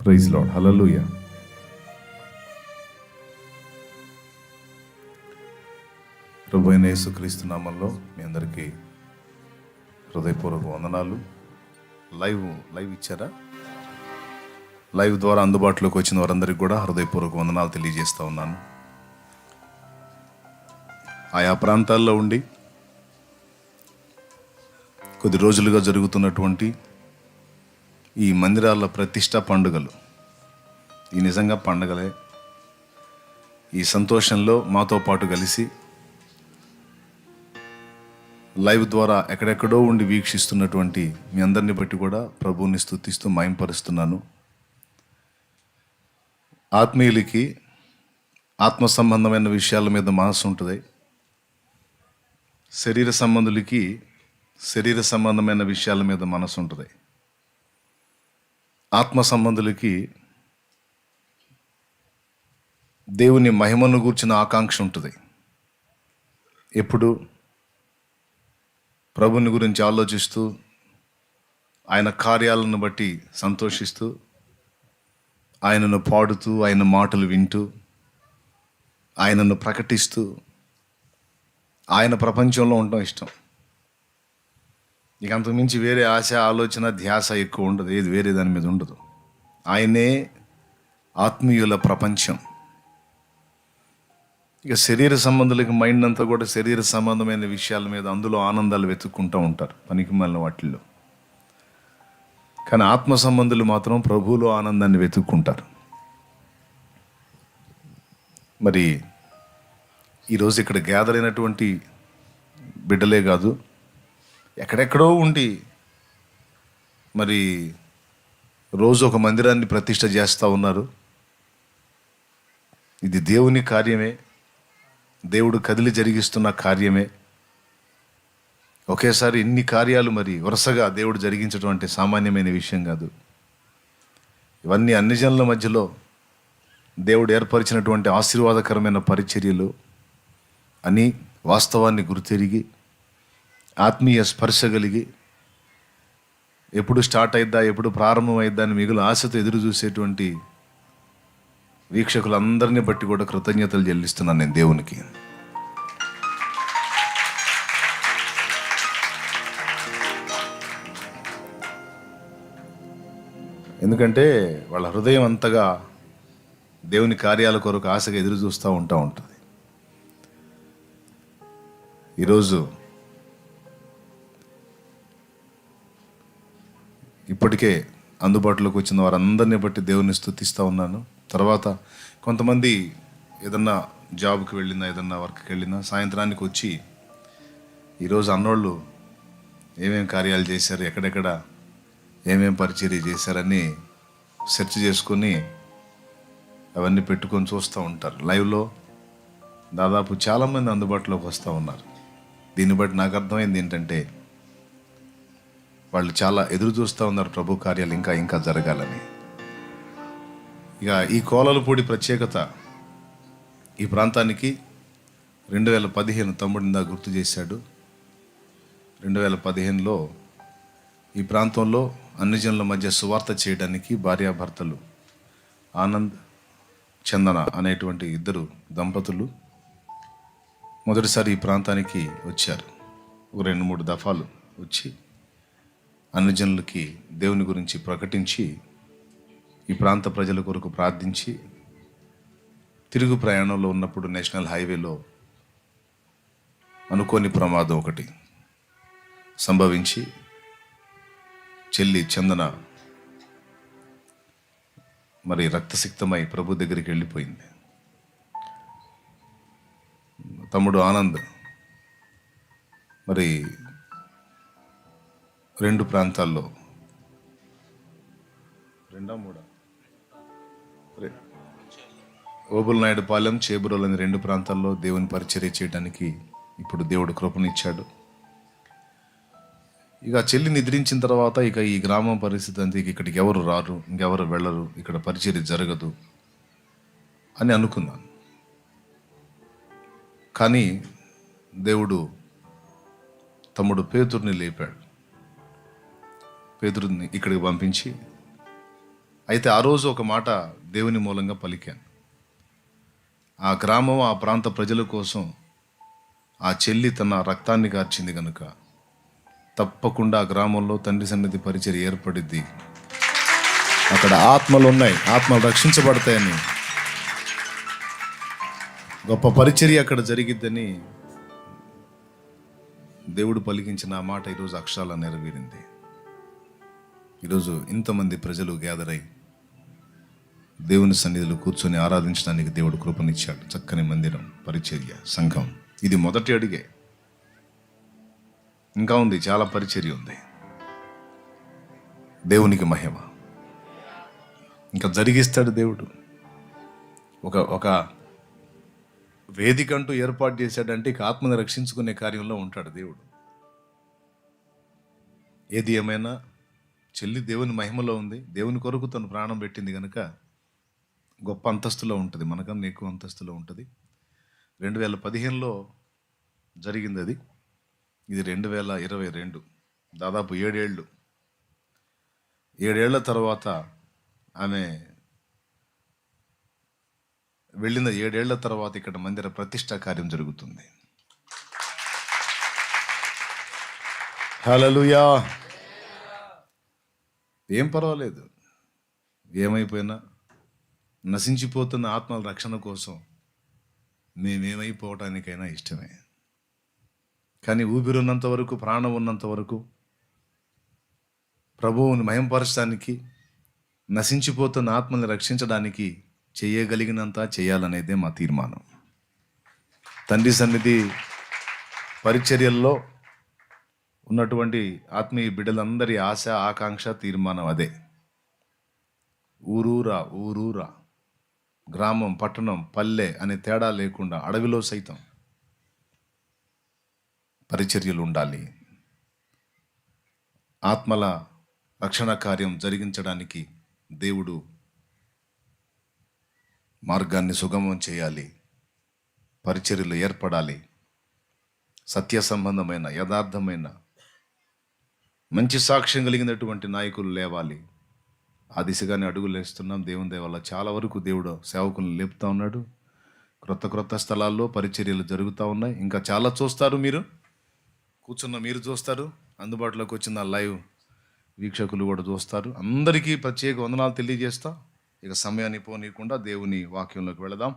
Praise lord. హల్లెలూయా. ప్రభువైన యేసుక్రీస్తు నామములో మీ అందరికీ హృదయపూర్వక వందనాలు. లైవ్ ఇచ్చారా? లైవ్ ద్వారా అందుబాటులోకి వచ్చిన వారందరికీ కూడా హృదయపూర్వక వందనాలు తెలియజేస్తూ ఉన్నాను. ఆయా ప్రాంతాల్లో ఉండి కొద్ది రోజులుగా జరుగుతున్నటువంటి ఈ మందిరాల ప్రతిష్ట పండుగలు, ఈ నిజంగా పండుగలే. ఈ సంతోషంలో మాతో పాటు కలిసి లైవ్ ద్వారా ఎక్కడెక్కడో ఉండి వీక్షిస్తున్నటువంటి మీ అందరిని బట్టి కూడా ప్రభువుని స్తుతిస్తూ మహింపరుస్తున్నాను. ఆత్మీయులకి ఆత్మ సంబంధమైన విషయాల మీద మనసు ఉంటుంది, శరీర సంబంధులకి శరీర సంబంధమైన విషయాల మీద మనసు ఉంటుంది. ఆత్మ సంబంధులకి దేవుని మహిమను గూర్చిన ఆకాంక్ష ఉంటుంది. ఎప్పుడు ప్రభుని గురించి ఆలోచిస్తూ, ఆయన కార్యాలను బట్టి సంతోషిస్తూ, ఆయనను పాడుతూ, ఆయన మాటలు వింటూ, ఆయనను ప్రకటిస్తూ, ఆయన ప్రపంచంలో ఉండటం ఇష్టం. ఇక అంతకుమించి వేరే ఆశ, ఆలోచన, ధ్యాస ఎక్కువ ఉండదు. ఏది వేరే దాని మీద ఉండదు. ఆయనే ఆత్మీయుల ప్రపంచం. ఇక శరీర సంబంధులకి మైండ్ అంతా కూడా శరీర సంబంధమైన విషయాల మీద, అందులో ఆనందాలు వెతుక్కుంటూ ఉంటారు, పనికి మాలిన వాటిల్లో. కానీ ఆత్మ సంబంధులు మాత్రం ప్రభువులో ఆనందాన్ని వెతుక్కుంటారు. మరి ఈరోజు ఇక్కడ గ్యాదర్ అయినటువంటి బిడ్డలే కాదు, ఎక్కడెక్కడో ఉండి మరి రోజు ఒక మందిరాన్ని ప్రతిష్ఠ చేస్తూ ఉన్నారు. ఇది దేవుని కార్యమే, దేవుడు కదిలి జరిగిస్తున్న కార్యమే. ఒకేసారి ఇన్ని కార్యాలు మరి వరుసగా దేవుడు జరిగించడం అంటే సామాన్యమైన విషయం కాదు. ఇవన్నీ అన్ని జనుల మధ్యలో దేవుడు ఏర్పరిచినటువంటి ఆశీర్వాదకరమైన పరిచర్యలు అని వాస్తవాన్ని గుర్తెరిగి, ఆత్మీయ స్పర్శ కలిగి, ఎప్పుడు స్టార్ట్ అయిద్దా, ఎప్పుడు ప్రారంభం అయిద్దా అని మిగులు ఆశతో ఎదురు చూసేటువంటి వీక్షకులందరినీ బట్టి కూడా కృతజ్ఞతలు చెల్లిస్తున్నాను నేను దేవునికి. ఎందుకంటే వాళ్ళ హృదయం అంతగా దేవుని కార్యాల కొరకు ఆశగా ఎదురు చూస్తూ ఉంటుంది. ఈరోజు ఇప్పటికే అందుబాటులోకి వచ్చిన వారందరినీ బట్టి దేవుని స్తుతిస్తూ ఉన్నాను. తర్వాత కొంతమంది ఏదన్నా జాబ్కి వెళ్ళినా, ఏదన్నా వర్క్కి వెళ్ళినా సాయంత్రానికి వచ్చి ఈరోజు అన్నోళ్ళు ఏమేమి కార్యాలు చేశారు, ఎక్కడెక్కడ ఏమేమి పరిచర్య చేశారని సెర్చ్ చేసుకొని అవన్నీ పెట్టుకొని చూస్తూ ఉంటారు. లైవ్లో దాదాపు చాలామంది అందుబాటులోకి వస్తూ ఉన్నారు. దీన్ని బట్టి నాకు అర్థమైంది ఏంటంటే, వాళ్ళు చాలా ఎదురు చూస్తూ ఉన్నారు ప్రభు కార్యాలు ఇంకా ఇంకా జరగాలని. ఇక ఈ కోలలపూడి ప్రత్యేకత, ఈ ప్రాంతానికి 2015 తమ్ముడిందా గుర్తు చేశాడు. 2015లో ఈ ప్రాంతంలో అన్ని జనుల మధ్య సువార్త చేయడానికి భార్యాభర్తలు ఆనంద్, చందన అనేటువంటి ఇద్దరు దంపతులు మొదటిసారి ఈ ప్రాంతానికి వచ్చారు. ఒక 2-3 దఫాలు వచ్చి అన్ని జనులకి దేవుని గురించి ప్రకటించి, ఈ ప్రాంత ప్రజల కొరకు ప్రార్థించి, తిరుగు ప్రయాణంలో ఉన్నప్పుడు నేషనల్ హైవేలో అనుకోని ప్రమాదం ఒకటి సంభవించి చెల్లి చందన మరి రక్తసిక్తమై ప్రభు దగ్గరికి వెళ్ళిపోయింది. తమ్ముడు ఆనంద్ మరి 2 ప్రాంతాల్లో, 2-3 ఓబుల్నాయుడుపాలెం, చేబురోలు అనే 2 ప్రాంతాల్లో దేవుని పరిచర్య చేయడానికి ఇప్పుడు దేవుడు కృపనిచ్చాడు. ఇక చెల్లి నిద్రించిన తర్వాత ఇక ఈ గ్రామం పరిస్థితి అంతే, ఇక్కడికి ఎవరు రారు, ఇంకెవరు వెళ్ళరు, ఇక్కడ పరిచర్య జరగదు అని అనుకున్నాను. కానీ దేవుడు తమ్ముడు పేతురుని లేపాడు. పేతురుని ఇక్కడికి పంపించి అయితే ఆ రోజు ఒక మాట దేవుని మూలంగా పలికాను. ఆ గ్రామం, ఆ ప్రాంత ప్రజల కోసం ఆ చెల్లి తన రక్తాన్ని కార్చింది కనుక తప్పకుండా ఆ గ్రామంలో తండ్రి సన్నిధి పరిచర్య ఏర్పడిద్ది. అక్కడ ఆత్మలు ఉన్నాయి, ఆత్మలు రక్షించబడతాయని, గొప్ప పరిచర్య అక్కడ జరిగిద్దని దేవుడు పలికించిన ఆ మాట ఈరోజు అక్షరాల నెరవేరింది. ఈరోజు ఇంతమంది ప్రజలు గ్యాదర్ అయి దేవుని సన్నిధిలో కూర్చొని ఆరాధించడానికి దేవుడు కృపనిచ్చాడు. చక్కని మందిరం, పరిచర్య, సంఘం. ఇది మొదటి అడిగే. ఇంకా ఉంది, చాలా పరిచర్య ఉంది. దేవునికి మహిమ. ఇంకా జరిగిస్తాడు దేవుడు. ఒక వేదిక అంటూ ఏర్పాటు చేశాడంటే ఇక ఆత్మని రక్షించుకునే కార్యంలో ఉంటాడు దేవుడు. ఏది ఏమైనా చెల్లి దేవుని మహిమలో ఉంది. దేవుని కొరకు తను ప్రాణం పెట్టింది కనుక గొప్ప అంతస్తులో ఉంటుంది, మనకన్నా ఎక్కువ అంతస్తులో ఉంటుంది. 2015లో జరిగింది అది. ఇది 2022, దాదాపు 7 ఏళ్ళు. 7 ఏళ్ల తర్వాత ఆమె వెళ్ళిన 7 ఏళ్ల తర్వాత ఇక్కడ మందిర ప్రతిష్ఠా కార్యం జరుగుతుంది. హల్లెలూయా. ఏం పర్వాలేదు, ఏమైపోయినా నశించిపోతున్న ఆత్మల రక్షణ కోసం మేమేమైపోవటానికైనా ఇష్టమే. కానీ ఊపిరి ఉన్నంత వరకు, ప్రాణం ఉన్నంత వరకు ప్రభువుని మహింపరచడానికి, నశించిపోతున్న ఆత్మల్ని రక్షించడానికి చేయగలిగినంత చేయాలనేదే మా తీర్మానం. తండ్రి సన్నిధి పరిచర్యల్లో ఉన్నటువంటి ఆత్మీయ బిడ్డలందరి ఆశ, ఆకాంక్ష, తీర్మానం అదే. ఊరూరా, గ్రామం, పట్టణం, పల్లె అనే తేడా లేకుండా అడవిలో సైతం పరిచర్యలు ఉండాలి. ఆత్మల రక్షణ కార్యం జరిగించడానికి దేవుడు మార్గాన్ని సుగమం చేయాలి. పరిచర్యలు ఏర్పడాలి. సత్య సంబంధమైన, యథార్థమైన, మంచి సాక్ష్యం కలిగినటువంటి నాయకులు లేవాలి. ఆ దిశగానే అడుగులు వేస్తున్నాం. దేవుని దయ వల్ల చాలా వరకు దేవుడు సేవకులను లేపుతా ఉన్నాడు. క్రొత్త స్థలాల్లో పరిచర్యలు జరుగుతూ ఉన్నాయి. ఇంకా చాలా చూస్తారు. మీరు కూర్చున్న మీరు చూస్తారు, అందుబాటులోకి వచ్చిన లైవ్ వీక్షకులు కూడా చూస్తారు. అందరికీ ప్రత్యేక వందనాలు తెలియజేస్తా. ఇక సమయాన్ని పోనీయకుండా దేవుని వాక్యంలోకి వెళదాం.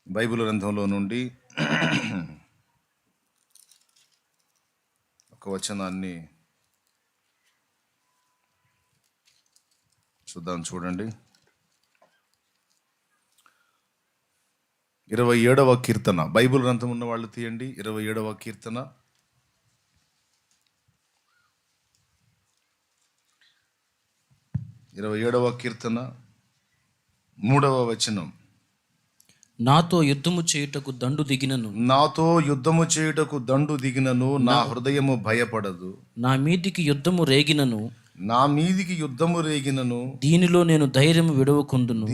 బైబిల్ గ్రంథంలో నుండి ఒక వచనాన్ని చూద్దాం. చూడండి, 27వ కీర్తన. బైబిల్ గ్రంథం ఉన్న వాళ్ళు తీయండి. 27వ కీర్తన, 27వ కీర్తన 3వ వచనం. నాతో యుద్ధము చేయుటకు దండు దిగినను నా హృదయము భయపడదు. నా మీదికి యుద్ధము రేగినను దీనిలో నేను ధైర్యము విడవకుందును.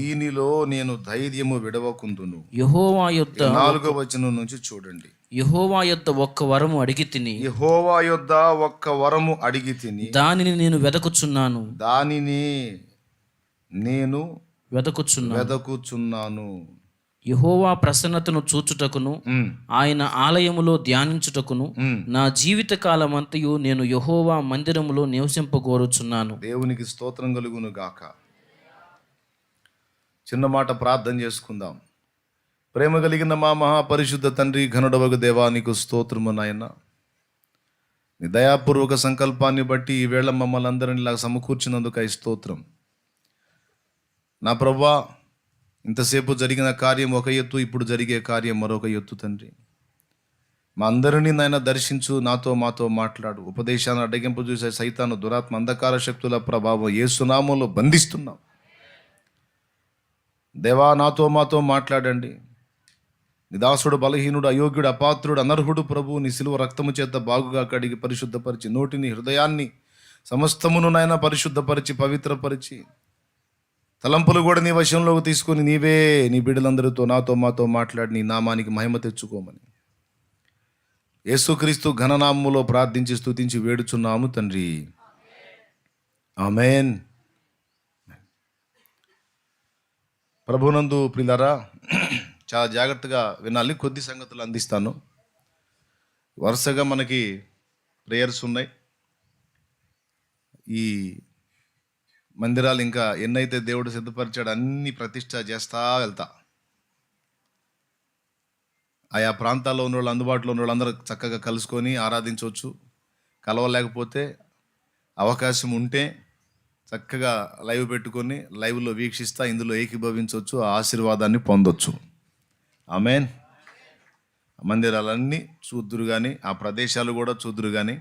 యెహోవా యొద్ద 4వ వచనం నుంచి చూడండి. యెహోవా యొద్ద ఒక్క వరము అడిగి తిని, దానిని నేను వెదకుచున్నాను. యెహోవా ప్రసన్నతను చూచుటకును, ఆయన ఆలయములో ధ్యానించుటకును నా జీవిత కాలమంతయు నేను యెహోవా మందిరములో నివసింపగోరుచున్నాను. దేవునికి స్తోత్రం కలుగును గాక. చిన్న మాట ప్రార్థన చేసుకుందాం. ప్రేమ కలిగిన మా మహాపరిశుద్ధ తండ్రి, ఘనుడవగు దేవా, నీకు స్తోత్రము నాయన. నీ దయాపూర్వక సంకల్పాన్ని బట్టి ఈవేళ మమ్మల్ని అందరినీ ఇలా సమకూర్చినందుకై స్తోత్రం. నా ప్రభువా, ఇంతసేపు జరిగిన కార్యం ఒక ఎత్తు, ఇప్పుడు జరిగే కార్యం మరొక ఎత్తు తండ్రి. మా అందరినీ నాయన దర్శించు, మాతో మాట్లాడు. ఉపదేశాన్ని అడ్డగింపు చూసే సైతాను, దురాత్మ, అంధకార శక్తుల ప్రభావం యేసునామంలో బంధిస్తున్నాం. దేవా, మాతో మాట్లాడండి. నిదాసుడు, బలహీనుడు, అయోగ్యుడు, అపాత్రుడు, అనర్హుడు ప్రభువు నీ సిలువ రక్తము చేత బాగుగా కడిగి పరిశుద్ధపరిచి, నోటిని, హృదయాన్ని, సమస్తమును నాయన పరిశుద్ధపరిచి, పవిత్రపరిచి, తలంపులు కూడా నీ వశంలోకి తీసుకొని నీవే నీ బిడ్డలందరితో మాతో మాట్లాడి నీ నామానికి మహిమ తెచ్చుకోమని యేసుక్రీస్తు ఘననామములో ప్రార్థించి స్తుతించి వేడుచున్నాము తండ్రి. ఆమేన్. ప్రభునందు ప్రియులారా, చాలా జాగ్రత్తగా వినాలి. కొద్ది సంగతులు అందిస్తాను. వరుసగా మనకి ప్రేయర్స్ ఉన్నాయి. ఈ మందిరాలు ఇంకా ఎన్నైతే దేవుడు సిద్ధపరిచాడు అన్ని ప్రతిష్ట చేస్తా వెళ్తా. ఆయా ప్రాంతాల్లో ఉన్న వాళ్ళు, అందుబాటులో ఉన్న వాళ్ళందరూ చక్కగా కలుసుకొని ఆరాధించవచ్చు. కలవలేకపోతే అవకాశం ఉంటే చక్కగా లైవ్ పెట్టుకొని లైవ్లో వీక్షిస్తా ఇందులో ఏకీభవించవచ్చు, ఆ ఆశీర్వాదాన్ని పొందొచ్చు. ఆమేన్. మందిరాలన్నీ చూద్దురు కానీ, ఆ ప్రదేశాలు కూడా చూద్దురు కానీ,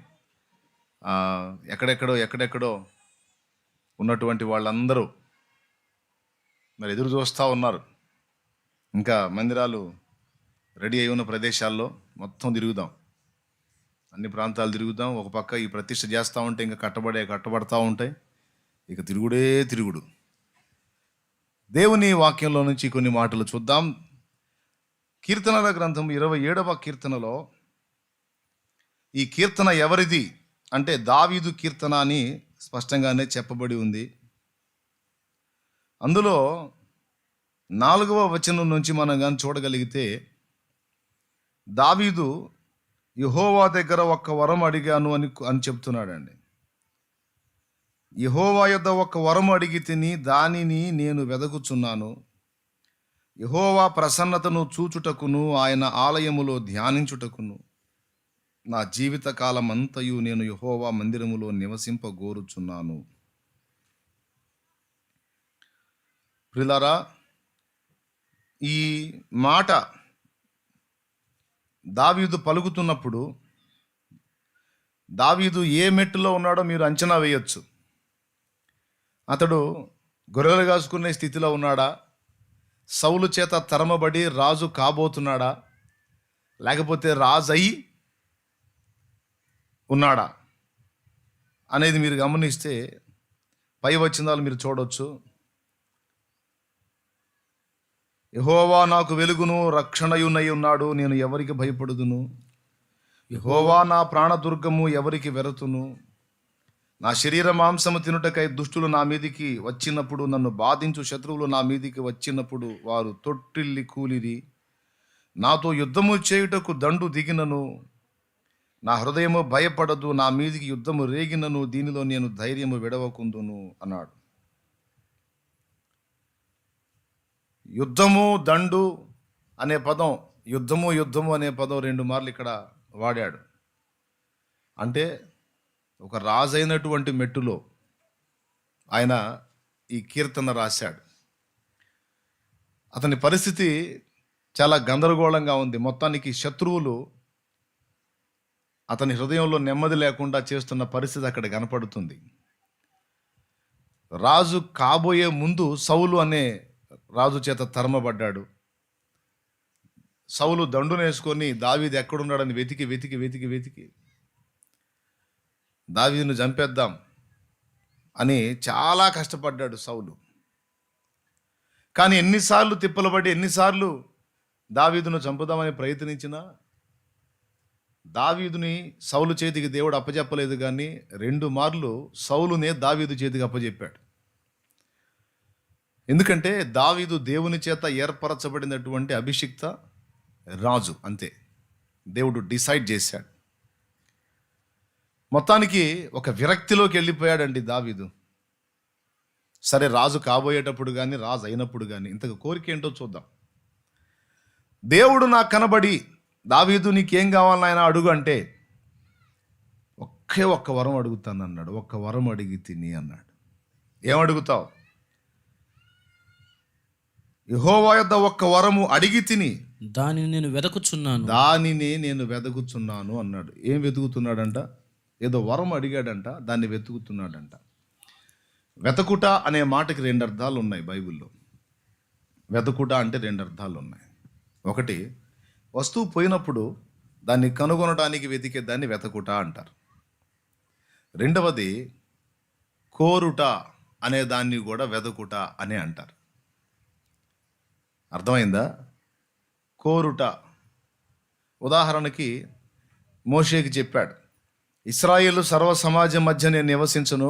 ఎక్కడెక్కడో ఉన్నటువంటి వాళ్ళందరూ మరి ఎదురు చూస్తూ ఉన్నారు. ఇంకా మందిరాలు రెడీ అయి ఉన్న ప్రదేశాల్లో మొత్తం తిరుగుదాం, అన్ని ప్రాంతాలు తిరుగుదాం. ఒక పక్క ఈ ప్రతిష్ఠ చేస్తూ ఉంటే ఇంకా కట్టబడతా ఉంటాయి. ఇక తిరుగుడు. దేవుని వాక్యంలో నుంచి కొన్ని మాటలు చూద్దాం. కీర్తనల గ్రంథం 27వ కీర్తనలో ఈ కీర్తన ఎవరిది అంటే దావీదు కీర్తన అని స్పష్టంగానే చెప్పబడి ఉంది. అందులో 4వ వచనం నుంచి మనం కానీ చూడగలిగితే, దావీదు యెహోవా దగ్గర ఒక్క వరం అడిగాను అని చెప్తున్నాడండి. యెహోవా యొద్ద ఒక్క వరం అడిగి తిని దానిని నేను వెదకుచున్నాను. యెహోవా ప్రసన్నతను చూచుటకును ఆయన ఆలయములో ధ్యానించుటకును నా జీవిత కాలమంతయు నేను యెహోవా మందిరములో నివసింపగోరుచున్నాను. ప్రియులారా, ఈ మాట దావీదు పలుకుతున్నప్పుడు దావీదు ఏ మెట్టులో ఉన్నాడో మీరు అంచనా వేయొచ్చు. అతడు గొర్రెలు కాసుకునే స్థితిలో ఉన్నాడా? సౌలు చేత తరమబడి రాజు కాబోతున్నాడా? లేకపోతే రాజు అయి ఉన్నాడా అనేది మీరు గమనిస్తే పై వచనాలు మీరు చూడవచ్చు. యెహోవా నాకు వెలుగును రక్షణయునై ఉన్నాడు, నేను ఎవరికి భయపడుదును. యెహోవా నా ప్రాణదుర్గము, ఎవరికి వెరతును. నా శరీర మాంసము తినుటకై దుష్టులు నా మీదికి వచ్చినప్పుడు, నన్ను బాధించు శత్రువులు నా మీదికి వచ్చినప్పుడు వారు తొట్టిల్లి కూలిరి. నాతో యుద్ధము చేయుటకు దండు దిగినను నా హృదయము భయపడదు. నా మీదికి యుద్ధము రేగినను దీనిలో నేను ధైర్యము విడవకుందును అన్నాడు. యుద్ధము దండు అనే పదం, యుద్ధము అనే పదం 2 మార్లు ఇక్కడ వాడాడు. అంటే ఒక రాజైనటువంటి మెట్టులో ఆయన ఈ కీర్తన రాశాడు. అతని పరిస్థితి చాలా గందరగోళంగా ఉంది. మొత్తానికి శత్రువులు అతని హృదయంలో నెమ్మది లేకుండా చేస్తున్న పరిస్థితి అక్కడ కనపడుతుంది. రాజు కాబోయే ముందు సౌలు అనే రాజు చేత తరమబడ్డాడు. సౌలు దండునేసుకొని దావీదు ఎక్కడున్నాడని వెతికి దావీదును చంపేద్దాం అని చాలా కష్టపడ్డాడు సౌలు. కానీ ఎన్నిసార్లు తిప్పలబడి, ఎన్నిసార్లు దావీదును చంపుదామని ప్రయత్నించినా దావీదుని సౌలు చేతికి దేవుడు అప్పచెప్పలేదు. కానీ 2 మార్లు సౌలునే దావీదు చేతికి అప్పచెప్పాడు. ఎందుకంటే దావీదు దేవుని చేత ఏర్పరచబడినటువంటి అభిషిక్త రాజు, అంతే. దేవుడు డిసైడ్ చేశాడు. మొత్తానికి ఒక విరక్తిలోకి వెళ్ళిపోయాడండి దావీదు. సరే, రాజు కాబోయేటప్పుడు కానీ రాజు అయినప్పుడు కానీ ఇంతకు కోరిక ఏంటో చూద్దాం. దేవుడు నాకు కనబడి, దావీదు నీకేం కావాలని ఆయన అడుగు అంటే, ఒక్క వరం అడుగుతాను అన్నాడు. ఒక్క వరం అడిగి తిని అన్నాడు. ఏమడుగుతావు? యెహోవా యొద్ద ఒక్క వరము అడిగి తిని దానిని నేను వెదకుచున్నాను అన్నాడు. ఏం వెతుకుతున్నాడంట? ఏదో వరం అడిగాడంట, దాన్ని వెతుకుతున్నాడంట. వెతకుట అనే మాటకి 2 అర్థాలు ఉన్నాయి బైబిల్లో. వెతకుట అంటే 2 అర్థాలు ఉన్నాయి. ఒకటి, వస్తువు పోయినప్పుడు దాన్ని కనుగొనడానికి వెతికే దాన్ని వెతకుట అంటారు. రెండవది, కోరుట అనే దాన్ని కూడా వెతకుట అనే అంటారు. అర్థమైందా? కోరుట. ఉదాహరణకి మోషేకి చెప్పాడు, ఇశ్రాయేలు సర్వ సమాజం మధ్య నేను నివసించును,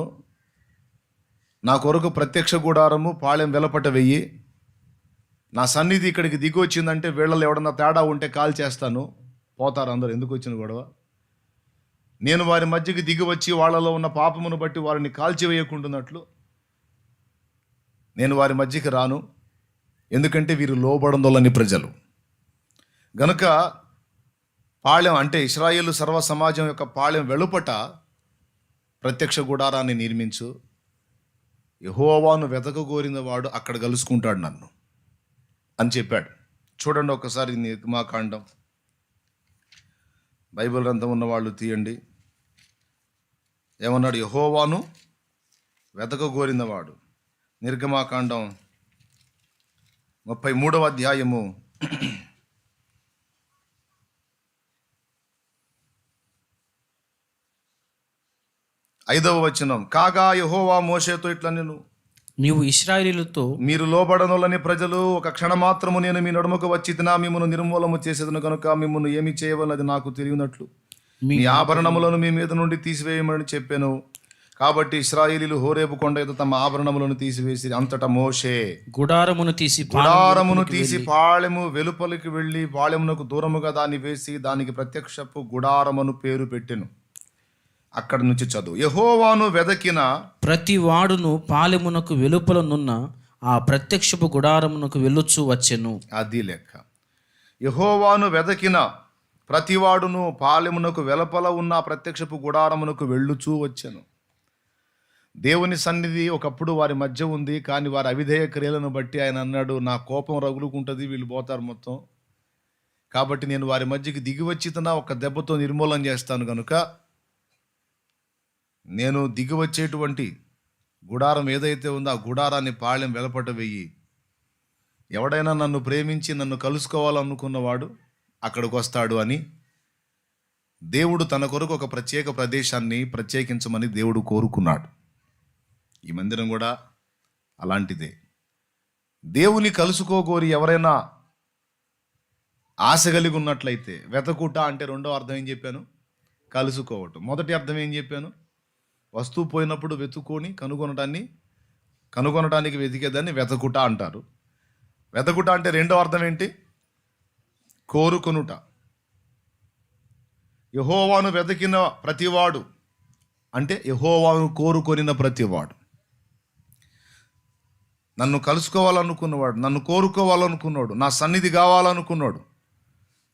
నా కొరకు ప్రత్యక్ష గుడారము పాళెం వెలపట వెయ్యి, నా సన్నిధి ఇక్కడికి దిగి వచ్చిందంటే వీళ్ళలో ఎవడన్నా తేడా ఉంటే కాల్ చేస్తాను, పోతారు అందరూ. ఎందుకు వచ్చిన గొడవ? నేను వారి మధ్యకి దిగి వచ్చి వాళ్ళలో ఉన్న పాపమును బట్టి వారిని కాల్చివేయకుంటున్నట్లు నేను వారి మధ్యకి రాను, ఎందుకంటే వీరు లోబడందోలని ప్రజలు. గనుక పాళెం అంటే ఇశ్రాయేలు సర్వ సమాజం యొక్క పాళెం వెలుపట ప్రత్యక్ష గుడారాన్ని నిర్మించు. యెహోవాను వెతకగోరిన వాడు అక్కడ కలుసుకుంటాడు నన్ను అని చెప్పాడు. చూడండి ఒకసారి నిర్గమాకాండం, బైబిల్ గ్రంథం ఉన్న వాళ్ళు తీయండి. ఏమన్నాడు? యెహోవాను వెతకగోరినవాడు. నిర్గమాకాండం 33వ అధ్యాయము 5వ వచనం. కాగా యెహోవా మోషేతో ఇట్లా నేను నీవు ఇశ్రాయేలీయులతో మీరు లోబడనొల్లని ప్రజలు ఒక క్షణమాత్రము నేను మీ నడుముకు వచ్చి తినా మిమ్మను నిర్మూలము చేసేదను కనుక మిమ్మల్ని ఏమి చేయవలది నాకు తెలియనట్లు మీ ఆభరణములను మీ మీద నుండి తీసివేయమని చెప్పాను. కాబట్టి ఇశ్రాయేలీయులు హోరేబు కొండ ఎదుట తమ ఆభరణములను తీసివేసి అంతటా మోషే గుడారమును తీసి పాళెము వెలుపలికి వెళ్ళి పాళెమునకు దూరముగా దాన్ని వేసి దానికి ప్రత్యక్షపు గుడారమును పేరు పెట్టెను. అక్కడ నుంచి చదువు. యెహోవాను వెదకిన ప్రతి వాడును పాలెమునకు వెలుపలనున్న ఆ ప్రత్యక్షపు గుడారమునకు వెళ్ళొచ్చు వచ్చెను. అది లెక్క. యెహోవాను వెదకిన ప్రతివాడును పాలెమునకు వెలుపల ఉన్న ప్రత్యక్షపు గుడారమునకు వెళ్ళుచూ వచ్చెను. దేవుని సన్నిధి ఒకప్పుడు వారి మధ్య ఉంది, కానీ వారి అవిధేయ క్రియలను బట్టి ఆయన అన్నాడు, నా కోపం రగులుకుంటుంది, వీళ్ళు పోతారు మొత్తం, కాబట్టి నేను వారి మధ్యకి దిగి వచ్చి ఒక దెబ్బతో నిర్మూలన చేస్తాను. కనుక నేను దిగి వచ్చేటువంటి గుడారం ఏదైతే ఉందో ఆ గుడారాన్ని పాళెం వెలపట వెయ్యి. ఎవడైనా నన్ను ప్రేమించి నన్ను కలుసుకోవాలనుకున్నవాడు అక్కడికి వస్తాడు అని దేవుడు తన కొరకు ఒక ప్రత్యేక ప్రదేశాన్ని ప్రత్యేకించమని దేవుడు కోరుకున్నాడు. ఈ మందిరం కూడా అలాంటిదే. దేవుని కలుసుకోగోరి ఎవరైనా ఆశ కలిగి ఉన్నట్లయితే, వెతకుట అంటే రెండో అర్థం ఏం చెప్పాను? కలుసుకోవటం. మొదటి అర్థం ఏం చెప్పాను? వస్తువు పోయినప్పుడు వెతుక్కొని కనుగొనటానికి వెతికేదాన్ని వెతకుట అంటారు. వెతకుట అంటే రెండో అర్థం ఏంటి? కోరుకొనుట. యెహోవాను వెతికిన ప్రతివాడు అంటే యెహోవాను కోరుకొనిన ప్రతివాడు, నన్ను కలుసుకోవాలనుకున్నవాడు, నన్ను కోరుకోవాలనుకున్నాడు, నా సన్నిధి కావాలనుకున్నాడు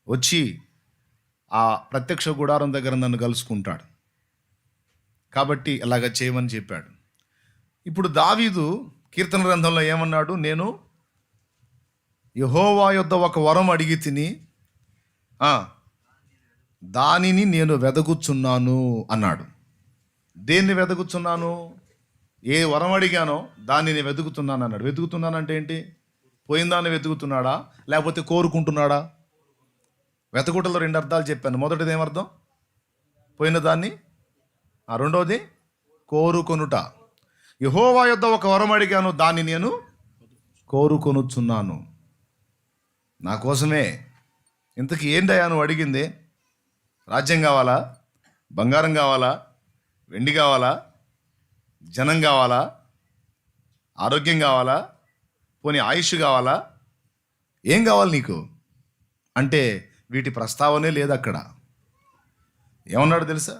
వచ్చి ఆ ప్రత్యక్ష గుడారం దగ్గర నన్ను కలుసుకుంటాడు. కాబట్టి ఇలాగ చేయమని చెప్పాడు. ఇప్పుడు దావీదు కీర్తన గ్రంథంలో ఏమన్నాడు? నేను యెహోవా యొద్ద ఒక వరం అడిగి తిని దానిని నేను వెదకుచున్నాను అన్నాడు. దేన్ని వెదకుచున్నాను? ఏ వరం అడిగానో దాన్ని నేను వెతుకుతున్నాను అన్నాడు. వెతుకుతున్నానంటే ఏంటి? పోయిన దాన్ని వెతుకుతున్నాడా లేకపోతే కోరుకుంటున్నాడా? వెతకుటలో రెండు అర్థాలు చెప్పాను. మొదటిది ఏమర్థం? పోయిన దాన్ని. రెండోది కోరుకొనుట. యెహోవా యొద్ద ఒక వరం అడిగాను, దాన్ని నేను కోరుకొనుచున్నాను. నా కోసమే. ఇంతకీ ఏంటయ్యా నువ్వు అడిగింది? రాజ్యం కావాలా? బంగారం కావాలా? వెండి కావాలా? జనం కావాలా? ఆరోగ్యం కావాలా? పోనీ ఆయుష్ కావాలా? ఏం కావాలి నీకు అంటే వీటి ప్రస్తావనే లేదు అక్కడ. ఏమన్నాడు తెలుసా?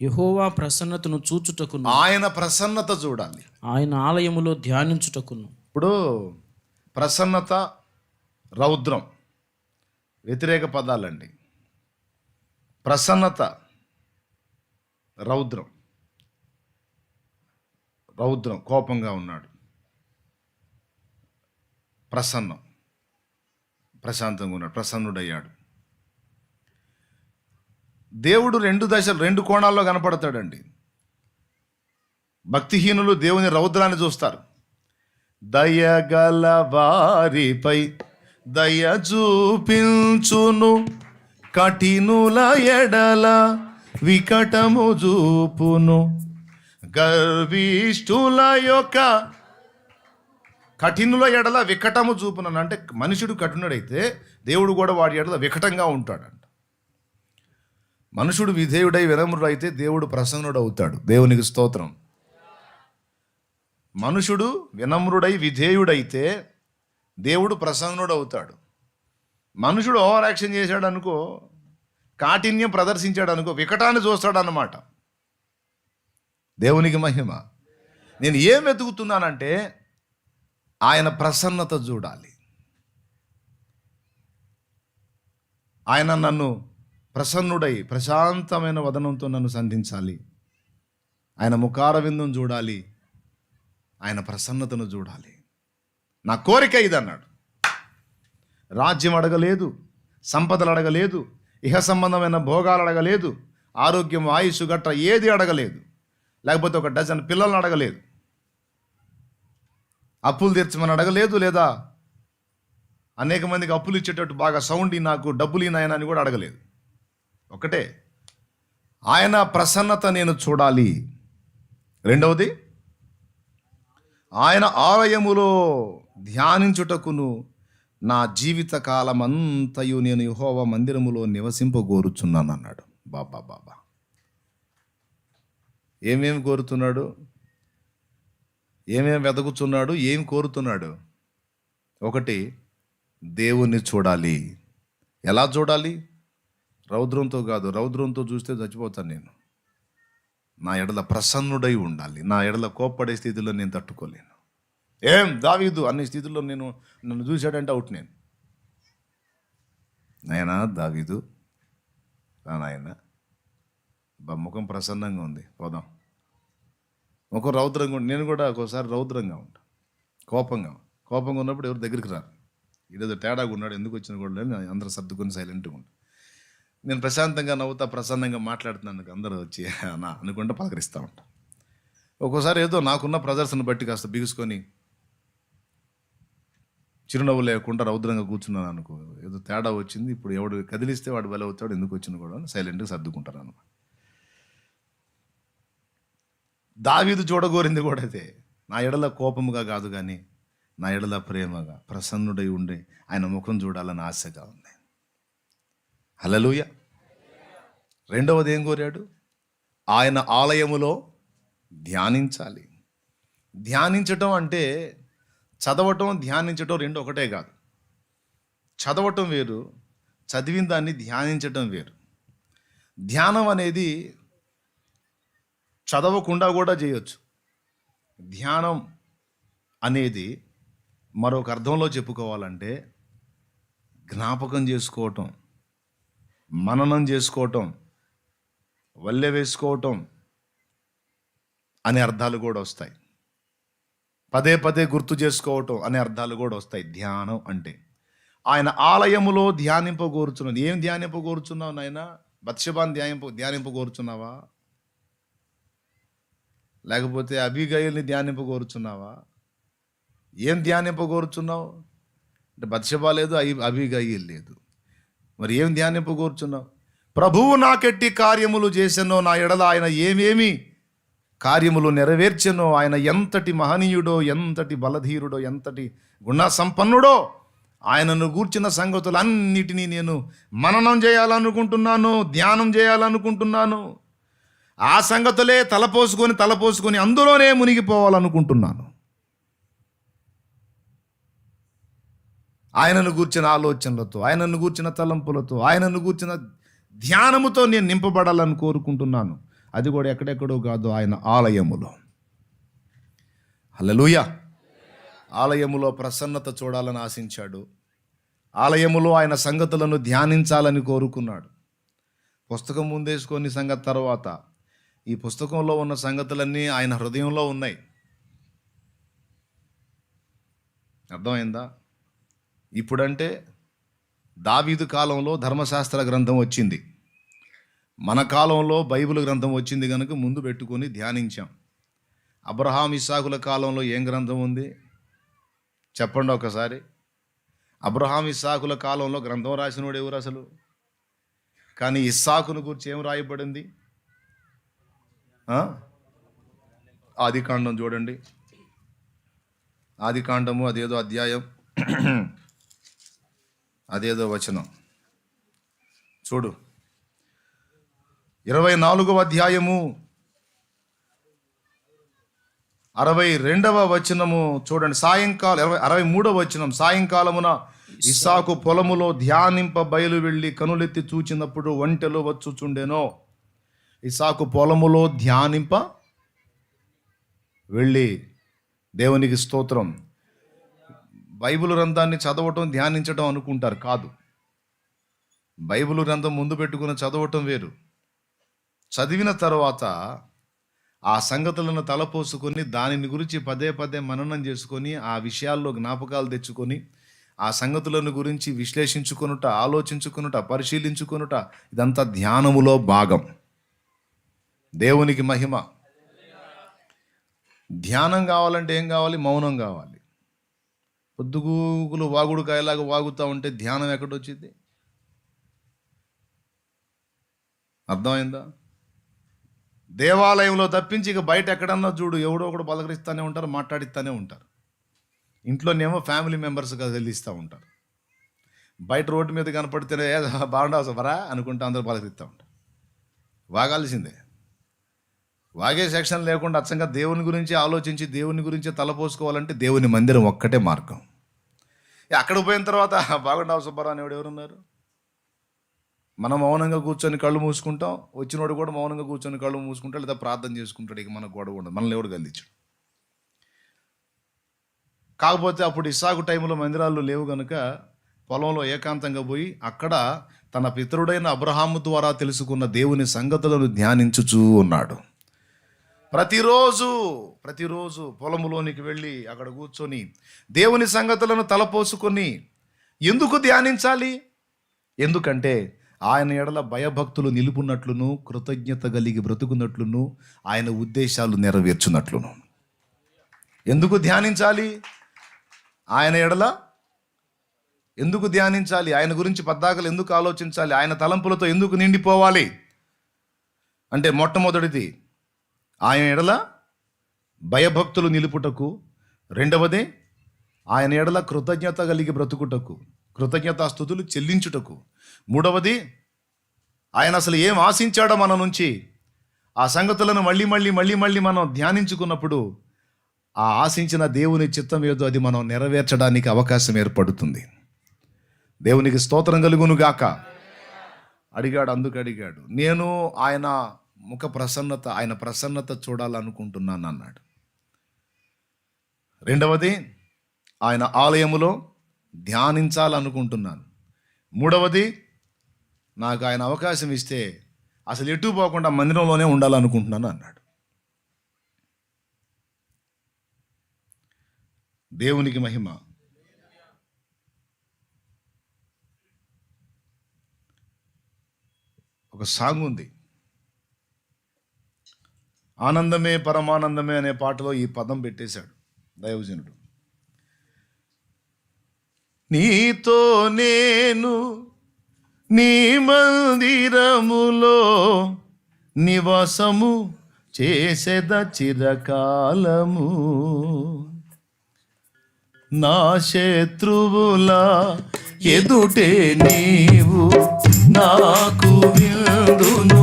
యెహోవా ప్రసన్నతను చూచుటకును, ఆయన ప్రసన్నత చూడాలి, ఆయన ఆలయములో ధ్యానించుటకును. ఇప్పుడు ప్రసన్నత, రౌద్రం వ్యతిరేక పదాలండి. ప్రసన్నత, రౌద్రం. రౌద్రం కోపంగా ఉన్నాడు, ప్రసన్నం ప్రశాంతంగా ఉన్నాడు, ప్రసన్నుడయ్యాడు. దేవుడు రెండు కోణాల్లో కనపడతాడండి. భక్తిహీనులు దేవుని రౌద్రాన్ని చూస్తారు. దయగల వారిపై దయ చూపించును, కఠినుల ఎడల వికటము చూపును. గర్విష్ఠుల యొక్క కఠినుల ఎడల వికటము చూపును అంటే మనుషుడు కఠినుడైతే దేవుడు కూడా వాడి ఎడల వికటంగా ఉంటాడంట. మనుషుడు విధేయుడై వినమ్రుడైతే దేవుడు ప్రసన్నుడు అవుతాడు. దేవునికి స్తోత్రం. మనుషుడు వినమ్రుడై విధేయుడైతే దేవుడు ప్రసన్నుడు అవుతాడు. మనుషుడు ఓవర్ యాక్షన్ చేశాడు అనుకో, కాఠిన్యం ప్రదర్శించాడు అనుకో, వికటాన్ని చూస్తాడు అన్నమాట. దేవునికి మహిమ. నేను ఏం వెతుకుతున్నానంటే ఆయన ప్రసన్నత చూడాలి. ఆయన నన్ను ప్రసన్నుడై ప్రశాంతమైన వదనంతో నన్ను సంధించాలి. ఆయన ముఖార విందును చూడాలి, ఆయన ప్రసన్నతను చూడాలి. నా కోరిక ఇదన్నాడు. రాజ్యం అడగలేదు, సంపదలు అడగలేదు, ఇహ సంబంధమైన భోగాలు అడగలేదు, ఆరోగ్యం ఆయుష్ గట్ర ఏది అడగలేదు, లేకపోతే ఒక డజన్ పిల్లలను అడగలేదు, అప్పులు తీర్చమని అడగలేదు, లేదా అనేక మందికి అప్పులు ఇచ్చేటట్టు బాగా సౌండ్ నాకు డబ్బులు ఈయన అని కూడా అడగలేదు. ఒకటే, ఆయన ప్రసన్నత నేను చూడాలి. రెండవది, ఆయన ఆలయములో ధ్యానించుటకును నా జీవిత కాలమంతయు నేను యెహోవా మందిరములో నివసింపగోరుచున్నాను అన్నాడు. బాబా ఏమేమి కోరుతున్నాడు? ఏమేమి వెతుకుతున్నాడు? ఏం కోరుతున్నాడు? ఒకటి, దేవుణ్ణి చూడాలి. ఎలా చూడాలి? రౌద్రంతో కాదు. రౌద్రంతో చూస్తే చచ్చిపోతాను నేను. నా ఎడల ప్రసన్నుడై ఉండాలి. నా ఎడల కోప్పడే స్థితిలో నేను తట్టుకోలేను. ఏం దావీదు అన్ని స్థితిలో నన్ను చూశాడంటే అవుట్ నేను. నాయనా దావీదు రా నాయన, ముఖం ప్రసన్నంగా ఉంది, పోదాం. ముఖం రౌద్రంగా ఉంది. నేను కూడా ఒక్కోసారి రౌద్రంగా ఉంటాను, కోపంగా ఉన్నప్పుడు ఎవరు దగ్గరికి రారు. ఈరోజు తేడాగా ఉన్నాడు, ఎందుకు వచ్చిన కూడా అందరూ సర్దుకొని సైలెంట్గా ఉంటాను. నేను ప్రశాంతంగా నవ్వుతా, ప్రసన్నంగా మాట్లాడుతున్నాను, అందరూ వచ్చి నా అనుకుంటా పలకరిస్తూ ఉంటా. ఒక్కోసారి ఏదో నాకున్న ప్రదర్శన బట్టి కాస్త బిగుసుకొని చిరునవ్వు లేకుండా రౌద్రంగా కూర్చున్నాను అనుకో, ఏదో తేడా వచ్చింది, ఇప్పుడు ఎవడు కదిలిస్తే వాడు బలి అవుతాడు, ఎందుకు వచ్చిన కూడా సైలెంట్గా సర్దుకుంటారు అన్నమాట. దావీదు చూడగోరింది కూడా అదే. నా ఎడల కోపముగా కాదు కానీ నా ఎడల ప్రేమగా ప్రసన్నుడై ఉండి ఆయన ముఖం చూడాలని ఆశగా ఉంది. హల్లెలూయా. రెండవది ఏం కోరాడు? ఆయన ఆలయములో ధ్యానించాలి. ధ్యానించటం అంటే చదవటం, ధ్యానించటం రెండు ఒకటే కాదు. చదవటం వేరు, చదివిన దాన్ని ధ్యానించటం వేరు. ధ్యానం అనేది చదవకుండా కూడా చేయొచ్చు. ధ్యానం అనేది మరొక అర్థంలో చెప్పుకోవాలంటే జ్ఞాపకం చేసుకోవటం, మననం చేసుకోవటం, వల్లె వేసుకోవటం అనే అర్థాలు కూడా వస్తాయి. పదే పదే గుర్తు చేసుకోవటం అనే అర్థాలు కూడా వస్తాయి ధ్యానం అంటే. ఆయన ఆలయములో ధ్యానింపగోరుచున్నది. ఏం ధ్యానింపగోరుచున్నావు నాయన? బత్షెబాను ధ్యానింపగోరుచున్నావా? లేకపోతే అబీగయల్ని ధ్యానింపగోరుచున్నావా? ఏం ధ్యానింపగోరుచున్నావు అంటే బత్షెబా లేదు, అబీగయల్ లేదు. మరి ఏం ధ్యానింపగోరుచున్నావు? ప్రభువు నాకెట్టి కార్యములు చేసెనో, నా ఎడల ఆయన ఏమేమి కార్యములు నెరవేర్చెనో, ఆయన ఎంతటి మహనీయుడో, ఎంతటి బలధీరుడో, ఎంతటి గుణ సంపన్నుడో, ఆయనను గూర్చిన సంగతులన్నిటినీ నేను మననం చేయాలనుకుంటున్నాను, ధ్యానం చేయాలనుకుంటున్నాను. ఆ సంగతులే తలపోసుకొని అందులోనే మునిగిపోవాలనుకుంటున్నాను. ఆయనను గూర్చిన ఆలోచనలతో, ఆయనను గూర్చిన తలంపులతో, ఆయనను గూర్చిన ధ్యానముతో నేను నింపబడాలని కోరుకుంటున్నాను. అది కూడా ఎక్కడెక్కడో కాదు, ఆయన ఆలయములో. హల్లెలూయా. ఆలయములో ప్రసన్నత చూడాలని ఆశించాడు. ఆలయములో ఆయన సంగతులను ధ్యానించాలని కోరుకున్నాడు. పుస్తకం ముందేసుకొని సంగతి తర్వాత ఈ పుస్తకంలో ఉన్న సంగతులన్నీ ఆయన హృదయంలో ఉన్నాయి. అర్థమైందా? ఇప్పుడంటే దావీదు కాలంలో ధర్మశాస్త్ర గ్రంథం వచ్చింది, మన కాలంలో బైబిల్ గ్రంథం వచ్చింది కనుక ముందు పెట్టుకొని ధ్యానించాం. అబ్రహాం ఇస్సాకుల కాలంలో ఏం గ్రంథం ఉంది చెప్పండి ఒకసారి. అబ్రహాం ఇస్సాకుల కాలంలో గ్రంథం రాసినోడు ఎవరు అసలు? కానీ ఇస్సాకును గురించి ఏం రాయబడింది? ఆదికాండం చూడండి. ఆదికాండము అదేదో అధ్యాయం, అదేదో వచనం చూడు. 24వ అధ్యాయము 62వ వచనము చూడండి. సాయంకాలం 63వ వచనం. సాయంకాలమున ఇస్సాకు పొలములో ధ్యానింప బయలు వెళ్ళి కనులెత్తి చూచినప్పుడు ఒంటెలు వచ్చుచుండెనో. ఇస్సాకు పొలములో ధ్యానింప వెళ్ళి, దేవునికి స్తోత్రం. బైబిల్ గ్రంథాన్ని చదవటం ధ్యానించడం అనుకుంటారు, కాదు. బైబిల్ గ్రంథం ముందు పెట్టుకుని చదవటం వేరు. చదివిన తర్వాత ఆ సంగతులను తలపోసుకొని దానిని గురించి పదే పదే మననం చేసుకొని ఆ విషయాల్లో జ్ఞాపకాలు తెచ్చుకొని ఆ సంగతులను గురించి విశ్లేషించుకొనుట, ఆలోచించుకొనుట, పరిశీలించుకొనుట, ఇదంతా ధ్యానములో భాగం. దేవునికి మహిమ. ధ్యానం కావాలంటే ఏం కావాలి? మౌనం కావాలి. పొద్దుగూకులు వాగుడు కాయలాగా వాగుతూ ఉంటే ధ్యానం ఎక్కడొచ్చింది? అర్థమైందా? దేవాలయంలో తప్పించి ఇక బయట ఎక్కడన్నా చూడు, ఎవడో ఒకడు పలకరిస్తూనే ఉంటారు, మాట్లాడిస్తూనే ఉంటారు. ఇంట్లోనేమో ఫ్యామిలీ మెంబర్స్ కదిలిస్తూ ఉంటారు. బయట రోడ్డు మీద కనపడితేనే బాగుండవు బరా అనుకుంటా అందరూ పలకరిస్తూ ఉంటారు. వాగాల్సిందే. వాగే సెక్షన్ లేకుండా అచ్చంగా దేవుని గురించి ఆలోచించి దేవుని గురించి తలపోసుకోవాలంటే దేవుని మందిరం ఒక్కటే మార్గం. అక్కడికి పోయిన తర్వాత బాగుండవు సుబ్బారావు అనేవాడు ఎవరున్నారు? మనం మౌనంగా కూర్చొని కళ్ళు మూసుకుంటాం, వచ్చినోడు కూడా మౌనంగా కూర్చొని కళ్ళు మూసుకుంటాడు, లేదా ప్రార్థన చేసుకుంటాడు. ఇక మనకు గొడవ ఉండదు, మనల్ని ఎవడు గల్లించాడు. కాకపోతే అప్పుడు ఇస్సాకు టైంలో మందిరాలు లేవు కనుక పొలంలో ఏకాంతంగా పోయి అక్కడ తన పితరుడైన అబ్రహాము ద్వారా తెలుసుకున్న దేవుని సంగతులను ధ్యానించుచూ ఉన్నాడు. ప్రతిరోజు పొలములోనికి వెళ్ళి అక్కడ కూర్చొని దేవుని సంగతులను తలపోసుకొని ఎందుకు ధ్యానించాలి? ఎందుకంటే ఆయన ఎడల భయభక్తులు నిలుపున్నట్లును, కృతజ్ఞత కలిగి బ్రతుకున్నట్లును, ఆయన ఉద్దేశాలు నెరవేర్చున్నట్లును. ఎందుకు ధ్యానించాలి? ఆయన ఎడల ఎందుకు ధ్యానించాలి? ఆయన గురించి పద్దాకలు ఎందుకు ఆలోచించాలి? ఆయన తలంపులతో ఎందుకు నిండిపోవాలి అంటే, మొట్టమొదటిది ఆయన ఎడల భయభక్తులు నిలుపుటకు, రెండవది ఆయన ఎడల కృతజ్ఞత కలిగి బ్రతుకుటకు, కృతజ్ఞతాస్తుతులు చెల్లించుటకు, మూడవది ఆయన అసలు ఏం ఆశించాడో మన నుంచి, ఆ సంగతులను మళ్ళీ మనం ధ్యానించుకున్నప్పుడు ఆ ఆశించిన దేవుని చిత్తం ఏదో అది మనం నెరవేర్చడానికి అవకాశం ఏర్పడుతుంది. దేవునికి స్తోత్రం కలుగును గాక. అందుకు అడిగాడు, నేను ఆయన ముఖ ప్రసన్నత, ఆయన ప్రసన్నత చూడాలనుకుంటున్నాను అన్నాడు. రెండవది ఆయన ఆలయములో ధ్యానించాలనుకుంటున్నాను. మూడవది నాకు ఆయన అవకాశం ఇస్తే అసలు ఎటు పోకుండా మందిరంలోనే ఉండాలనుకుంటున్నాను అన్నాడు. దేవునికి మహిమ. ఒక సాంగ్ ఉంది, ఆనందమే పరమానందమే అనే పాటలో ఈ పదం పెట్టేశాడు దైవజనుడు. నీతో నేను నీ మందిరములో నివాసము చేసేద చిరకాలము, నా శత్రువుల ఎదుటే నీవు నాకు విందును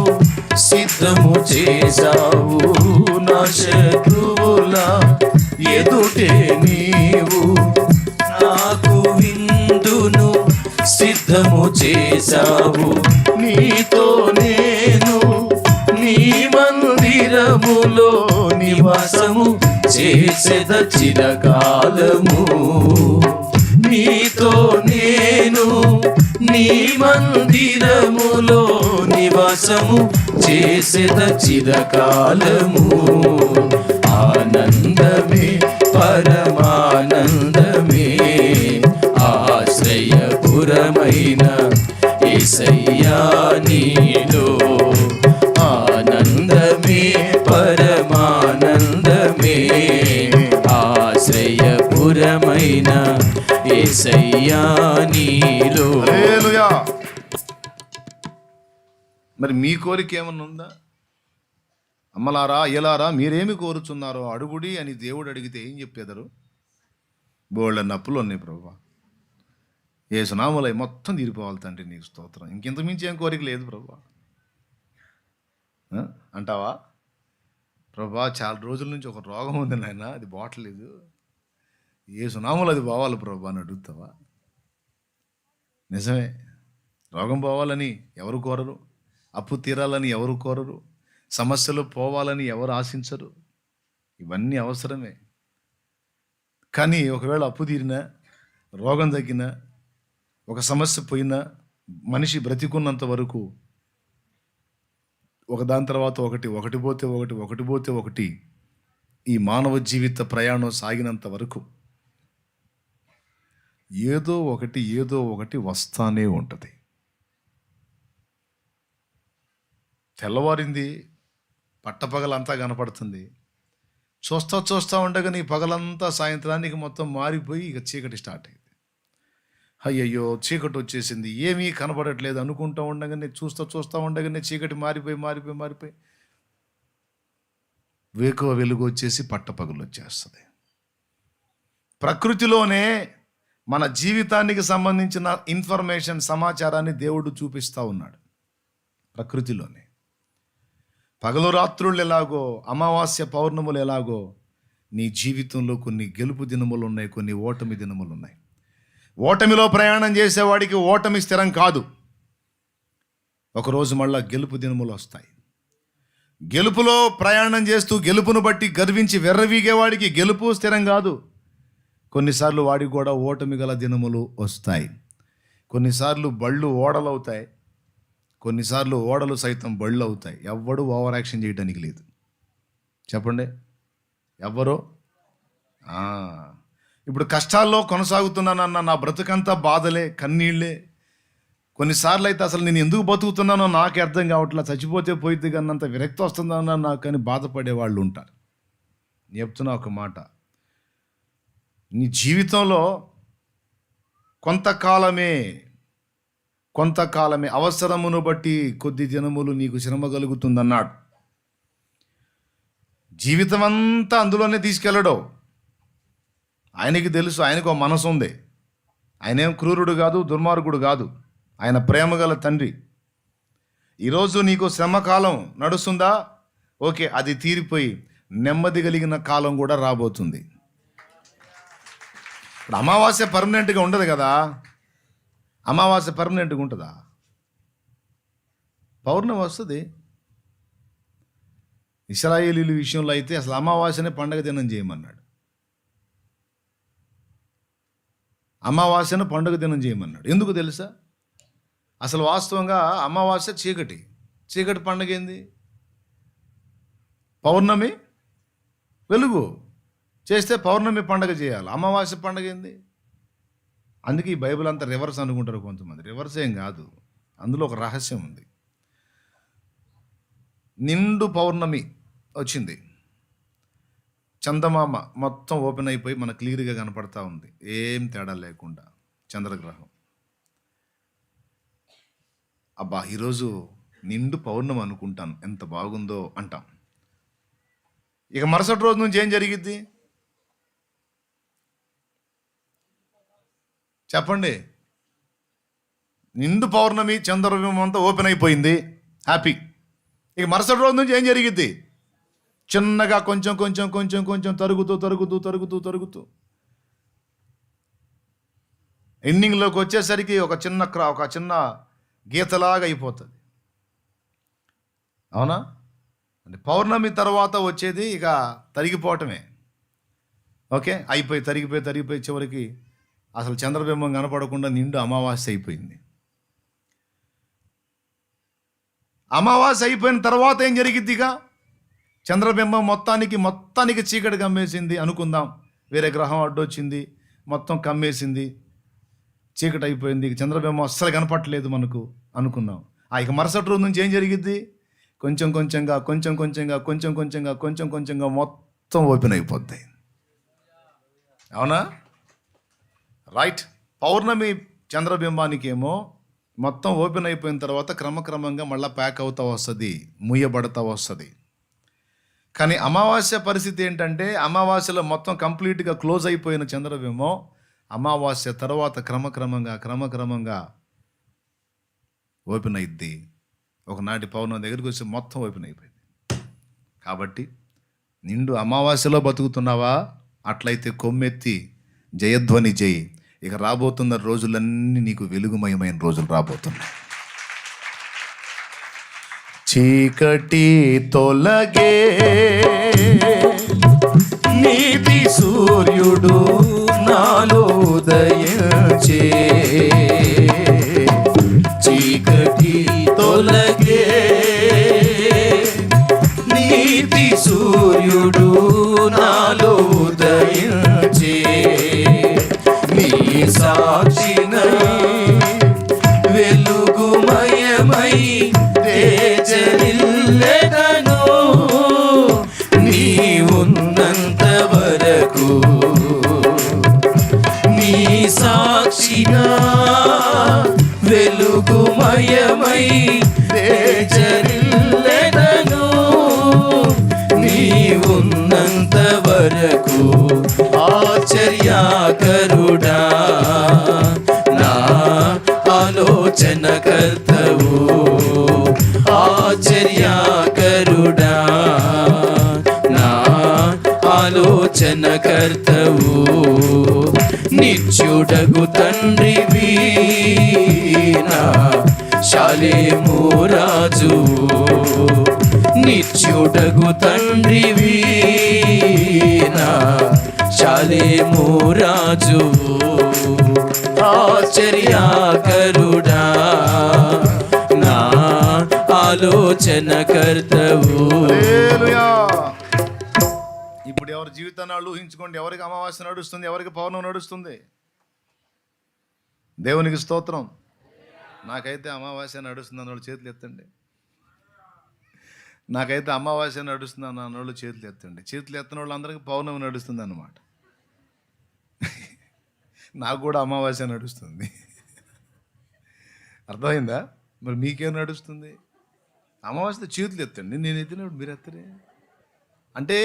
సిద్ధము చేశావు. నా శత్రువుల ఎదుటే నీవు నాకు విందును సిద్ధము చేశావు. నీతో నేను నీ మందిరములో నివాసము చేసేద చిరకాలము, నీతో నేను నీ మందిరములో నివాసము చేసేద చిరకాలము. ఆనందమే పరమానందమే ఆశ్రయపురమైన యేసయ్యా నీలో. ఆనందమే పరమానందమే ఆశ్రయపురమైన యేసయ్యా నీలో. హల్లెలూయా. మరి మీ కోరిక ఏమన్నా ఉందా? అమ్మలారా అయ్యలారా మీరేమి కోరుచున్నారో అడుగుడి అని దేవుడు అడిగితే ఏం చెప్పేదరు? బోళ్ళ నప్పులు ఉన్నాయి ప్రభువా, యేసునామములో మొత్తం తీరిపోవాలి తండ్రి, నీకు స్తోత్రం, ఇంకెంత మించి ఏం కోరిక లేదు ప్రభువా అంటావా? ప్రభా చాలా రోజుల నుంచి ఒక రోగం ఉంది నాయన, అది పోవట్లేదు, ఏ సునాములు అది పోవాలి ప్రభా అని అడుగుతావా? నిజమే, రోగం పోవాలని ఎవరు కోరరు, అప్పు తీరాలని ఎవరు కోరరు, సమస్యలు పోవాలని ఎవరు ఆశించరు. ఇవన్నీ అవసరమే. కానీ ఒకవేళ అప్పు తీరినా, రోగం తగ్గినా, ఒక సమస్య పోయినా, మనిషి బ్రతికున్నంత వరకు ఒకదాని తర్వాత ఒకటి, ఒకటి పోతే ఒకటి, ఒకటి పోతే ఒకటి, ఈ మానవ జీవిత ప్రయాణం సాగినంత వరకు ఏదో ఒకటి వస్తానే ఉంటుంది. తెల్లవారింది, పట్టపగలంతా కనపడుతుంది. చూస్తా ఉండగానే ఈ పగలంతా సాయంత్రానికి మొత్తం మారిపోయి ఇక చీకటి స్టార్ట్ అయింది. అయ్యయ్యో చీకటి వచ్చేసింది, ఏమీ కనపడట్లేదు అనుకుంటూ ఉండగానే చూస్తా ఉండగానే చీకటి మారిపోయి వేకువ వెలుగు వచ్చేసి పట్టపగలు వచ్చేస్తుంది. ప్రకృతిలోనే మన జీవితానికి సంబంధించిన ఇన్ఫర్మేషన్, సమాచారాన్ని దేవుడు చూపిస్తూ ఉన్నాడు. ప్రకృతిలోనే పగలు రాత్రులు ఎలాగో, అమావాస్య పౌర్ణములు ఎలాగో, నీ జీవితంలో కొన్ని గెలుపు దినములు ఉన్నాయి, కొన్ని ఓటమి దినములు ఉన్నాయి. ఓటమిలో ప్రయాణం చేసేవాడికి ఓటమి స్థిరం కాదు. ఒకరోజు మళ్ళా గెలుపు దినములు వస్తాయి. గెలుపులో ప్రయాణం చేస్తూ గెలుపును బట్టి గర్వించి వెర్రవీగేవాడికి గెలుపు స్థిరం కాదు. కొన్నిసార్లు వాడికి కూడా ఓటమి గల దినములు వస్తాయి. కొన్నిసార్లు బళ్ళు ఓడలవుతాయి, కొన్నిసార్లు ఓడలు సైతం బళ్ళు అవుతాయి. ఎవ్వడు ఓవర్ యాక్షన్ చేయడానికి లేదు. చెప్పండి, ఎవ్వరో. ఇప్పుడు కష్టాల్లో కొనసాగుతున్నానన్న నా బ్రతుకంతా బాధలే, కన్నీళ్ళే. కొన్నిసార్లు అయితే అసలు నేను ఎందుకు బతుకుతున్నానో నాకే అర్థం కావట్లా, చచ్చిపోతే పోయిద్ది కన్నంత విరక్తి వస్తుందన్న నాకు కానీ బాధపడే వాళ్ళు ఉంటారు. చెప్తున్నా ఒక మాట, నీ జీవితంలో కొంతకాలమే అవసరమును బట్టి కొద్ది దినములు నీకు శ్రమ కలుగుతుందన్నాడు. జీవితం అంతా అందులోనే తీసుకెళ్ళడు. ఆయనకి తెలుసు, ఆయనకు ఒక మనసు ఉంది. ఆయన ఏం క్రూరుడు కాదు, దుర్మార్గుడు కాదు. ఆయన ప్రేమగల తండ్రి. ఈరోజు నీకు శ్రమకాలం నడుస్తుందా? ఓకే, అది తీరిపోయి నెమ్మది కలిగిన కాలం కూడా రాబోతుంది. ఇప్పుడు అమావాస్య పర్మనెంట్గా ఉండదు కదా. అమావాస్య పర్మనెంట్గా ఉంటుందా? పౌర్ణమి వస్తుంది. ఇశ్రాయేలీల విషయంలో అయితే అసలు అమావాస్యనే పండగ దినం చేయమన్నాడు. అమావాస్యను పండుగ దినం చేయమన్నాడు. ఎందుకు తెలుసా? అసలు వాస్తవంగా అమావాస్య చీకటి పండుగ ఏంది? పౌర్ణమి వెలుగు చేస్తే పౌర్ణమి పండుగ చేయాలి, అమావాస్య పండుగ ఏంది? అందుకే ఈ బైబిల్ అంతా రివర్స్ అనుకుంటారు కొంతమంది. రివర్స్ ఏం కాదు, అందులో ఒక రహస్యం ఉంది. నిండు పౌర్ణమి వచ్చింది, చందమామ మొత్తం ఓపెన్ అయిపోయి మనకు క్లియర్గా కనపడతా ఉంది, ఏం తేడా లేకుండా చంద్రగ్రహం. అబ్బా ఈరోజు నిండు పౌర్ణమి అనుకుంటాను, ఎంత బాగుందో అంటాం. ఇక మరుసటి రోజు నుంచి ఏం జరిగిద్ది చెప్పండి? నిండు పౌర్ణమి, చంద్రగ్రహం అంతా ఓపెన్ అయిపోయింది, హ్యాపీ. ఇక మరుసటి రోజు నుంచి ఏం జరిగిద్ది? చిన్నగా కొంచెం తరుగుతూ ఎండింగ్లోకి వచ్చేసరికి ఒక చిన్న గీతలాగా అయిపోతుంది. అవునా? అంటే పౌర్ణమి తర్వాత వచ్చేది ఇక తరిగిపోవటమే. ఓకే, తరిగిపోయి చివరికి అసలు చంద్రబింబం కనపడకుండా నిండు అమావాస్య అయిపోయింది. అమావాస్య అయిపోయిన తర్వాత ఏం జరిగిద్ది? ఇక చంద్రబింబం మొత్తానికి చీకటి కమ్మేసింది అనుకుందాం. వేరే గ్రహం అడ్డొచ్చింది, మొత్తం కమ్మేసింది, చీకటి అయిపోయింది, ఇక చంద్రబింబం అస్సలు కనపట్టలేదు మనకు అనుకుందాం. ఇక మరుసటి రోజు నుంచి ఏం జరిగిద్ది? కొంచెంగా మొత్తం ఓపెన్ అయిపోద్ది. అవునా? రైట్. పౌర్ణమి చంద్రబింబానికి ఏమో మొత్తం ఓపెన్ అయిపోయిన తర్వాత క్రమక్రమంగా మళ్ళీ ప్యాక్ అవుతూ వస్తుంది, ముయ్యబడతా వస్తుంది. కానీ అమావాస్య పరిస్థితి ఏంటంటే, అమావాస్యలో మొత్తం కంప్లీట్గా క్లోజ్ అయిపోయిన చంద్రబింబం అమావాస్య తర్వాత క్రమక్రమంగా ఓపెన్ అయిద్ది. ఒకనాటి పౌర్ణమి దగ్గరికి వచ్చి మొత్తం ఓపెన్ అయిపోయింది. కాబట్టి నిండు అమావాస్యలో బతుకుతున్నావా? అట్లయితే కొమ్మెత్తి జయధ్వని చేయి. ఇక రాబోతున్న రోజులన్నీ నీకు వెలుగుమయమైన రోజులు రాబోతున్నాయి. చీకటి తొలగే, నీతి సూర్యుడు నాలో ఉదయించే. చీకటి తొలగే, నీతి సూర్యుడు నాలో ఉదయించే. నీ సాక్షినై వెలుగుమయమై తేజరిల్లెదను. నీ ఉన్నంత వరకు నీ సాక్షిగా వెలుగుమయమై తేజరిల్లెదను. నీ ఉన్నంత వరకు ఆశ్చర్యకరుడా, నా ఆలోచనకర్తవు. ఆశ్చర్యకరుడా, నా ఆలోచనకర్తవు. నిత్యుడగు తండ్రివి, నా శాలేము రాజు. నిత్యుడగు తండ్రివి, నా శాలేము రాజు. ఆశ్చర్యకరుడా, నా ఆలోచనకర్తవు. ఇప్పుడు ఎవరి జీవితాన్ని వాళ్ళు ఊహించుకోండి. ఎవరికి అమావాస్య నడుస్తుంది, ఎవరికి పౌర్ణం నడుస్తుంది? దేవునికి స్తోత్రం. నాకైతే అమావాస్య నడుస్తుంది అన్నోళ్ళు చేతులు ఎత్తండి. నాకైతే అమావాస్య నడుస్తుంది అన్నోళ్ళు చేతులు ఎత్తండి. చేతులు ఎత్తని వాళ్ళు అందరికీ పౌర్ణమి నడుస్తుంది అన్నమాట. నాకు కూడా అమావాస్య నడుస్తుంది. అర్థమైందా? మరి మీకేం నడుస్తుంది? అమావాస్య చేతులు ఎత్తండి. నేను ఎత్తినప్పుడు మీరు ఎత్తరే. అంటే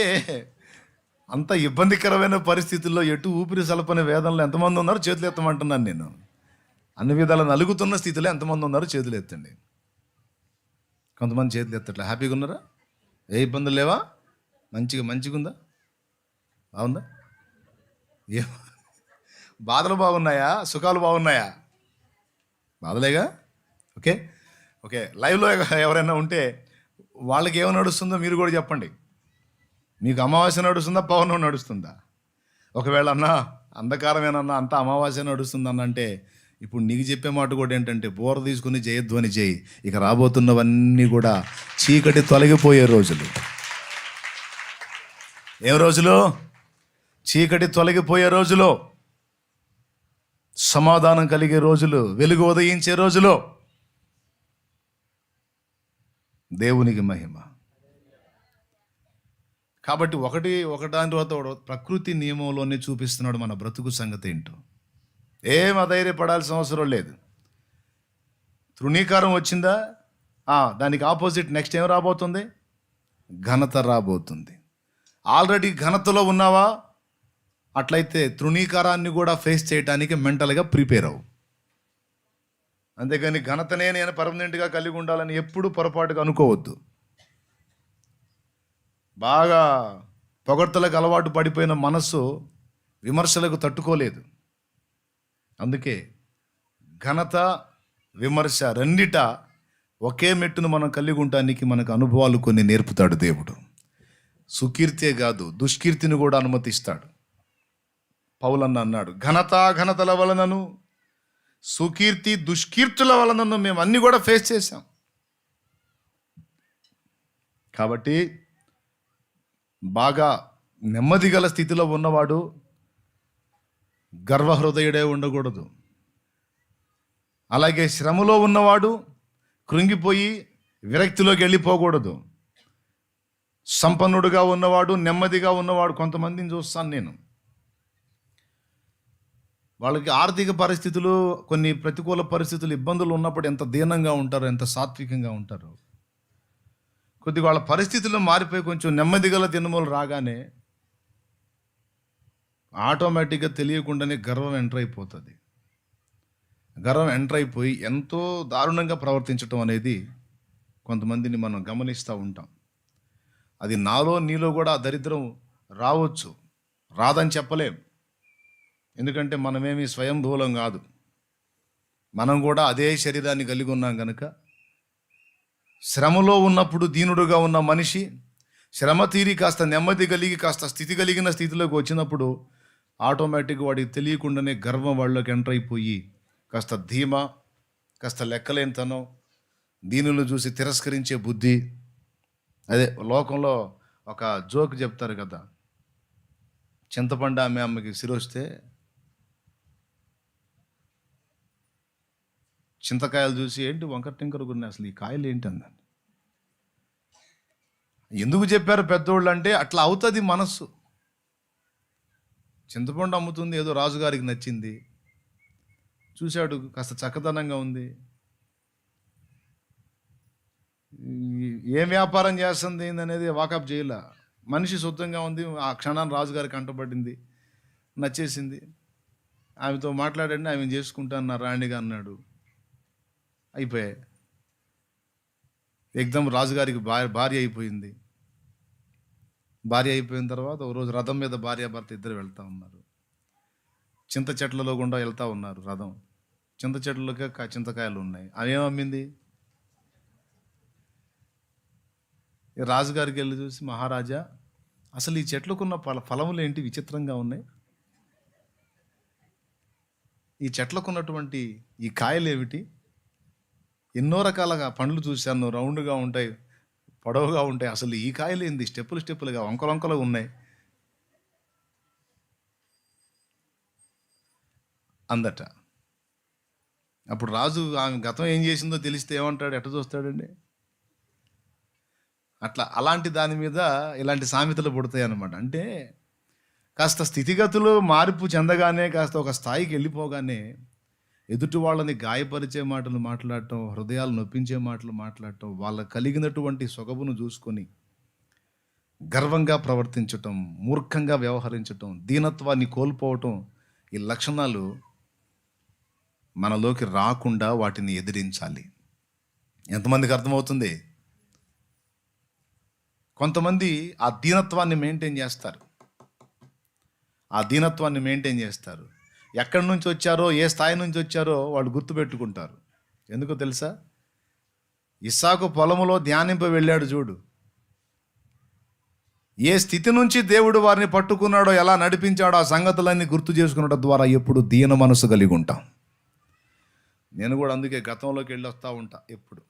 అంత ఇబ్బందికరమైన పరిస్థితుల్లో ఎటు ఊపిరి సలపని వేదనలో ఎంతమంది ఉన్నారో చేతులు ఎత్తమంటున్నాను నేను. అన్ని విధాలు నలుగుతున్న స్థితిలో ఎంతమంది ఉన్నారో చేతులు ఎత్తండి. కొంతమంది చేతులు ఎత్తట్లే. హ్యాపీగా ఉన్నారా? ఏ ఇబ్బందులు లేవా? మంచిగా ఉందా? బాగుందా? ఏ బాధలు బాగున్నాయా? సుఖాలు బాగున్నాయా? బాధలేగా? ఓకే. లైవ్లో ఎవరైనా ఉంటే వాళ్ళకి ఏమో నడుస్తుందో మీరు కూడా చెప్పండి. మీకు అమావాస్య నడుస్తుందా, పౌర్ణమి నడుస్తుందా? ఒకవేళ అన్నా అంధకారమేనన్నా అంతా అమావాస్య నడుస్తుందన్న అంటే ఇప్పుడు నీకు చెప్పే మాట కూడా ఏంటంటే బోర తీసుకుని జయధ్వని చేయి. ఇక రాబోతున్నవన్నీ కూడా చీకటి తొలగిపోయే రోజులు. ఏం రోజులు? చీకటి తొలగిపోయే రోజులు, సమాధానం కలిగే రోజులు, వెలుగు ఉదయించే రోజులు. దేవునికి మహిమ. కాబట్టి ఒకదాని తర్వాత ప్రకృతి నియమంలోనే చూపిస్తున్నాడు మన బ్రతుకు సంగతి ఏంటో. ఏం అధైర్యపడాల్సిన అవసరం లేదు. తృణీకారం వచ్చిందా, దానికి ఆపోజిట్ నెక్స్ట్ ఏం రాబోతుంది? ఘనత రాబోతుంది. ఆల్రెడీ ఘనతలో ఉన్నావా? అట్లయితే తృణీకారాన్ని కూడా ఫేస్ చేయడానికి మెంటల్గా ప్రిపేర్ అవ్వు. అంతేగాని ఘనతనే నేను పర్మనెంట్గా కలిగి ఉండాలని ఎప్పుడూ పొరపాటుగా అనుకోవద్దు. బాగా పొగడ్తలకు అలవాటు పడిపోయిన మనస్సు విమర్శలకు తట్టుకోలేదు. అందుకే ఘనత, విమర్శ రెండిట ఒకే మెట్టును మనం కలిగి ఉండటానికి మనకు అనుభవాలు కొన్ని నేర్పుతాడు దేవుడు. సుకీర్తే కాదు, దుష్కీర్తిని కూడా అనుమతిస్తాడు. పౌలన్న అన్నాడు, ఘనతల వలనను సుకీర్తి దుష్కీర్తుల వలనను మేము అన్ని కూడా ఫేస్ చేశాం. కాబట్టి బాగా నెమ్మది గల స్థితిలో ఉన్నవాడు గర్వహృదయుడే ఉండకూడదు. అలాగే శ్రమలో ఉన్నవాడు కృంగిపోయి విరక్తిలోకి వెళ్ళిపోకూడదు. సంపన్నుడుగా ఉన్నవాడు, నెమ్మదిగా ఉన్నవాడు, కొంతమందిని చూస్తాను నేను, వాళ్ళకి ఆర్థిక పరిస్థితులు, కొన్ని ప్రతికూల పరిస్థితులు, ఇబ్బందులు ఉన్నప్పుడు ఎంత దీనంగా ఉంటారో, ఎంత సాత్వికంగా ఉంటారో. కొద్దిగా వాళ్ళ పరిస్థితుల్లో మారిపోయి కొంచెం నెమ్మదిగల దినములు రాగానే ఆటోమేటిక్గా తెలియకుండానే గర్వం ఎంటర్ అయిపోతుంది. గర్వం ఎంటర్ అయిపోయి ఎంతో దారుణంగా ప్రవర్తించటం అనేది కొంతమందిని మనం గమనిస్తూ ఉంటాం. అది నాలో నీలో కూడా ఆ దరిద్రం రావచ్చు, రాదని చెప్పలేం. ఎందుకంటే మనమేమి స్వయంభూలం కాదు, మనం కూడా అదే శరీరాన్ని కలిగి ఉన్నాం కనుక. శ్రమలో ఉన్నప్పుడు దీనుడుగా ఉన్న మనిషి శ్రమ తీరి కాస్త నెమ్మది కలిగి కాస్త స్థితి కలిగిన స్థితిలోకి వచ్చినప్పుడు ఆటోమేటిక్గా వాడికి తెలియకుండానే గర్వం వాళ్ళలోకి ఎంటర్ అయిపోయి కాస్త ధీమా, కాస్త లెక్కలేనితనం, దీనులను చూసి తిరస్కరించే బుద్ధి. అదే లోకంలో ఒక జోక్ చెప్తారు కదా, చింతపండు అమ్మకి సిరొస్తే చింతకాయలు చూసి ఏంటి వంకర టింకర ఉన్నాయి, అసలు ఈ కాయలు ఏంటి అన్నాను. ఎందుకు చెప్పారు పెద్దోళ్ళు అంటే అట్లా అవుతుంది మనస్సు. చింతపండు అమ్ముతుంది, ఏదో రాజుగారికి నచ్చింది, చూశాడు కాస్త చక్కదనంగా ఉంది, ఏం వ్యాపారం చేస్తుంది అనేది వాకప్ చేయలే. మనిషి శుద్ధంగా ఉంది, ఆ క్షణాన్ని రాజుగారికి అంటపడింది, నచ్చేసింది. ఆమెతో మాట్లాడండి, ఆమె చేసుకుంటాను రాణిగా అన్నాడు. అయిపోయాయి. ఎగ్దం రాజుగారికి భార్య అయిపోయింది. భార్య అయిపోయిన తర్వాత ఒక రోజు రథం మీద భార్యాభర్త ఇద్దరు వెళ్తూ ఉన్నారు. చింత చెట్లలో గుండా వెళ్తూ ఉన్నారు రథం. చింత చెట్లకి చింతకాయలు ఉన్నాయి. అవేమమ్మింది, రాజుగారికి వెళ్ళి చూసి, మహారాజా అసలు ఈ చెట్లకున్న ఫలములు ఏంటి విచిత్రంగా ఉన్నాయి, ఈ చెట్లకున్నటువంటి ఈ కాయలు ఏమిటి, ఎన్నో రకాలుగా పండ్లు చూశాను, రౌండ్గా ఉంటాయి, పొడవుగా ఉంటాయి, అసలు ఈ కాయలు ఏంది స్టెప్పులుగా వంకలుగా ఉన్నాయి అందట. అప్పుడు రాజు ఆమె గతం ఏం చేసిందో తెలిస్తే ఏమంటాడు, ఎట్ట చూస్తాడండి. అలాంటి దాని మీద ఇలాంటి సామెతలు పుడతాయి అన్నమాట. అంటే కాస్త స్థితిగతులు మార్పు చెందగానే, కాస్త ఒక స్థాయికి వెళ్ళిపోగానే ఎదుటి వాళ్ళని గాయపరిచే మాటలు మాట్లాడటం, హృదయాలు నొప్పించే మాటలు మాట్లాడటం, వాళ్ళ కలిగినటువంటి సొగబును చూసుకొని గర్వంగా ప్రవర్తించటం, మూర్ఖంగా వ్యవహరించటం, దీనత్వాన్ని కోల్పోవటం, ఈ లక్షణాలు మనలోకి రాకుండా వాటిని ఎదిరించాలి. ఎంతమందికి అర్థమవుతుంది? కొంతమంది ఆ దీనత్వాన్ని మెయింటైన్ చేస్తారు. ఎక్కడి నుంచి వచ్చారో, ఏ స్థాయి నుంచి వచ్చారో వాళ్ళు గుర్తుపెట్టుకుంటారు. ఎందుకో తెలుసా? ఇస్సాకు పొలములో ధ్యానింప వెళ్ళాడు చూడు. ఏ స్థితి నుంచి దేవుడు వారిని పట్టుకున్నాడో, ఎలా నడిపించాడో ఆ సంగతులన్నీ గుర్తు చేసుకునడం ద్వారా ఎప్పుడు దీన మనసు కలిగి ఉంటాం. నేను కూడా అందుకే గతంలోకి వెళ్ళి వస్తూ ఉంటా ఎప్పుడు.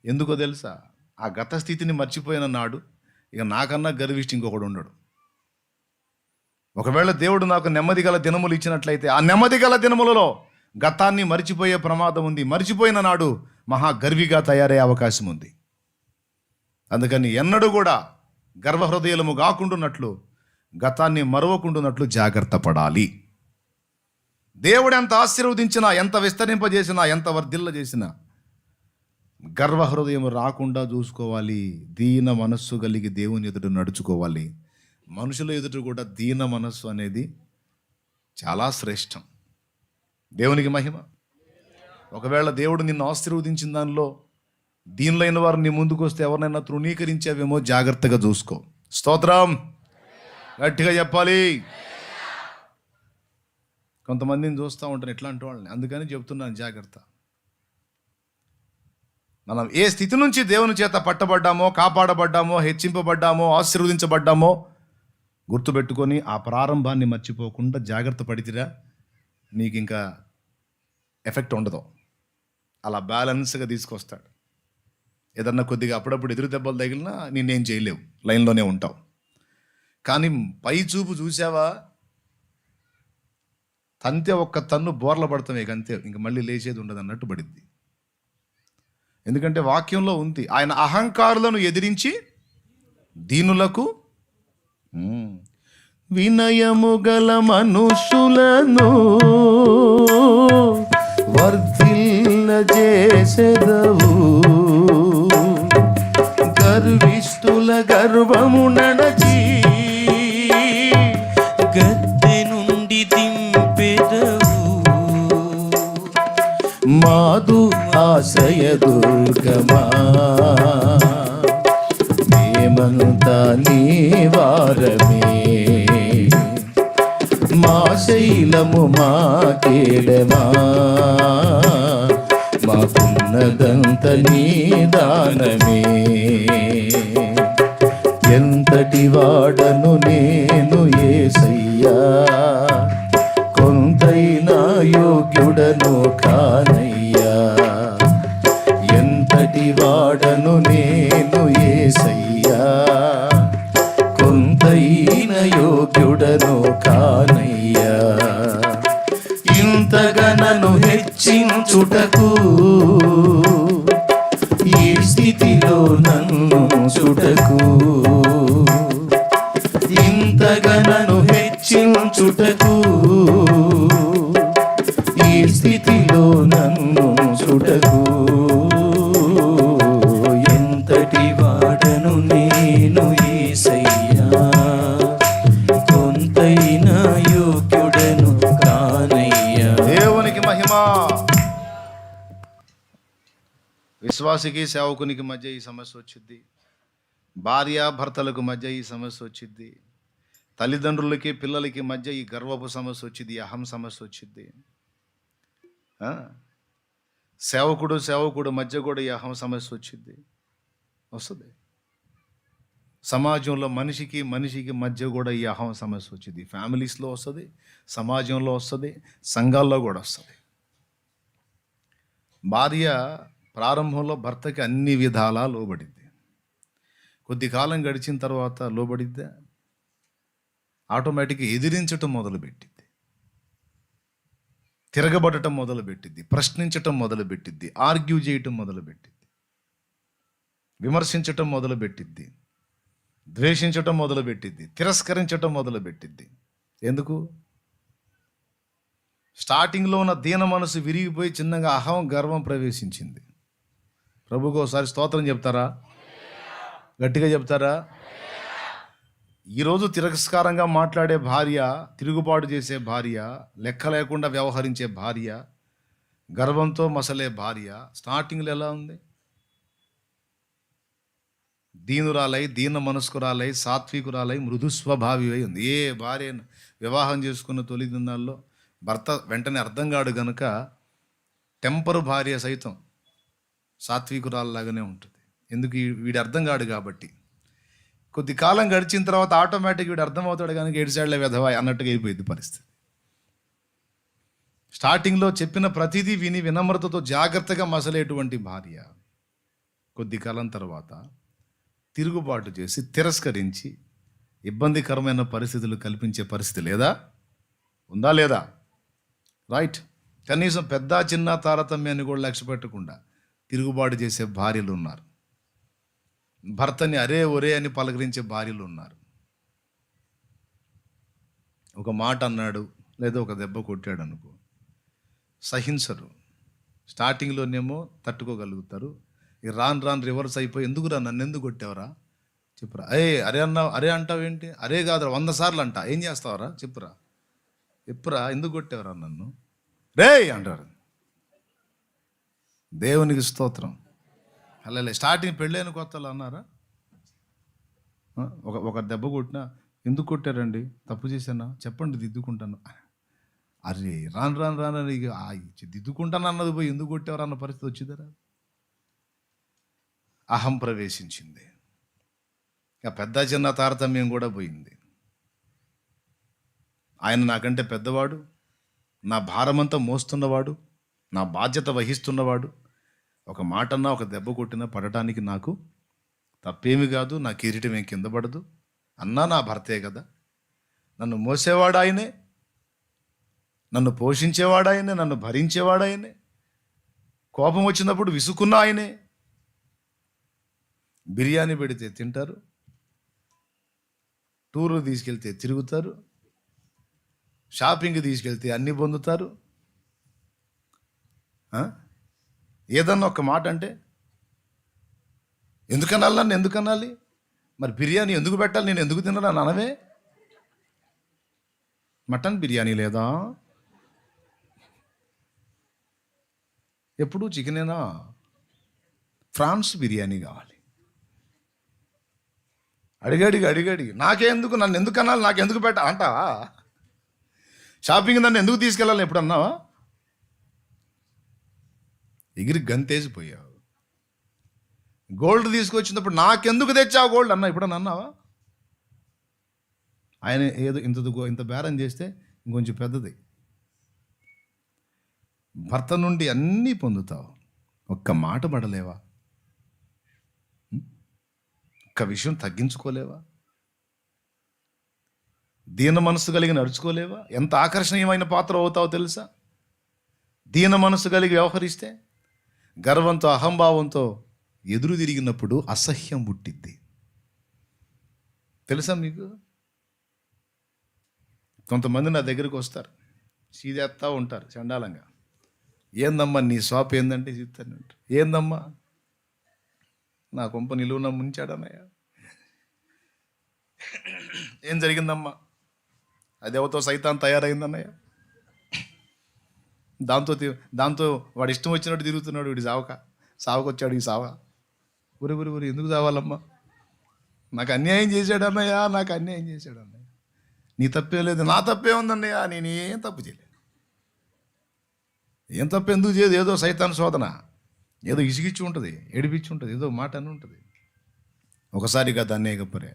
ఎందుకో తెలుసా? ఆ గత స్థితిని మర్చిపోయిన నాడు ఇక నాకన్నా గర్విష్టి ఇంకొకడు ఉండడు. ఒకవేళ దేవుడు నాకు నెమ్మది గల దినములు ఇచ్చినట్లయితే ఆ నెమ్మది గల దినములలో గతాన్ని మర్చిపోయే ప్రమాదం ఉంది. మర్చిపోయిన నాడు మహా గర్విగా తయారయ్యే అవకాశం ఉంది. అందుకని ఎన్నడూ కూడా గర్వహృదయలము కాకుండాన్నట్లు, గతాన్ని మరవకుండాన్నట్లు జాగ్రత్త పడాలి. దేవుడు ఎంత ఆశీర్వదించినా, ఎంత విస్తరింపజేసినా, ఎంత వర్ధిల్ల చేసినా గర్వహృదయం రాకుండా చూసుకోవాలి. దీన మనస్సు కలిగి దేవుని ఎదుట నడుచుకోవాలి. మనుషుల ఎదుట కూడా దీన మనస్సు అనేది చాలా శ్రేష్టం. దేవునికి మహిమ. ఒకవేళ దేవుడు నిన్ను ఆశీర్వదించిన దానిలో దీనులైన వారు నీ ముందుకు వస్తే ఎవరినైనా తృణీకరించేవేమో జాగ్రత్తగా చూసుకో. స్తోత్రం గట్టిగా చెప్పాలి. కొంతమందిని చూస్తూ ఉంటాను ఇట్లాంటి వాళ్ళని, అందుకని చెప్తున్నాను జాగ్రత్త. మనం ఏ స్థితి నుంచి దేవుని చేత పట్టబడ్డామో, కాపాడబడ్డామో, హెచ్చింపబడ్డామో, ఆశీర్వదించబడ్డామో గుర్తుపెట్టుకొని ఆ ప్రారంభాన్ని మర్చిపోకుండా జాగ్రత్త పడితిరా, నీకు ఇంకా ఎఫెక్ట్ ఉండదు. అలా బ్యాలెన్స్గా తీసుకొస్తాడు. ఏదన్నా కొద్దిగా అప్పుడప్పుడు ఎదురు దెబ్బలు తగిలినా నేనేం చేయలేవు, లైన్లోనే ఉంటావు. కానీ పై చూపు చూసావా, తంతే ఒక్క తన్ను బోర్ల పడతామే అంతే, ఇంక మళ్ళీ లేచేది ఉండదు అన్నట్టు పడిద్ది. ఎందుకంటే వాక్యంలో ఉంది, ఆయన అహంకారులను ఎదిరించి దీనులకు వినయము గల మనుషులను వర్ధిల్ల చేసెదవు, గర్విష్ఠుల గర్వము నడచి గద్దె నుండి దింపెదవు, మాదు ఆశ్రయ దుర్గమా మా శైలము మా కేడమా, మాకున్నదంత నీ దానమే. ఎంతటి వాడను నేను యేసయ్యా, కొంతైనా యోగ్యుడను కానయ్యా. ఎంతటి వాడను నేను యేసయ్యా, కొంతైన యోగ్యుడను కానయ్యా. ఇంతగా నన్ను హెచ్చించుటకు, ఈ స్థితిలో నన్ను చుటకు, ఇంతగా నన్ను హెచ్చించుటకు, ఈ స్థితిలో నన్ను చుటకు. ఎంతటి వాడను నేను యేసయ్యా, కొంతైనా యోగ్యుడను కానయ్యా. దేవునికి మహిమ. విశ్వాసికి సేవకునికి మధ్య ఈ సమస్య వచ్చింది, భార్య భర్తలకు మధ్య ఈ సమస్య వచ్చింది, తల్లిదండ్రులకి పిల్లలకి మధ్య ఈ గర్వపు సమస్య వచ్చింది, ఈ అహం సమస్య వచ్చింది. సేవకుడు మధ్య కూడా ఈ అహం సమస్య వచ్చింది, వస్తుంది. సమాజంలో మనిషికి మధ్య కూడా ఈ అహం సమస్య వచ్చింది. ఫ్యామిలీస్లో వస్తుంది, సమాజంలో వస్తుంది, సంఘాల్లో కూడా వస్తుంది. భార్య ప్రారంభంలో భర్తకి అన్ని విధాలా లోబడిద్ది. కొద్ది కాలం గడిచిన తర్వాత లోబడిద్దా, ఆటోమేటిక్గా ఎదిరించటం మొదలుపెట్టిద్ది, తిరగబడటం మొదలుపెట్టిద్ది, ప్రశ్నించటం మొదలుపెట్టిద్ది, ఆర్గ్యూ చేయటం మొదలుపెట్టిద్ది, విమర్శించటం మొదలుపెట్టిద్ది, ద్వేషించటం మొదలుపెట్టిద్ది, తిరస్కరించటం మొదలుపెట్టిద్ది. ఎందుకు? స్టార్టింగ్లో ఉన్న దీన మనసు విరిగిపోయి చిన్నగా అహం గర్వం ప్రవేశించింది. ప్రభుకు ఒకసారి స్తోత్రం చెప్తారా? గట్టిగా చెప్తారా? ఈరోజు తిరస్కారంగా మాట్లాడే భార్య, తిరుగుబాటు చేసే భార్య, లెక్క లేకుండా వ్యవహరించే భార్య, గర్వంతో మసలే భార్య స్టార్టింగ్లో ఎలా ఉంది? దీనురాలై, దీన మనస్కురాలై, సాత్వికురాలై, మృదు స్వభావి అయి ఉంది. ఏ భార్య వివాహం చేసుకున్న తొలి దినాల్లో భర్త వెంటనే అర్థం కాడు గనుక టెంపరు భార్య సైతం సాత్వికురాల్లాగానే ఉంటుంది. ఎందుకు? వీడి అర్థం కాడు కాబట్టి. కొద్ది కాలం గడిచిన తర్వాత ఆటోమేటిక్ వీడు అర్థమవుతాడు కనుక ఏడుసాళ్లే వెధవా అన్నట్టుగా అయిపోయింది పరిస్థితి. స్టార్టింగ్లో చెప్పిన ప్రతిదీ విని వినమ్రతతో జాగ్రత్తగా మసలేటువంటి భార్య కొద్ది కాలం తర్వాత తిరుగుబాటు చేసి, తిరస్కరించి, ఇబ్బందికరమైన పరిస్థితులు కల్పించే పరిస్థితి లేదా? ఉందా లేదా? రైట్. కనీసం పెద్ద చిన్న తారతమ్యాన్ని కూడా లక్ష్య పెట్టకుండా తిరుగుబాటు చేసే భార్యలు ఉన్నారు. భర్తని అరే ఒరే అని పలకరించే భార్యలు ఉన్నారు. ఒక మాట అన్నాడు లేదా ఒక దెబ్బ కొట్టాడు అనుకో, సహించరు. స్టార్టింగ్లోనేమో తట్టుకోగలుగుతారు. ఈ రాను రివర్స్ అయిపోయి, ఎందుకురా నన్ను ఎందుకు కొట్టావరా చెప్పురా, అరే అంటావేంటి, అరే కాదురా 100 సార్లు అంట, ఏం చేస్తావరా చెప్పురా, ఎప్పురా ఎందుకు కొట్టావరా నన్ను రే అంటారు. దేవునికి స్తోత్రం. అలా స్టార్టింగ్ పెళ్ళైన కొత్తలు అన్నారా, ఒక దెబ్బ కొట్టినా, ఎందుకు కొట్టారండి, తప్పు చేశానా చెప్పండి దిద్దుకుంటాను. అరే రాను దిద్దుకుంటాను అన్నది పోయి ఎందుకు కొట్టేవారు అన్న పరిస్థితి వచ్చిందరా. అహం ప్రవేశించింది. ఇక పెద్ద చిన్న తారతమ్యం కూడా పోయింది. ఆయన నాకంటే పెద్దవాడు, నా భారమంతా మోస్తున్నవాడు, నా బాధ్యత వహిస్తున్నవాడు. ఒక మాటన్నా ఒక దెబ్బ కొట్టినా పడటానికి నాకు తప్పేమి కాదు, నా కిరీటం ఏం కింద పడదు అన్నా నా భర్తే కదా. నన్ను మోసేవాడు ఆయనే, నన్ను పోషించేవాడు ఆయనే, నన్ను భరించేవాడు ఆయనే, కోపం వచ్చినప్పుడు విసుక్కున్న ఆయనే. బిర్యానీ పెడితే తింటారు, టూర్లు తీసుకెళ్తే తిరుగుతారు, షాపింగ్కి తీసుకెళ్తే అన్నీ పొందుతారు. ఏదన్నా ఒక మాట అంటే ఎందుకనాలి, నన్ను ఎందుకనాలి, మరి బిర్యానీ ఎందుకు పెట్టాలి, నేను ఎందుకు తిన్నాను అనవే. మటన్ బిర్యానీ లేదా, ఎప్పుడు చికెనేనా, ఫ్రాన్స్ బిర్యానీ కావాలి. అడిగాడి నాకెందుకు, నన్ను ఎందుకు అనాలి, నాకెందుకు పెట్ట అంటావా. షాపింగ్ నన్ను ఎందుకు తీసుకెళ్ళాలి ఎప్పుడు అన్నావా? ఎగిరి గంతేసిపోయావు. గోల్డ్ తీసుకొచ్చినప్పుడు నాకెందుకు తెచ్చావు గోల్డ్ అన్నా ఇప్పుడు అన్నావా? ఆయన ఏదో ఇంత బేరం చేస్తే ఇంకొంచెం పెద్దది. భర్త నుండి అన్నీ పొందుతావు, ఒక్క మాట పడలేవా? ఒక్క విషయం తగ్గించుకోలేవా? దీన మనసు కలిగి నడుచుకోలేవా? ఎంత ఆకర్షణీయమైన పాత్ర అవుతావో తెలుసా? దీన మనసు కలిగి వ్యవహరిస్తే, గర్వంతో అహంభావంతో ఎదురు తిరిగినప్పుడు అసహ్యం పుట్టిద్ది. తెలుసా మీకు? కొంతమంది నా దగ్గరికి వస్తారు, సీదేస్తా ఉంటారు చండాలంగా. ఏందమ్మా నీ షాప్ ఏందంటే చెప్తాను. ఏందమ్మా నా కొంప నిలువున ముంచాడన్నయ్య, ఏం జరిగిందమ్మా? అది ఎవరితో సైతాన్ తయారైందన్నయ్య, దాంతో వాడు ఇష్టం వచ్చినట్టు తిరుగుతున్నాడు, వీడి సావకొచ్చాడు ఈ సావ. ఊరి ఎందుకు చావాలమ్మా? నాకు అన్యాయం చేశాడు అన్నయ్య, నాకు అన్యాయం చేశాడు అన్నయ్య. నీ తప్పే లేదు, నా తప్పే ఉందన్నయ్య, నేను ఏం తప్పు చేయలేదు. ఏం తప్పు ఎందుకు చేయదు? ఏదో సైతాన్ శోధన, ఏదో ఇసిగిచ్చి ఉంటుంది, ఏడిపించి ఉంటుంది, ఏదో మాట అని ఉంటుంది. ఒకసారిగా దాన్ని ఏకపరే.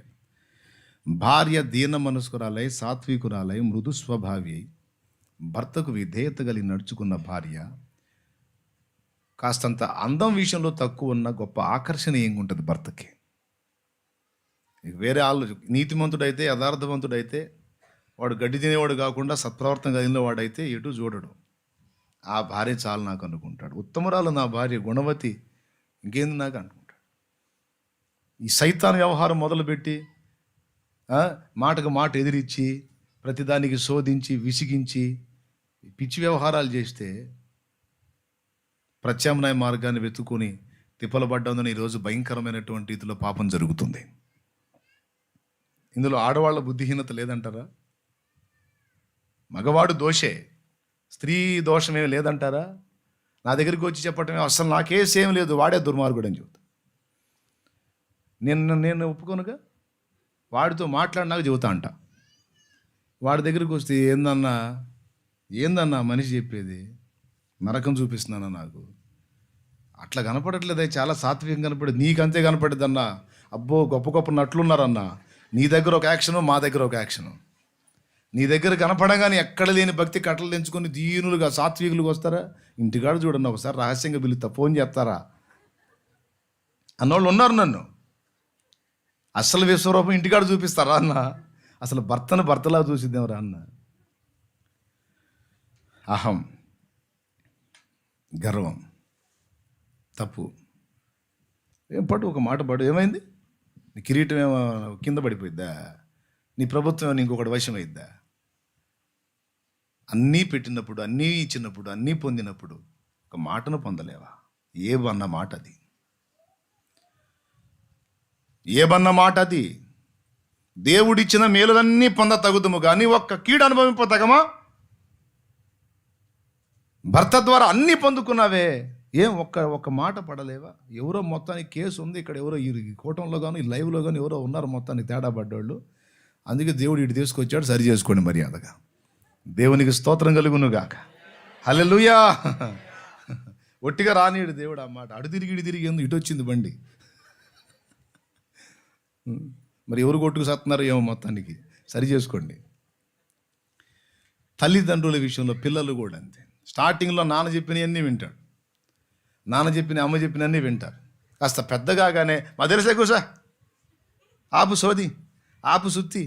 భార్య దీన మనస్కురాలై, సాత్వికురాలై, మృదు స్వభావి అయి, భర్తకు విధేయత కలిగి నడుచుకున్న భార్య కాస్తంత అందం విషయంలో తక్కువ ఉన్న గొప్ప ఆకర్షణీయంగా ఉంటుంది భర్తకి. వేరే వాళ్ళు నీతిమంతుడైతే, యథార్థవంతుడైతే, వాడు గడ్డి తినేవాడు కాకుండా సత్ప్రవర్తన కలిగిన వాడైతే ఎటు చూడడు. ఆ భార్య చాలు నాకు అనుకుంటాడు. ఉత్తమరాలు నా భార్య, గుణవతి, ఇంకేంది నాకు అనుకుంటాడు. ఈ సైతాన్ వ్యవహారం మొదలుపెట్టి మాటకు మాట ఎదిరించి, ప్రతిదానికి శోధించి, విసిగించి, పిచ్చి వ్యవహారాలు చేస్తే ప్రత్యామ్నాయ మార్గాన్ని వెతుక్కొని తిప్పలు పడ్డందున ఈరోజు భయంకరమైనటువంటి రీతిలో పాపం జరుగుతుంది. ఇందులో ఆడవాళ్ళ బుద్ధిహీనత లేదంటారా? మగవాడు దోషే, స్త్రీ దోషమేమి లేదంటారా? నా దగ్గరికి వచ్చి చెప్పటమే అసలు నాకేసేం లేదు, వాడే దుర్మార్గుడు అని చెబుతా. నేను ఒప్పుకోనుగా. వాడితో మాట్లాడినాక చెబుతా అంట. వాడి దగ్గరికి వస్తే ఏందన్నా మనిషి చెప్పేది, నరకం చూపిస్తున్నానా నాకు? అట్లా కనపడట్లేదే, చాలా సాత్వికంగా కనపడేది. నీకంతే కనపడేది అన్నా. అబ్బో గొప్ప గొప్ప నట్లున్నారన్నా. నీ దగ్గర ఒక యాక్షను, మా దగ్గర ఒక యాక్షను. నీ దగ్గర కనపడగానే ఎక్కడ లేని భక్తి కట్టలు తెంచుకొని దీనులుగా సాత్వికులుగా వస్తారా? ఇంటికాడ చూడన్నా, ఒకసారి రహస్యంగా పిలుస్తా, ఫోన్ చేస్తారా అన్నోళ్ళు ఉన్నారు. నన్ను అసలు విశ్వరూపం ఇంటికాడ చూపిస్తారా అన్న? అసలు భర్తలా చూసిద్దామరా అన్న. అహం, గర్వం, తప్పు. ఒక మాట పడు, ఏమైంది? నీ కిరీటం ఏమో కింద పడిపోయిద్దా? నీ ప్రభుత్వం ఏమో ఇంకొకటి వశమైద్దా? అన్నీ పెట్టినప్పుడు, అన్నీ ఇచ్చినప్పుడు, అన్నీ పొందినప్పుడు ఒక మాటను పొందలేవా? ఏమన్న మాట అది? ఏమన్న మాట అది? దేవుడిచ్చిన మేలులన్నీ పొంద తగుదము కానీ ఒక్క కీడు అనుభవింపతగమా? భర్త ద్వారా అన్నీ పొందుకున్నావే, ఏం ఒక్క మాట పడలేవా? ఎవరో మొత్తానికి కేసు ఉంది ఇక్కడ, ఎవరో ఈ కూటంలో కానీ ఈ లైవ్లో కానీ ఎవరో ఉన్నారు మొత్తానికి తేడా పడ్డాళ్ళు. అందుకే దేవుడు ఇటు తీసుకొచ్చాడు, సరి చేసుకోండి మర్యాదగా. దేవునికి స్తోత్రం కలుగునుగాక. హల్లెలూయా. ఒట్టిగా రానిడు దేవుడు ఆ మాట. అటు తిరిగి ఇటు వచ్చింది బండి. మరి ఎవరు కొట్టుకు సత్తున్నారో ఏమో, మొత్తానికి సరి చేసుకోండి. తల్లిదండ్రుల విషయంలో పిల్లలు కూడా అంతే. స్టార్టింగ్లో నాన్న చెప్పినవన్నీ వింటాడు, నాన్న చెప్పిన అమ్మ చెప్పినవన్నీ వింటారు. కాస్త పెద్దగానే మా తెలిసే కూసా, ఆపు సోది, ఆపు సుత్తి,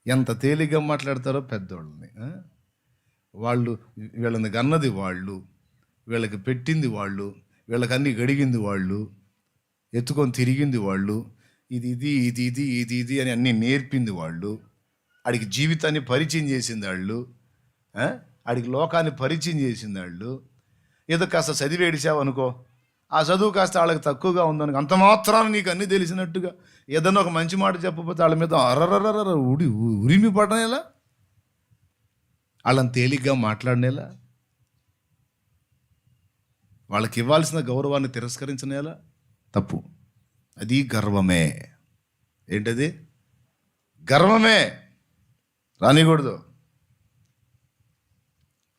ఎంత తేలిగ్గా మాట్లాడతారో పెద్దోళ్ళని. వాళ్ళు వీళ్ళని గన్నది వాళ్ళు, వీళ్ళకి పెట్టింది వాళ్ళు, వీళ్ళకి అన్నీ గడిగింది వాళ్ళు, ఎత్తుకొని తిరిగింది వాళ్ళు, ఇది అని అన్నీ నేర్పింది వాళ్ళు, ఆడికి జీవితాన్ని పరిచయం చేసింది వాళ్ళు, ఆడికి లోకాన్ని పరిచయం చేసింది వాళ్ళు. ఏదో కాస్త చదివేడిసావు అనుకో, ఆ చదువు కాస్త వాళ్ళకి తక్కువగా ఉందనుకో, అంత మాత్రాన్ని నీకు అన్నీ తెలిసినట్టుగా ఏదన్నా ఒక మంచి మాట చెప్పకపోతే వాళ్ళ మీద ఉరిమి పడనేలా, వాళ్ళని తేలిగ్గా మాట్లాడినేలా, వాళ్ళకి ఇవ్వాల్సిన గౌరవాన్ని తిరస్కరించనేలా తప్పు. అది గర్వమే. ఏంటది? గర్వమే. రానికూడదు.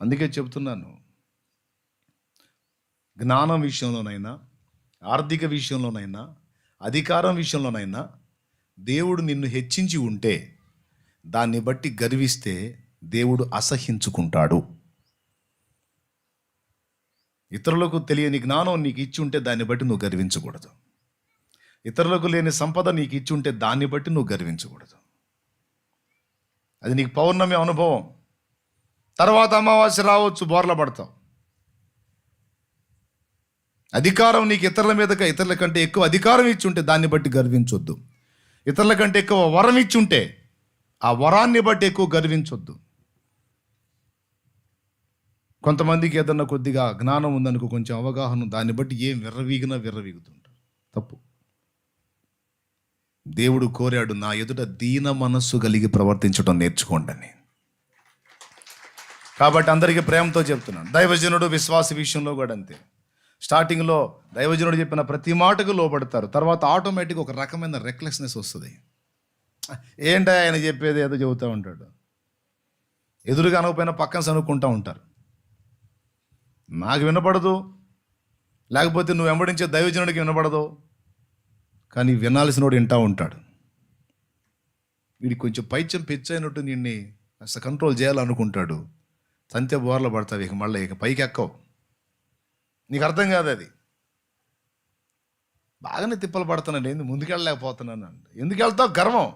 అందుకే చెప్తున్నాను, జ్ఞానం విషయంలోనైనా, ఆర్థిక విషయంలోనైనా, అధికారం విషయంలోనైనా దేవుడు నిన్ను హెచ్చించి ఉంటే దాన్ని బట్టి గర్విస్తే దేవుడు అసహ్యించుకుంటాడు. ఇతరులకు తెలియని జ్ఞానం నీకు ఇచ్చి ఉంటే దాన్ని బట్టి నువ్వు గర్వించకూడదు. ఇతరులకు లేని సంపద నీకు ఇచ్చి ఉంటే దాన్ని బట్టి నువ్వు గర్వించకూడదు. అది నీకు పౌర్ణమి అనుభవం. తర్వాత అమావాస్య రావచ్చు, బోర్ల పడతావు. అధికారం నీకు ఇతరుల కంటే ఎక్కువ అధికారం ఇచ్చి ఉంటే దాన్ని బట్టి గర్వించొద్దు. ఇతరుల కంటే ఎక్కువ వరం ఇచ్చి ఉంటే ఆ వరాన్ని బట్టి ఎక్కువ గర్వించొద్దు. కొంతమందికి ఏదన్నా కొద్దిగా జ్ఞానం ఉందనుకో, కొంచెం అవగాహన, దాన్ని బట్టి ఏం విర్రవీగుతుంటారు. తప్పు. దేవుడు కోరాడు, నా ఎదుట దీన మనస్సు కలిగి ప్రవర్తించడం నేర్చుకోండి అని. కాబట్టి అందరికీ ప్రేమతో చెప్తున్నాను. దైవజనుడు విశ్వాస విషయంలో కూడా అంతే. స్టార్టింగ్లో దైవజనుడు చెప్పిన ప్రతి మాటకు లోపడతారు. తర్వాత ఆటోమేటిక్గా ఒక రకమైన రెక్లెస్నెస్ వస్తుంది. ఏంటో ఆయన చెప్పేది ఏదో చెబుతూ ఉంటాడు. ఎదురుగా అనకపోయినా పక్కన సనుక్కుంటూ ఉంటారు. నాకు వినపడదు, లేకపోతే నువ్వు వెంబడించే దైవజనుడికి వినపడదు, కానీ వినాల్సినోడు వింటూ ఉంటాడు. వీడికి కొంచెం పైత్యం పెచ్చైనట్టు నిన్ను అసలు కంట్రోల్ చేయాలనుకుంటాడు. సంత్య బోర్లు పడతావు, ఇక మళ్ళీ పైకి ఎక్కవు. నీకు అర్థం కాదు అది. బాగానే తిప్పలు పడుతున్నాడు, ఏంది ముందుకెళ్ళలేకపోతున్నాను అంటే. ఎందుకు వెళ్తావు? గర్వం.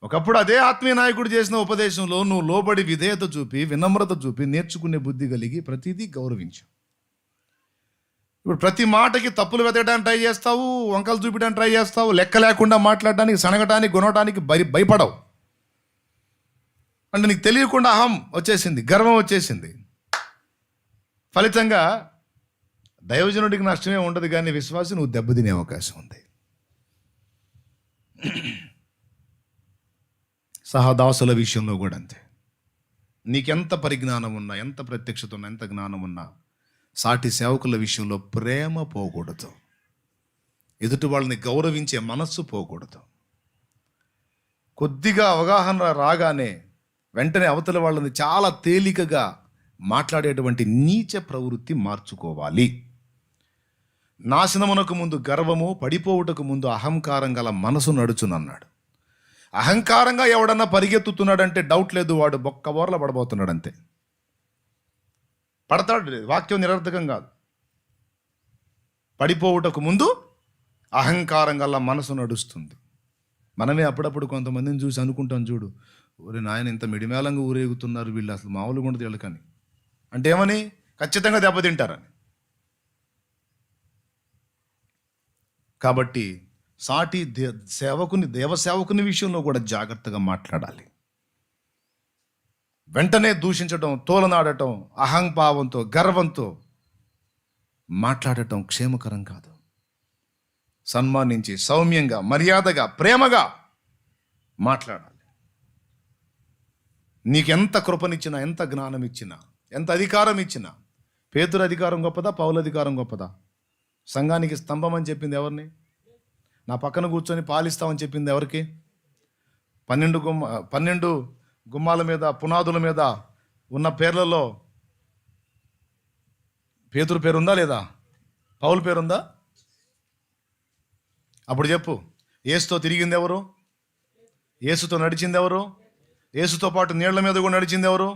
ఒకప్పుడు అదే ఆత్మీయ నాయకుడు చేసిన ఉపదేశంలో నువ్వు లోబడి విధేయత చూపి, వినమ్రత చూపి, నేర్చుకునే బుద్ధి కలిగి ప్రతిదీ గౌరవించు. ఇప్పుడు ప్రతి మాటకి తప్పులు వెతకడానికి ట్రై చేస్తావు, వంకలు చూపించడానికి ట్రై చేస్తావు, లెక్క లేకుండా మాట్లాడడానికి, సనగటానికి, గుణటానికి భయపడవు. అంటే నీకు తెలియకుండా అహం వచ్చేసింది, గర్వం వచ్చేసింది. ఫలితంగా దైవజనుడికి నష్టమే ఉండదు, కానీ విశ్వాసి నువ్వు దెబ్బతినే అవకాశం ఉంది. సహదాసుల విషయంలో కూడా అంతే. నీకెంత పరిజ్ఞానం ఉన్నా, ఎంత ప్రత్యక్షత ఉన్నా, ఎంత జ్ఞానం ఉన్నా, సాటి సేవకుల విషయంలో ప్రేమ పోకూడదు. ఎదుటి వాళ్ళని గౌరవించే మనస్సు పోకూడదు. కొద్దిగా అవగాహన రాగానే వెంటనే అవతల వాళ్ళని చాలా తేలికగా మాట్లాడేటువంటి నీచ ప్రవృత్తి మార్చుకోవాలి. నాశనమునకు ముందు గర్వము, పడిపోవుటకు ముందు అహంకారం గల మనసు నడుచునన్నాడు. అహంకారంగా ఎవడన్నా పరిగెత్తుతున్నాడంటే డౌట్ లేదు, వాడు బొక్క బోర్ల పడబోతున్నాడు అంతే. పడతాడు, వాక్యం నిరర్థకం కాదు. పడిపోవుటకు ముందు అహంకారం గల మనసు నడుస్తుంది. మనమే అప్పుడప్పుడు కొంతమందిని చూసి అనుకుంటాం, చూడు ఒరే నాయన ఇంత మిడిమేళంగా ఊరేగుతున్నారు వీళ్ళు, అసలు మామూలుగా ఉండదు వీళ్ళకని. అంటే ఏమని? ఖచ్చితంగా దెబ్బతింటారని. కాబట్టి సాటి దేవసేవకుని విషయంలో కూడా జాగ్రత్తగా మాట్లాడాలి. వెంటనే దూషించడం, తోలనాడటం, అహంభావంతో, గర్వంతో మాట్లాడటం క్షేమకరం కాదు. సన్మానించి, సౌమ్యంగా, మర్యాదగా, ప్రేమగా మాట్లాడాలి. నీకెంత కృపనిచ్చినా, ఎంత జ్ఞానం ఇచ్చినా, ఎంత అధికారం ఇచ్చినా, పేతురు అధికారం గొప్పదా, పౌలు అధికారం గొప్పదా? సంఘానికి స్తంభం అని చెప్పింది ఎవరిని? నా పక్కన కూర్చొని పాలిస్తామని చెప్పింది ఎవరికి? 12 గుమ్మాల మీద, పునాదుల మీద ఉన్న పేర్లలో పేతురు పేరుందా లేదా? పౌలు పేరుందా? అప్పుడు చెప్పు, యేసుతో తిరిగింది ఎవరు? యేసుతో నడిచింది ఎవరు? యేసుతో పాటు నీళ్ల మీద కూడా నడిచింది ఎవరు?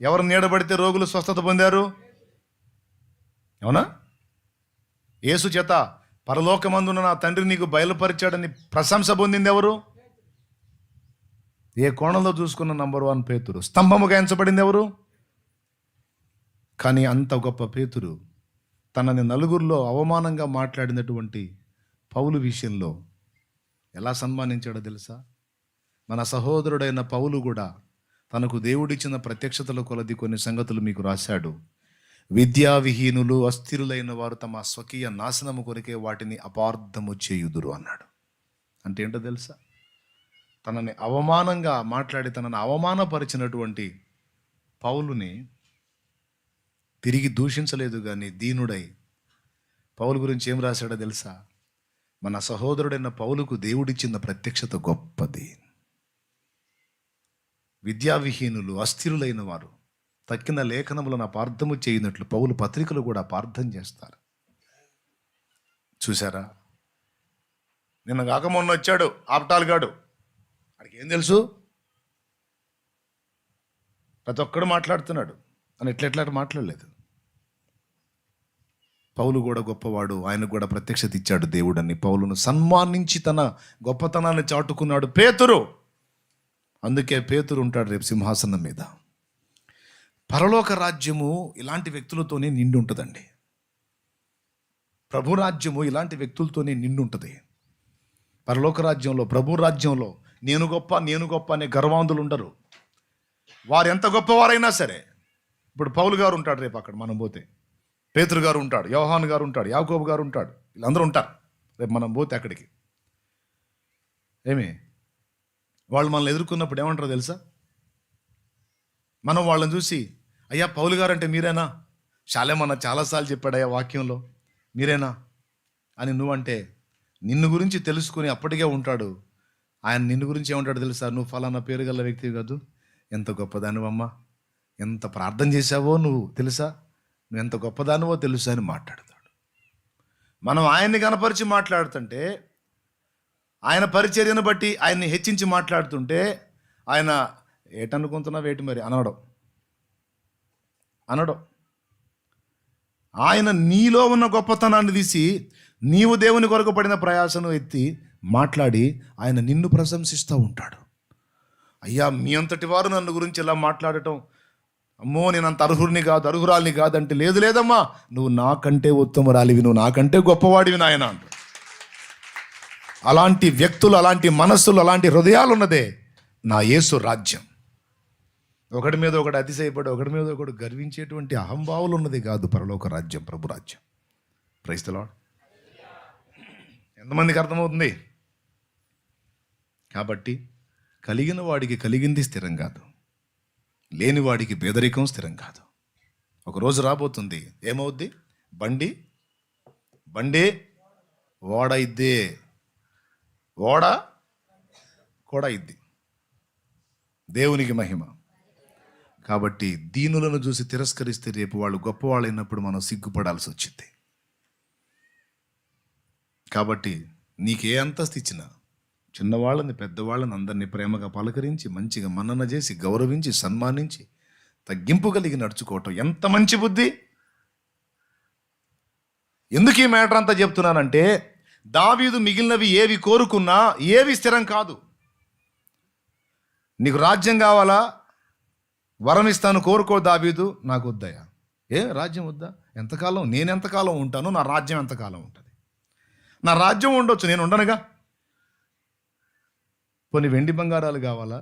ఎవరు నీడబడితే రోగులు స్వస్థత పొందారు? అవునా? యేసు చేత పరలోకమందున నా తండ్రి నీకు బయలుపరిచాడని ప్రశంస పొందింది ఎవరు? ఏ కోణంలో చూసుకున్న నంబర్ 1 పేతురు. స్తంభముగా ఎంచబడింది ఎవరు? కానీ అంత గొప్ప పేతురు తనని నలుగురిలో అవమానంగా మాట్లాడినటువంటి పౌలు విషయంలో ఎలా సన్మానించాడో తెలుసా? మన సహోదరుడైన పౌలు కూడా తనకు దేవుడిచ్చిన ప్రత్యక్షతల కొలది కొన్ని సంగతులు మీకు రాశాడు. విద్యావిహీనులు, అస్థిరులైన వారు తమ స్వకీయ నాశనము కొరికే వాటిని అపార్థము చేయుదురు అన్నాడు. అంటే ఏంటో తెలుసా? తనని అవమానంగా మాట్లాడి తనని అవమానపరిచినటువంటి పౌలుని తిరిగి దూషించలేదు, కానీ దీనుడై పౌలు గురించి ఏం రాశాడో తెలుసా? మన సహోదరుడైన పౌలుకు దేవుడిచ్చిన ప్రత్యక్షత గొప్పది. విద్యావిహీనులు, అస్థిరులైన వారు తక్కిన లేఖనములను అపార్థము చేయనట్లు పౌలు పత్రికలు కూడా అపార్థం చేస్తారు. చూసారా? నిన్న కాక మొన్న వచ్చాడు ఆప్టాల్ గాడు, వాడికి ఏం తెలుసు, ప్రతి ఒక్కడు మాట్లాడుతున్నాడు అని ఎట్లా మాట్లాడలేదు. పౌలు కూడా గొప్పవాడు, ఆయనకు కూడా ప్రత్యక్షత ఇచ్చాడు దేవుడని. పౌలును సన్మానించి తన గొప్పతనాన్ని చాటుకున్నాడు పేతురు. అందుకే పేతురు ఉంటాడు రేపు సింహాసనం మీద. పరలోక రాజ్యము ఇలాంటి వ్యక్తులతోనే నిండి ఉంటుందండి. ప్రభు రాజ్యము ఇలాంటి వ్యక్తులతోనే నిండి ఉంటుంది. పరలోక రాజ్యంలో, ప్రభు రాజ్యంలో నేను గొప్ప అనే గర్వాంధులు ఉండరు. వారు ఎంత గొప్పవారైనా సరే. ఇప్పుడు పౌలు గారు ఉంటాడు రేపు అక్కడ మనం పోతే, పేతురు గారు ఉంటాడు, యోహాను గారు ఉంటాడు, యాకోబు గారు ఉంటాడు, వీళ్ళందరూ ఉంటారు రేపు మనం పోతే అక్కడికి. వాళ్ళు మనల్ని ఎదుర్కొన్నప్పుడు ఏమంటారో తెలుసా? మనం వాళ్ళని చూసి, అయ్యా పౌలు గారు అంటే మీరేనా? శాలేమన్న చాలాసార్లు చెప్పాడయ్యా వాక్యంలో, మీరేనా అని నువ్వంటే, నిన్ను గురించి తెలుసుకుని అప్పటికే ఉంటాడు ఆయన. నిన్ను గురించి ఏమంటాడు తెలుసా? నువ్వు ఫలానా పేరు గల వ్యక్తి కాదు, ఎంత గొప్పదానివమ్మా, ఎంత ప్రార్థన చేశావో నువ్వు తెలుసా, నువ్వు ఎంత గొప్పదానివో తెలుసా అని మాట్లాడతాడు. మనం ఆయన్ని కనపరిచి మాట్లాడుతుంటే, ఆయన పరిచర్యను బట్టి ఆయన్ని హెచ్చించి మాట్లాడుతుంటే, ఆయన ఏటనుకుంటున్నావు వేటి మరి అనడం. ఆయన నీలో ఉన్న గొప్పతనాన్ని తీసి నీవు దేవుని కొరకు పడిన ప్రయాసను ఎత్తి మాట్లాడి ఆయన నిన్ను ప్రశంసిస్తూ ఉంటాడు. అయ్యా మీ అంతటి వారు నన్ను గురించి ఇలా మాట్లాడటం, అమ్మో నేను అంత అర్హురాల్ని కాదంటే, లేదమ్మా నువ్వు నాకంటే ఉత్తమురాలివి, నువ్వు నాకంటే గొప్పవాడివి నాయన అంటాడు. అలాంటి వ్యక్తులు, అలాంటి మనస్సులు, అలాంటి హృదయాలు ఉన్నదే నా యేసు రాజ్యం. ఒకటి మీద ఒకటి అతిశయపడి, ఒకటి మీద ఒకటి గర్వించేటువంటి అహంభావులు ఉన్నది కాదు పరలోక రాజ్యం, ప్రభు రాజ్యం. Praise the Lord. ఎంతమందికి అర్థమవుతుంది? కాబట్టి కలిగిన వాడికి కలిగింది స్థిరం కాదు, లేని వాడికి పేదరికం స్థిరం కాదు. ఒకరోజు రాబోతుంది, ఏమవుద్ది? బండి ఓడ ఇద్దే, ఓడ కూడా ఇద్ది. దేవునికి మహిమ. కాబట్టి దీనులను చూసి తిరస్కరిస్తే రేపు వాళ్ళు గొప్పవాళ్ళైనప్పుడు మనం సిగ్గుపడాల్సి వచ్చింది. కాబట్టి నీకే అంతస్తు ఇచ్చినా చిన్నవాళ్ళని, పెద్దవాళ్ళని అందరినీ ప్రేమగా పలకరించి, మంచిగా మన్నన చేసి, గౌరవించి, సన్మానించి, తగ్గింపు కలిగి నడుచుకోవటం ఎంత మంచి బుద్ధి. ఎందుకు ఈ మ్యాటర్ అంతా చెప్తున్నానంటే, దావీదు మిగిలినవి ఏవి కోరుకున్నా ఏవి స్థిరం కాదు. నీకు రాజ్యం కావాలా? వరం ఇస్తాను, కోరుకో దావీదు. నాకు వద్దయా, రాజ్యం వద్దా? ఎంతకాలం? నేను ఎంతకాలం ఉంటాను? నా రాజ్యం ఎంతకాలం ఉంటుంది? నా రాజ్యం ఉండొచ్చు, నేను ఉండనుగా. కొన్ని వెండి బంగారాలు కావాలా?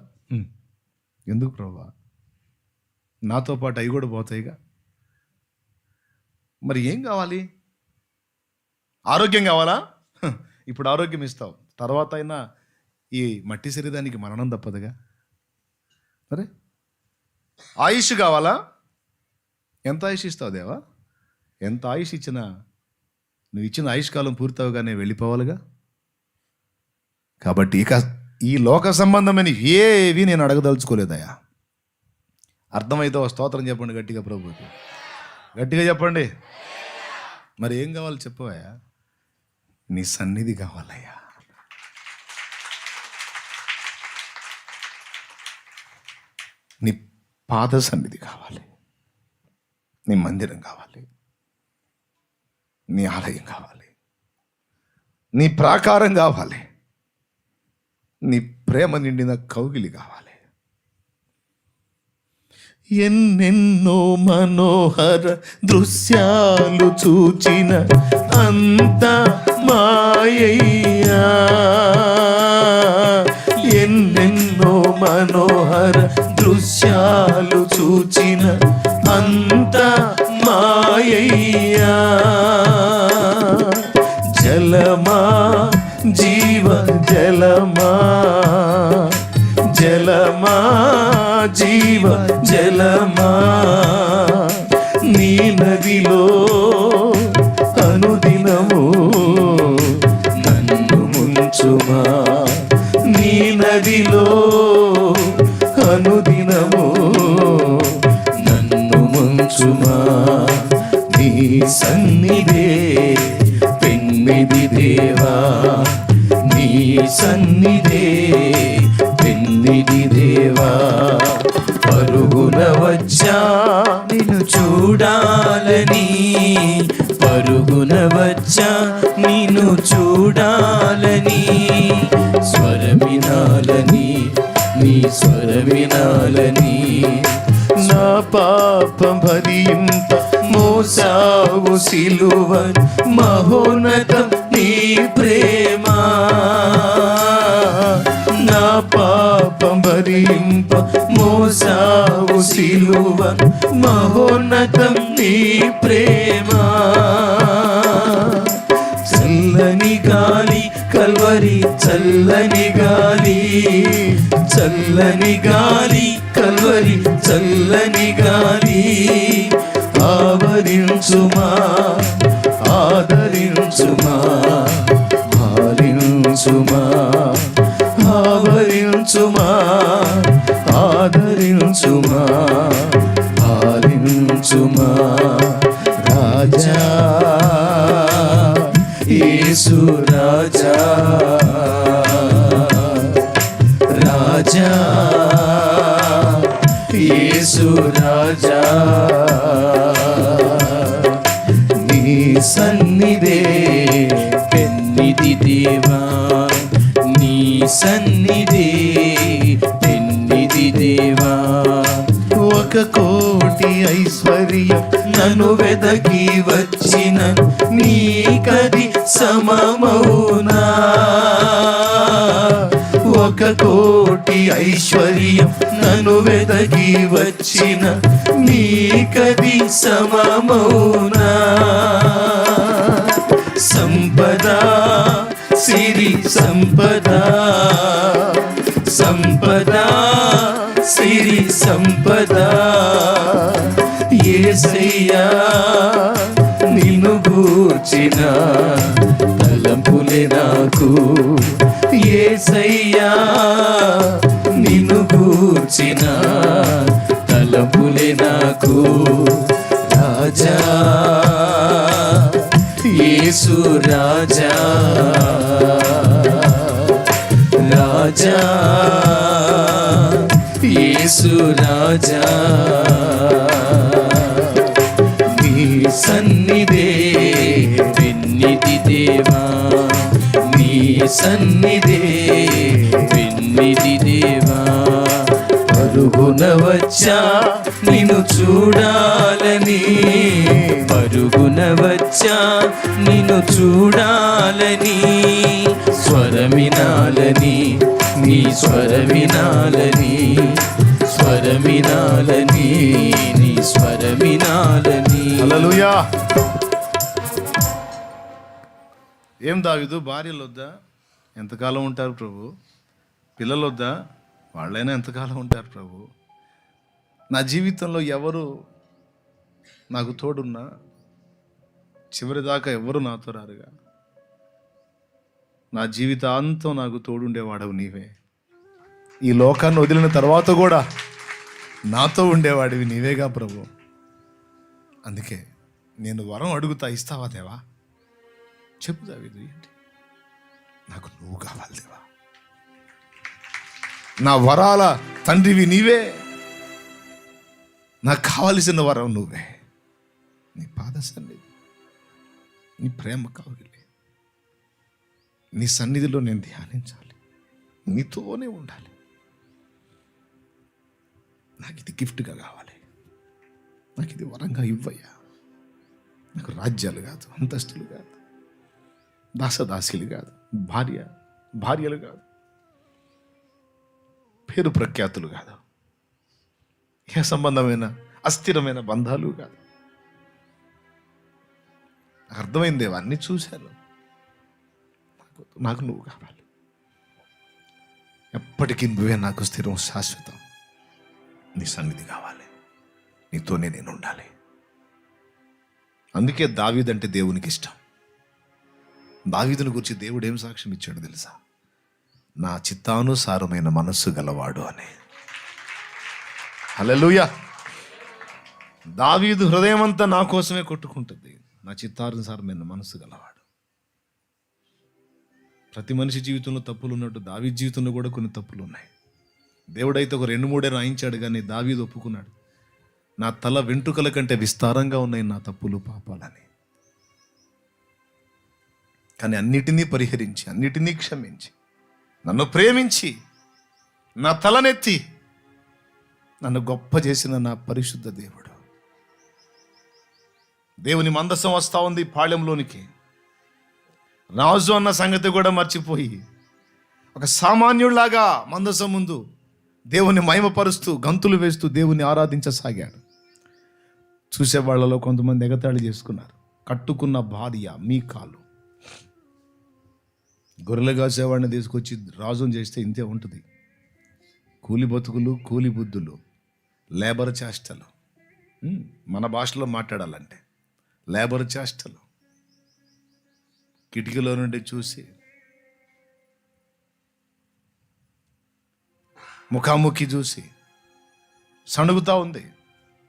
ఎందుకు ప్రభువా? నాతో పాటు అవి కూడా పోతాయిగా. మరి ఏం కావాలి? ఆరోగ్యం కావాలా? ఇప్పుడు ఆరోగ్యం ఇస్తావు, తర్వాత అయినా ఈ మట్టి శరీరానికి మరణం తప్పదుగా. అరే ఆయుష్ కావాలా? ఎంత ఆయుష్ ఇస్తావు దేవా? ఎంత ఆయుష్ ఇచ్చినా నువ్వు ఇచ్చిన ఆయుష్ కాలం పూర్తవగానే వెళ్ళిపోవాలిగా. కాబట్టి ఇక ఈ లోక సంబంధమైన ఏవి నేను అడగదలుచుకోలేదయా. అర్థమైతే స్తోత్రం చెప్పండి గట్టిగా, ప్రభుకి గట్టిగా చెప్పండి. మరి ఏం కావాలి చెప్పవయ్యా? నీ సన్నిధి కావాలయ్యా. నీ పాద సన్నిధి కావాలి, నీ మందిరం కావాలి, నీ ఆలయం కావాలి, నీ ప్రాకారం కావాలి, నీ ప్రేమ నిండిన కౌగిలి కావాలి. ఎన్నెన్నో మనోహర దృశ్యాలు చూచిన అంత మాయయ్యా, ఎన్నెన్నో మనోహర దృశ్యాలు చూచిన అంత మాయయ్యా. జలమా జీవ జలమా, జలమా జీవ జలమా, నీ నదిలో అనుదినము నన్ను ముంచుమా, నీ నదిలో అనుదినము నన్ను ముంచుమా నీ సన్నిధే పెన్నిది దేవా, నీ సన్నిధే పెన్నిది దేవా. పరుగున వచ్చా నిన్ను చూడాలని, పరుగున వచ్చా నిన్ను చూడాలని, స్వరమినాలని నీ స్వరమినాలని. నా పాపం భరింప మోసావు సిలువ, మహోన్నతం నీ ప్రేమ. నా పాపం భరింప మోసావు సిలువ, మహోన్నతం నీ ప్రేమ. చల్లని గాలి కల్వరి, చల్లని గాలి, చల్లని గాలి కల్వరి, చల్లని గాలి. ఆవరించుమా, ఆదరించుమా, ఆలించుమా, ఆవరించుమా, ఆదరించుమా, ఆలించుమా. రాజా యేసు రాజా, రాజా యేసు రాజా. నీ సన్నిధే పెన్నిది దేవా, నీ సన్నిధే పెన్నిది దేవా. 1,000,000 ఐశ్వర్యం నన్ను వెదకి వచ్చిన నీకది సమమౌనా. 1,000,000 ఐశ్వర్యం నన్ను వెదకి వచ్చిన నీకది సమమౌనా. సంపద సిరి సంపద, సంపద సిరి సంపద. యేసయ్యా నిన్ను గూర్చిన తలంపులే నాకు, యేసయ్యా నిన్ను గూర్చిన తలంపులే నాకు. రాజా యేసు రాజా, రాజా యేసు రాజా. నీ సన్నిధే పెన్నిది దేవా, నీ సన్నిధే పెన్నిది దేవా. పరుగున వచ్చా నిన్ను చూడాలని, పరుగున వచ్చా నిన్ను చూడాలని, స్వరమినాలని నీ స్వరమినాలని, స్వరమినాలని నీ స్వరమినాలని. హల్లెలూయా. ఏం దావీదు, భార్యలు వద్దా? ఎంతకాలం ఉంటారు ప్రభు? పిల్లలు వద్దా? వాళ్ళైనా ఎంతకాలం ఉంటారు ప్రభు? నా జీవితంలో ఎవరు నాకు తోడున్నా చివరి దాకా ఎవరు నాతో రారుగా. నా జీవితాంతం నాకు తోడుండేవాడవు నీవే. ఈ లోకాన్ని వదిలిన తర్వాత కూడా నాతో ఉండేవాడివి నీవేగా ప్రభు. అందుకే నేను వరం అడుగుతా, ఇస్తావా దేవా? చెప్పు దావీదు, ఏంటి? నాకు నువ్వు కావాలి దేవా. నా వరాల తండ్రివి నీవే, నాకు కావలసిన వరం నువ్వే. నీ పాద సన్నిధి, నీ ప్రేమ కావాలి, నీ సన్నిధిలో నేను ధ్యానించాలి, నీతోనే ఉండాలి. నాకు ఇది గిఫ్ట్గా కావాలి, నాకు ఇది వరంగా ఇవ్వయ్యా. నాకు రాజ్యాలు కాదు, అంతస్తులు కాదు, దాసదాసీలు కాదు, భార్యలు కాదు, పేరు ప్రఖ్యాతులు కాదు, ఏ సంబంధమైన అస్థిరమైన బంధాలు కాదు. నాకు అర్థమైంది, అన్నీ చూశాను. నాకు నువ్వు కావాలి. ఎప్పటికీ నువ్వే నాకు స్థిరం, శాశ్వతం. నీ సన్నిధి కావాలి, నీతోనే నేను ఉండాలి. అందుకే దావీదంటే దేవునికి ఇష్టం. దావీదుని గురించి దేవుడు ఏం సాక్ష్యం ఇచ్చాడు తెలుసా? నా చిత్తానుసారమైన మనస్సు గలవాడు అని. హల్లెలూయా. దావీదు హృదయం అంతా నా కోసమే కొట్టుకుంటుంది. నా చిత్తానుసారమైన మనసు గలవాడు. ప్రతి మనిషి జీవితంలో తప్పులు ఉన్నట్టు దావీదు జీవితంలో కూడా కొన్ని తప్పులు ఉన్నాయి. దేవుడైతే ఒక 2-3 రాయించాడు, కానీ దావీదు ఒప్పుకున్నాడు, నా తల వెంట్రుకల కంటే విస్తారంగా ఉన్నాయి నా తప్పులు పాపాలని. కానీ అన్నిటినీ పరిహరించి, అన్నిటినీ క్షమించి, నన్ను ప్రేమించి, నా తలనెత్తి నన్ను గొప్ప చేసిన నా పరిశుద్ధ దేవుడు. దేవుని మందసం వస్తూ ఉంది పాళెంలోనికి. రాజు అన్న సంగతి కూడా మర్చిపోయి ఒక సామాన్యుడిలాగా మందసం ముందు దేవుని మహిమపరుస్తూ గంతులు వేస్తూ దేవుని ఆరాధించసాగాడు. చూసేవాళ్లలో కొంతమంది ఎగతాళి చేసుకున్నారు. కట్టుకున్న భార్య మీకాలు, గొర్రెలు కాసేవాడిని తీసుకొచ్చి రాజుని చేస్తే ఇంతే ఉంటుంది. కూలి బతుకులు, కూలి బుద్ధులు, లేబర్ చేష్టలు. మన భాషలో మాట్లాడాలంటే లేబర్ చేష్టలు. కిటికీలో నుండి చూసి ముఖాముఖి చూసి సణుగుతా ఉంది.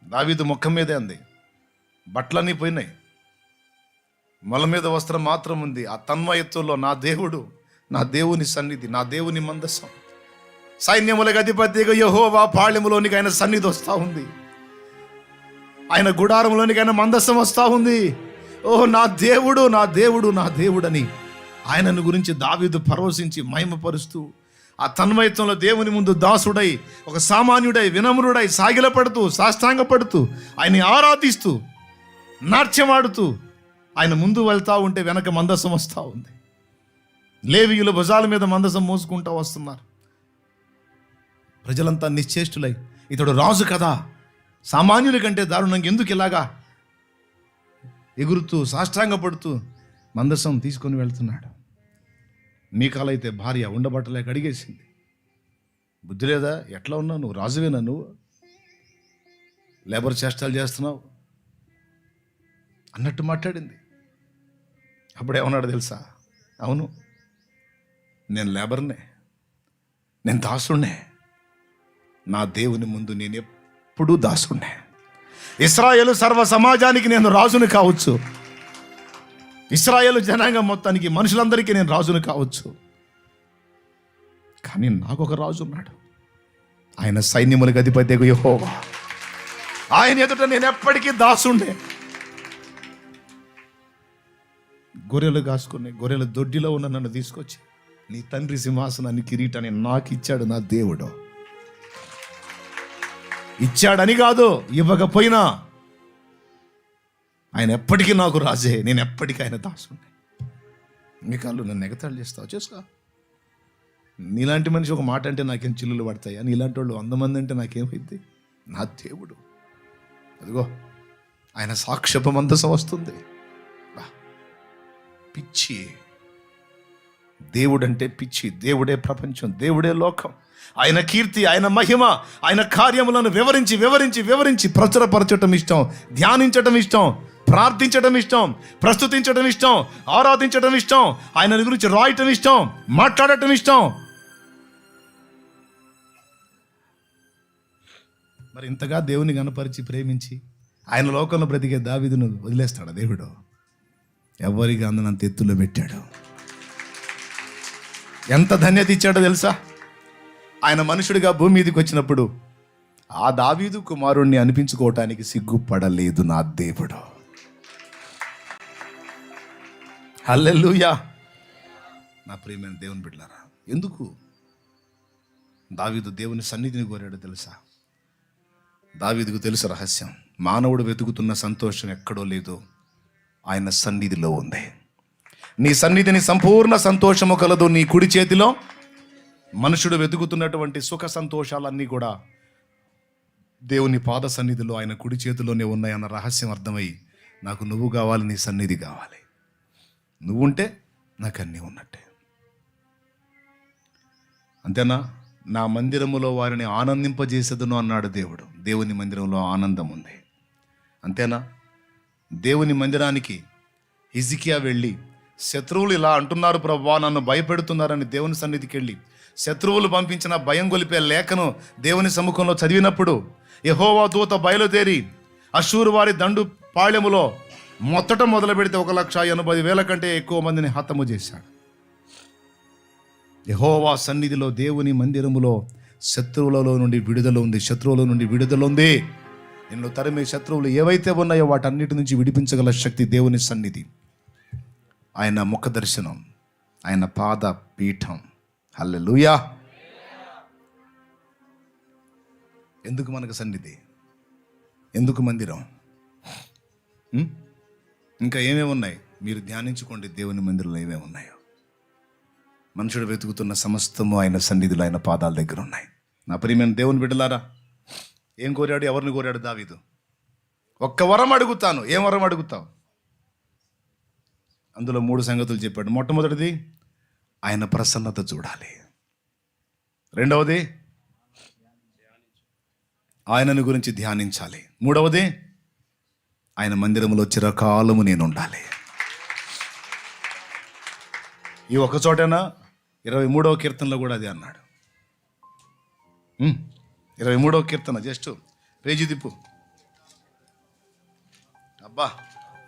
దావీదు ముఖం మీదే ఉంది, బట్టలన్నీ పోయినాయి, మొల మీద వస్త్రం మాత్రం ఉంది. ఆ తన్మయత్వంలో నా దేవుడు, నా దేవుని సన్నిధి, నా దేవుని మందసం, సైన్యములకు అధిపతిగా యెహోవా పాళెములోనికి ఆయన సన్నిధి వస్తూ ఉంది. ఆయన గుడారంలోనికి ఆయన మందసం వస్తూ ఉంది. ఓహో, నా దేవుడు, నా దేవుడు, నా దేవుడని ఆయనను గురించి దావీదు పరవశించి మహిమపరుస్తూ ఆ తన్మయత్వంలో దేవుని ముందు దాసుడై, ఒక సామాన్యుడై, వినమ్రుడై, సాగిలపడుతూ, సాష్టాంగపడుతూ, ఆయన్ని ఆరాధిస్తూ, నాట్యమాడుతూ ఆయన ముందు వెళ్తూ ఉంటే వెనక మందసం వస్తూ ఉంది. లేవీయుల భుజాల మీద మందసం మోసుకుంటూ వస్తున్నారు. ప్రజలంతా నిశ్చేష్టులై, ఇతడు రాజు కదా, సామాన్యుల కంటే దారుణంగా ఎందుకు ఇలాగా ఎగురుతూ సాష్టాంగపడుతూ మందసం తీసుకొని వెళ్తున్నాడు. మీకాలైతే భార్య ఉండబట్టలేక అడిగేసింది, బుద్ధి లేదా, ఎట్లా ఉన్నావు నువ్వు, రాజువేనా నువ్వు, లేబర్ చేష్టాలు చేస్తున్నావు అన్నట్టు మాట్లాడింది. అప్పుడేమన్నాడు తెలుసా? అవును, నేను లేబర్నే, నేను దాసుణ్ణే, నా దేవుని ముందు నేను ఎప్పుడూ దాసుణ్ణే. ఇశ్రాయేలు సర్వ సమాజానికి నేను రాజును కావచ్చు, ఇశ్రాయేలు జనాంగం మొత్తానికి, మనుషులందరికీ నేను రాజును కావచ్చు, కానీ నాకు ఒక రాజు ఉన్నాడు. ఆయన సైన్యములకు అధిపతి యెహోవా. ఆయన ఎదుట నేను ఎప్పటికీ దాసుండే. గొర్రెలు కాసుకుని గొర్రెల దొడ్డిలో ఉన్న నన్ను తీసుకొచ్చి నీ తండ్రి సింహాసనాన్ని, కిరీటాన్ని నాకు ఇచ్చాడు నా దేవుడు. ఇచ్చాడని కాదు, ఇవ్వకపోయినా ఆయన ఎప్పటికీ నాకు రాజే, నేను ఎప్పటికీ ఆయన దాసుండే. మీ కాళ్ళు నన్ను ఎగతాళి చేస్తావు, చేసుకో. నీలాంటి మనిషి ఒక మాట అంటే నాకేం చిల్లులు పడతాయా? నీలాంటి వాళ్ళు 100 మంది అంటే నాకేమైంది? నా దేవుడు అదిగో ఆయన సాక్ష్యపు మందసం వస్తుంది. పిచ్చి దేవుడంటే పిచ్చి. దేవుడే ప్రపంచం, దేవుడే లోకం. ఆయన కీర్తి, ఆయన మహిమ, ఆయన కార్యములను వివరించి వివరించి వివరించి ప్రచురపరచటం ఇష్టం, ధ్యానించటం ఇష్టం, ప్రార్థించటం ఇష్టం, ప్రస్తుతించటం ఇష్టం, ఆరాధించటం ఇష్టం, ఆయన గురించి రాయటం ఇష్టం, మాట్లాడటం ఇష్టం. మరి ఇంతగా దేవుని గణపరిచి ప్రేమించి ఆయన లోకంలో బ్రతికే దావీదును వదిలేస్తాడు దేవుడు? ఎవరికి అందనంత ఎత్తులో పెట్టాడు. ఎంత ధన్యత ఇచ్చాడో తెలుసా? ఆయన మనుషుడిగా భూమి మీదకి వచ్చినప్పుడు ఆ దావీదు కుమారుణ్ణి అనిపించుకోవటానికి సిగ్గుపడలేదు నా దేవుడు. హల్లెలూయా. నా ప్రియమైన దేవుని బిడ్డలారా, ఎందుకు దావీదు దేవుని సన్నిధిని కోరాడో తెలుసా? దావీదుకు తెలుసు రహస్యం. మానవుడు వెతుకుతున్న సంతోషం ఎక్కడో లేదో ఆయన సన్నిధిలో ఉంది. నీ సన్నిధిని సంపూర్ణ సంతోషము కలదు నీ కుడి చేతిలో. మనుషుడు వెతుకుతున్నటువంటి సుఖ సంతోషాలన్నీ కూడా దేవుని పాద సన్నిధిలో, ఆయన కుడి చేతిలోనే ఉన్నాయన్న రహస్యం అర్థమై, నాకు నువ్వు కావాలి, నీ సన్నిధి కావాలి, నువ్వుంటే నాకు అన్నీ ఉన్నట్టే. అంతేనా? నా మందిరములో వారిని ఆనందింపజేసేదను అన్నాడు దేవుడు. దేవుని మందిరంలో ఆనందం ఉంది. అంతేనా? దేవుని మందిరానికి హిజ్కియా వెళ్ళి, శత్రువులు ఇలా అంటున్నారు ప్రభువా, నన్ను భయపెడుతున్నారని దేవుని సన్నిధికి వెళ్ళి శత్రువులు పంపించిన భయం గొలిపే లేఖను దేవుని సముఖంలో చదివినప్పుడు యెహోవా దూత బయలుదేరి అష్షూరు వారి దండు పాళెములో మొదలు పెడితే 1,80,000 కంటే ఎక్కువ మందిని హతము చేశాడు. యెహోవా సన్నిధిలో దేవుని మందిరములో శత్రువులలో నుండి విడుదల ఉంది. శత్రువుల నుండి విడుదల ఉంది. నిన్ను తరిమే శత్రువులు ఏవైతే ఉన్నాయో వాటన్నిటి నుంచి విడిపించగల శక్తి దేవుని సన్నిధి, ఆయన ముఖ దర్శనం, ఆయన పాద పీఠం. హల్లెలూయా. ఎందుకు మనకు సన్నిధి? ఎందుకు మందిరం? ఇంకా ఏమేమి ఉన్నాయి? మీరు ధ్యానించుకోండి. దేవుని మందిరంలో ఏమేమి ఉన్నాయో. మనుషుడు వెతుకుతున్న సమస్తము ఆయన సన్నిధిలో, ఆయన పాదాల దగ్గర ఉన్నాయి. నా ప్రియమైన దేవుని బిడ్డలారా, ఏం కోరాడు? ఎవరిని కోరాడు దావీదు? ఒక్క వరం అడుగుతాను. ఏం వరం అడుగుతావు? అందులో 3 సంగతులు చెప్పాడు. మొట్టమొదటిది ఆయన ప్రసన్నత చూడాలి. రెండవది ఆయనను గురించి ధ్యానించాలి. మూడవది ఆయన మందిరంలో చిరకాలము నేను ఉండాలి. ఈ ఒక చోటనా 23వ కీర్తనలో కూడా అదే అన్నాడు. 23వ కీర్తన జస్ట్ పేజీ తిప్పు. అబ్బా,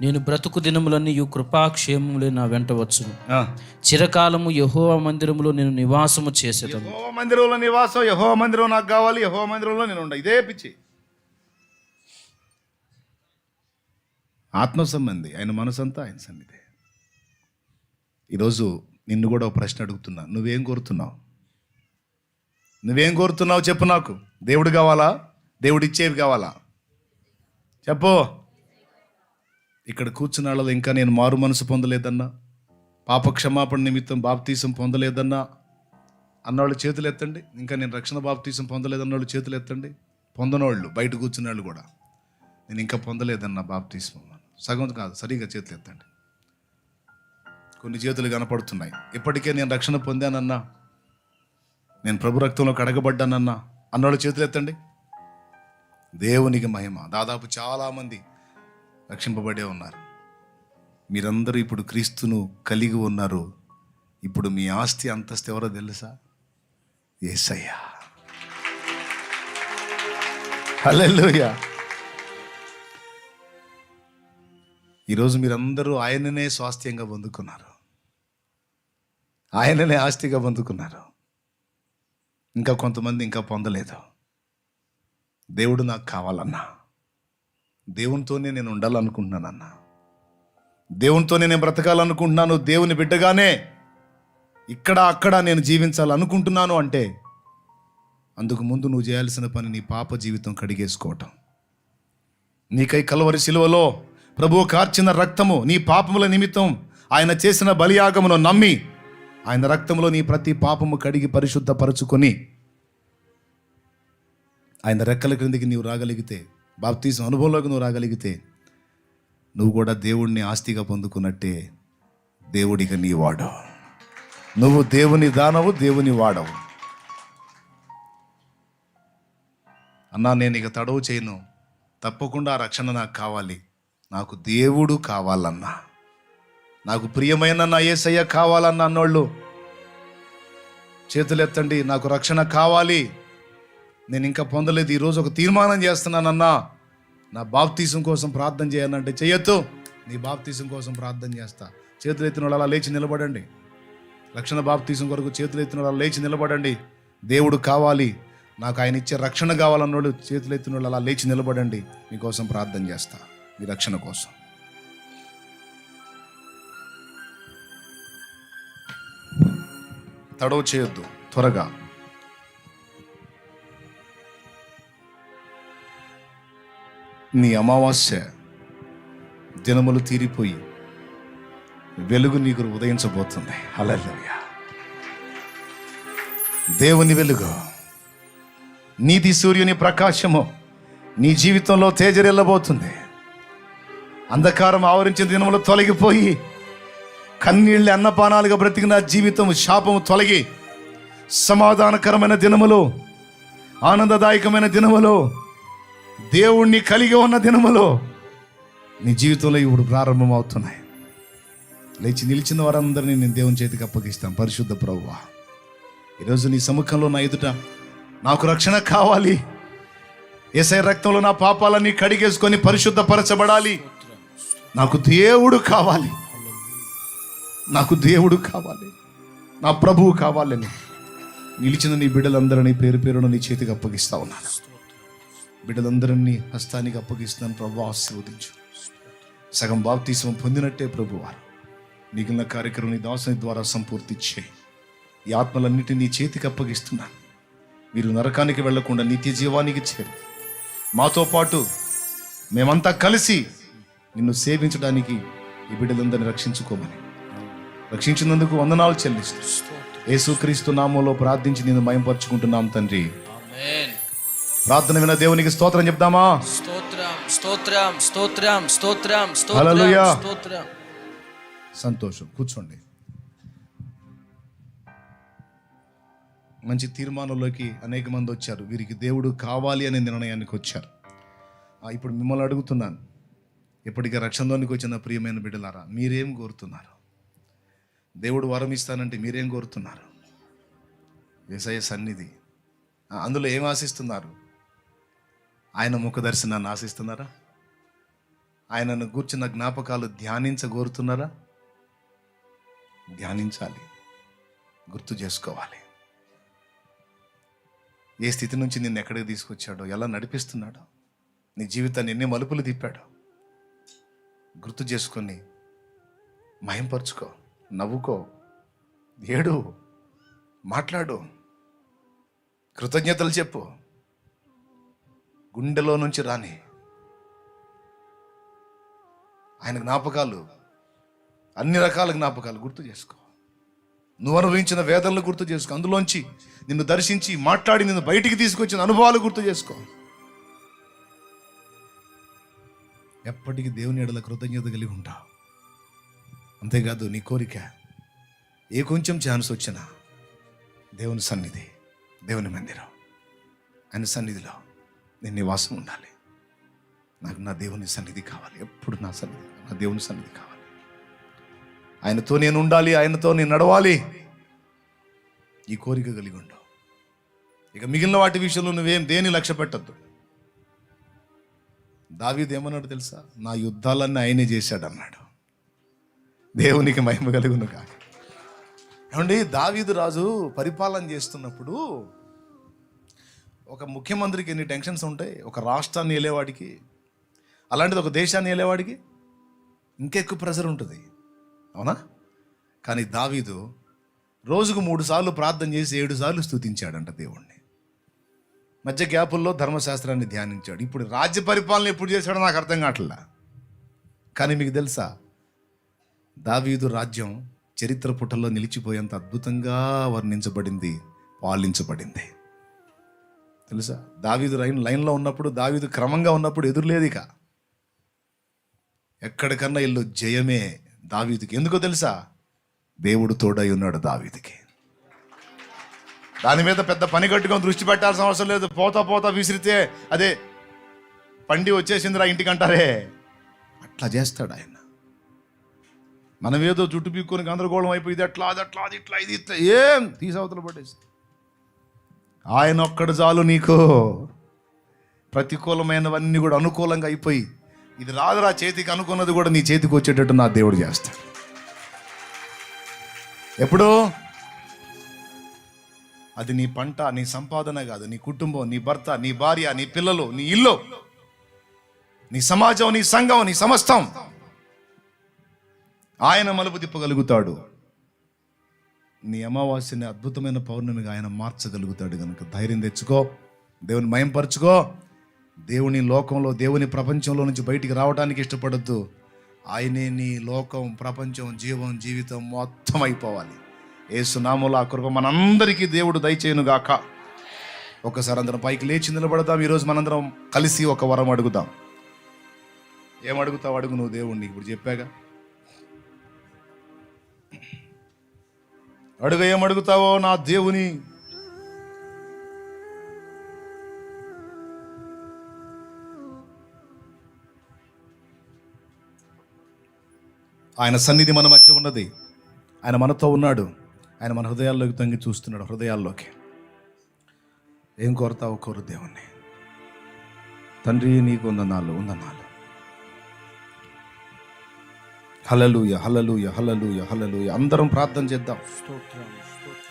నేను బ్రతుకు దినములన్నీ కృపాక్షేమములే నా వెంట వచ్చును. చిరకాలము యెహోవా మందిరములో నేను నివాసము చేసేదను. యెహోవా మందిరంలో నివాసం, యెహోవా మందిరం నాకు కావాలి, యెహోవా మందిరంలో నేను ఉండ. ఇదే పిచ్చి. ఆత్మ సంబంధి, ఆయన మనసంతా ఆయన సన్నిధి. ఈరోజు నిన్ను కూడా ఒక ప్రశ్న అడుగుతున్నా. నువ్వేం కోరుతున్నావు? నువ్వేం కోరుతున్నావు చెప్పు నాకు. దేవుడు కావాలా? దేవుడు ఇచ్చేవి కావాలా? చెప్పు. ఇక్కడ కూర్చున్న వాళ్ళలో ఇంకా నేను మారు మనసు పొందలేదన్నా, పాప క్షమాపణ నిమిత్తం బాప్తీసం పొందలేదన్నా అన్నవాళ్ళు చేతులు ఎత్తండి. ఇంకా నేను రక్షణ బాప్తీసం పొందలేదన్నవాళ్ళు చేతులు ఎత్తండి. పొందనోళ్ళు బయట కూర్చున్న వాళ్ళు కూడా, నేను ఇంకా పొందలేదన్నా బాప్తీసం, సగం కాదు సరిగా చేతులు ఎత్తండి. కొన్ని చేతులు కనపడుతున్నాయి. ఇప్పటికే నేను రక్షణ పొందానన్నా, నేను ప్రభు రక్తంలో కడగబడ్డానన్నా అన్నవాళ్ళు చేతులు ఎత్తండి. దేవునికి మహిమ. దాదాపు చాలామంది రక్షింపబడే ఉన్నారు. మీరందరూ ఇప్పుడు క్రీస్తును కలిగి ఉన్నారు. ఇప్పుడు మీ ఆస్తి అంతస్తు ఎవరో తెలుసా? యేసయ్య. హల్లెలూయా. ఈరోజు మీరందరూ ఆయననే స్వాస్థ్యంగా పొందుకున్నారు, ఆయననే ఆస్తిగా పొందుకున్నారు. ఇంకా కొంతమంది ఇంకా పొందలేదు. దేవుడు నాకు కావాలన్నా, దేవునితోనే నేను ఉండాలనుకుంటున్నానన్నా, దేవునితోనే నేను బ్రతకాలనుకుంటున్నాను, దేవుని బిడ్డగానే ఇక్కడ అక్కడ నేను జీవించాలనుకుంటున్నాను అంటే అందుకు ముందు నువ్వు చేయాల్సిన పని నీ పాప జీవితం కడిగేసుకోవటం. నీకై కల్వరి శిలువలో ప్రభువు కార్చిన రక్తము, నీ పాపముల నిమిత్తం ఆయన చేసిన బలియాగమును నమ్మి ఆయన రక్తంలో నీ ప్రతి పాపము కడిగి పరిశుద్ధపరచుకొని ఆయన రెక్కల క్రిందికి నీవు రాగలిగితే, బాప్తీసం అనుభవంలోకి నువ్వు రాగలిగితే నువ్వు కూడా దేవుడిని ఆస్తిగా పొందుకున్నట్టే. దేవుడిగా నీ వాడవు. నువ్వు దేవుని దానవు, దేవుని వాడవు. అన్నా నేను ఇక తడవు చేయను, తప్పకుండా ఆ రక్షణ నాకు కావాలి, నాకు దేవుడు కావాలన్నా, నాకు ప్రియమైన నా యేసయ్య కావాలన్న అన్నోళ్ళు చేతులు ఎత్తండి. నాకు రక్షణ కావాలి, నేను ఇంకా పొందలేదు, ఈరోజు ఒక తీర్మానం చేస్తున్నానన్నా, నా బాప్తీసం కోసం ప్రార్థన చేయాలంటే చెయ్యొద్దు. నీ బాప్తీసం కోసం ప్రార్థన చేస్తా. చేతులు ఎత్తిన వాళ్ళు అలా లేచి నిలబడండి. రక్షణ బాప్తీసం కొరకు చేతులు ఎత్తిన వాళ్ళు లేచి నిలబడండి. దేవుడు కావాలి, నాకు ఆయన ఇచ్చే రక్షణ కావాలన్నోళ్ళు చేతులు ఎత్తిన వాళ్ళు అలా లేచి నిలబడండి. మీకోసం ప్రార్థన చేస్తా, మీ రక్షణ కోసం. తడవ చేయొద్దు, త్వరగా. నీ అమావాస్య దినములు తీరిపోయి వెలుగు నీకు ఉదయించబోతుంది. హల్లెలూయా. దేవుని వెలుగు, నీతి సూర్యుని ప్రకాశము నీ జీవితంలో తేజరిల్లబోతుంది. అంధకారం ఆవరించిన దినములు తొలగిపోయి కన్నీళ్ళ అన్నపానాలుగా బ్రతికిన జీవితం శాపము తొలగి సమాధానకరమైన దినములు, ఆనందదాయకమైన దినములు, దేవుణ్ణి కలిగి ఉన్న దినములు నీ జీవితంలో ఇప్పుడు ప్రారంభమవుతున్నాయి. లేచి నిలిచిన వారందరినీ నేను దేవుని చేతికి అప్పగిస్తాను. పరిశుద్ధ ప్రభువా, ఈరోజు నీ సముఖంలో నా ఎదుట నాకు రక్షణ కావాలి, యేసయ్య రక్తంలో నా పాపాలన్నీ కడిగేసుకొని పరిశుద్ధపరచబడాలి, నాకు దేవుడు కావాలి, నాకు దేవుడు కావాలి, నా ప్రభువు కావాలని నిలిచిన నీ బిడ్డలందరినీ పేరు పేరున నీ చేతికి అప్పగిస్తా ఉన్నాను. బిడ్డలందరినీ హస్తానికి అప్పగిస్తున్నాను. ప్రభు ఆశీర్వదించు. సగం బాప్తీసం పొందినట్టే ప్రభువారు మిగిలిన కార్యక్రమం నీ దాసుని ద్వారా సంపూర్తి చేయి. ఈ ఆత్మలన్నిటినీ నీ చేతికి అప్పగిస్తున్నాను. మీరు నరకానికి వెళ్లకుండా నిత్య జీవానికి చేరి మాతో పాటు మేమంతా కలిసి నిన్ను సేవించడానికి ఈ బిడ్డలందరినీ రక్షించుకోమని, రక్షించినందుకు వందనాలు చెల్లిస్తూ యేసుక్రీస్తు నామంలో ప్రార్థించి నేను మయంపరుచుకుంటున్నాం తండ్రి. ప్రార్థన విన్న దేవునికి స్తోత్రం చెప్దామా? స్తోత్రం స్తోత్రం స్తోత్రం స్తోత్రం హల్లెలూయా. స్తోత్రం. సంతోషం. కూర్చోండి. మంచి తీర్మానంలోకి అనేక మంది వచ్చారు. వీరికి దేవుడు కావాలి అనే నిర్ణయానికి వచ్చారు. ఇప్పుడు మిమ్మల్ని అడుగుతున్నాను, ఇప్పటికే రక్షణలోనికి వచ్చిన ప్రియమైన బిడ్డలారా, మీరేం కోరుతున్నారు? దేవుడు వరం ఇస్తానంటే మీరేం కోరుతున్నారు? యేసయ్య సన్నిధి, అందులో ఏం ఆశిస్తున్నారు? ఆయన ముఖ దర్శనాన్ని ఆశిస్తున్నారా? ఆయనను కూర్చున్న జ్ఞాపకాలు ధ్యానించగోరుతున్నారా? ధ్యానించాలి, గుర్తు చేసుకోవాలి. ఏ స్థితి నుంచి నిన్ను ఎక్కడికి తీసుకొచ్చాడో, ఎలా నడిపిస్తున్నాడో, నీ జీవితాన్ని ఎన్ని మలుపులు తిప్పాడో గుర్తు చేసుకొని మయంపరుచుకో, నవ్వుకో, ఏడు, మాట్లాడు, కృతజ్ఞతలు చెప్పు. గుండెలో నుంచి రాని ఆయన జ్ఞాపకాలు, అన్ని రకాల జ్ఞాపకాలు గుర్తు చేసుకో. నువ్వు అనుభవించిన వేదనలు గుర్తు చేసుకో. అందులోంచి నిన్ను దర్శించి మాట్లాడి నిన్ను బయటికి తీసుకొచ్చిన అనుభవాలు గుర్తు చేసుకో. ఎప్పటికీ దేవుని ఎడల కృతజ్ఞత కలిగి ఉంటావు. అంతేకాదు, నీ కోరిక ఏ కొంచెం ఛాన్స్ వచ్చినా దేవుని సన్నిధి, దేవుని మందిరం, ఆయన సన్నిధిలో నేను నివాసం ఉండాలి. నాకు నా దేవుని సన్నిధి కావాలి. ఎప్పుడు నా సన్నిధి, నా దేవుని సన్నిధి కావాలి. ఆయనతో నేను ఉండాలి, ఆయనతో నేను నడవాలి. ఈ కోరిక కలిగి ఉండు. ఇక మిగిలిన వాటి విషయంలో నువ్వేం దేని లక్ష్య పెట్టద్దు. దావీదు ఏమన్నాడు తెలుసా? నా యుద్ధాలన్నీ ఆయనే చేశాడు అన్నాడు. దేవునికి మహిమ కలుగును కాక. ఏమండి, దావీదు రాజు పరిపాలన చేస్తున్నప్పుడు ఒక ముఖ్యమంత్రికి ఎన్ని టెన్షన్స్ ఉంటాయి, ఒక రాష్ట్రాన్ని వెళ్ళేవాడికి, అలాంటిది ఒక దేశాన్ని వెళ్ళేవాడికి ఇంకెక్కువ ప్రెషర్ ఉంటుంది, అవునా? కానీ దావీదు రోజుకు 3 సార్లు ప్రార్థన చేసి 7 సార్లు స్తుతించాడంట దేవుణ్ణి. మధ్య గ్యాపుల్లో ధర్మశాస్త్రాన్ని ధ్యానించాడు. ఇప్పుడు రాజ్య పరిపాలన ఎప్పుడు చేశాడో నాకు అర్థం కావట్లా. కానీ మీకు తెలుసా, దావీదు రాజ్యం చరిత్ర పుటల్లో నిలిచిపోయేంత అద్భుతంగా వర్ణించబడింది, పాలించబడింది. తెలుసా, దావీదు లైన్లో ఉన్నప్పుడు, దావీదు క్రమంగా ఉన్నప్పుడు ఎదురులేదు. ఇక ఎక్కడికన్నా ఇల్లు జయమే దావీదుకి. ఎందుకో తెలుసా? దేవుడు తోడై ఉన్నాడు దావీదుకి. దాని మీద పెద్ద పని కట్టుకొని దృష్టి పెట్టాల్సిన అవసరం లేదు. పోతా పోతా విసిరితే అదే పండి వచ్చేసిందిరా ఇంటికి అంటారే, అట్లా చేస్తాడు ఆయన. మనం ఏదో జుట్టు పీక్కొని గందరగోళం అయిపోయి ఇది అట్లా, అది అట్లా, అది ఇట్లా, ఇది ఇట్లా, ఏం తీసవతలు పట్టేసి ఆయన ఒక్కడు చాలు. నీకు ప్రతికూలమైనవన్నీ కూడా అనుకూలంగా అయిపోయి, ఇది రాదురా చేతికి అనుకున్నది కూడా నీ చేతికి వచ్చేటట్టు నా దేవుడు చేస్తాడు. ఎప్పుడు? అది నీ పంట, నీ సంపాదన కాదు, నీ కుటుంబం, నీ భర్త, నీ భార్య, నీ పిల్లలు, నీ ఇల్లు, నీ సమాజం, నీ సంఘం, నీ సమస్తం ఆయన మలుపు తిప్పగలుగుతాడు. నీ అమావాస్యని అద్భుతమైన పౌర్ణమిగా ఆయన మార్చగలుగుతాడు. కనుక ధైర్యం తెచ్చుకో, దేవుని మయంపరచుకో. దేవుని లోకంలో, దేవుని ప్రపంచంలో నుంచి బయటికి రావడానికి ఇష్టపడద్దు. ఆయనే నీ లోకం, ప్రపంచం, జీవం, జీవితం మొత్తం అయిపోవాలి. యేసు నామములో ఆ కృప మనందరికీ దేవుడు దయచేయును గాక. ఒకసారి అందరం పైకి లేచి నిలబడదాం. ఈరోజు మనందరం కలిసి ఒక వరం అడుగుదాం. ఏమడుగుతావు? అడుగు నువ్వు దేవుణ్ణి. ఇప్పుడు చెప్పాగా, అడుగు. ఏమడుగుతావో నా దేవుని. ఆయన సన్నిధి మన మధ్య ఉన్నది. ఆయన మనతో ఉన్నాడు. ఆయన మన హృదయాల్లోకి తొంగి చూస్తున్నాడు. హృదయాల్లోకి ఏం కోరుతావు కోరు దేవుణ్ణి. తండ్రి నీకు వందనాలు. హల్లెలూయా, హల్లెలూయా, హల్లెలూయా, హల్లెలూయా. అందరం ప్రార్థన చేద్దాం.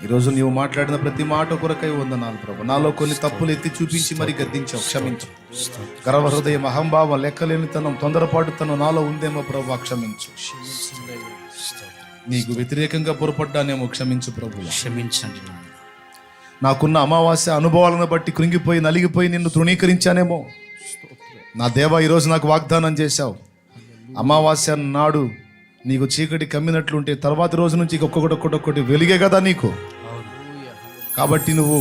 ఈరోజు నీవు మాట్లాడిన ప్రతి మాట కొరకై వందనాలు ప్రభు. నాలో కొన్ని తప్పులు ఎత్తి చూపించి మరి గద్దించావు, క్షమించు. గర్వ హృదయం, అహంభావం, లెక్కలేనితనం, తొందరపాటుతనం నాలో ఉందేమో ప్రభు, క్షమించు. నీకు వ్యతిరేకంగా పొరపడ్డానేమో, క్షమించు ప్రభు. క్షమించండి. నాకున్న అమావాస్య అనుభవాలను బట్టి కృంగిపోయి నలిగిపోయి నిన్ను తృణీకరించానేమో. నా దేవా, ఈరోజు నాకు వాగ్దానం చేశావు, అమావాస్య నాడు నీకు చీకటి కమ్మినట్లుంటే తర్వాతి రోజు నుంచి ఒక్కొక్కటి వెలిగే కదా నీకు. కాబట్టి నువ్వు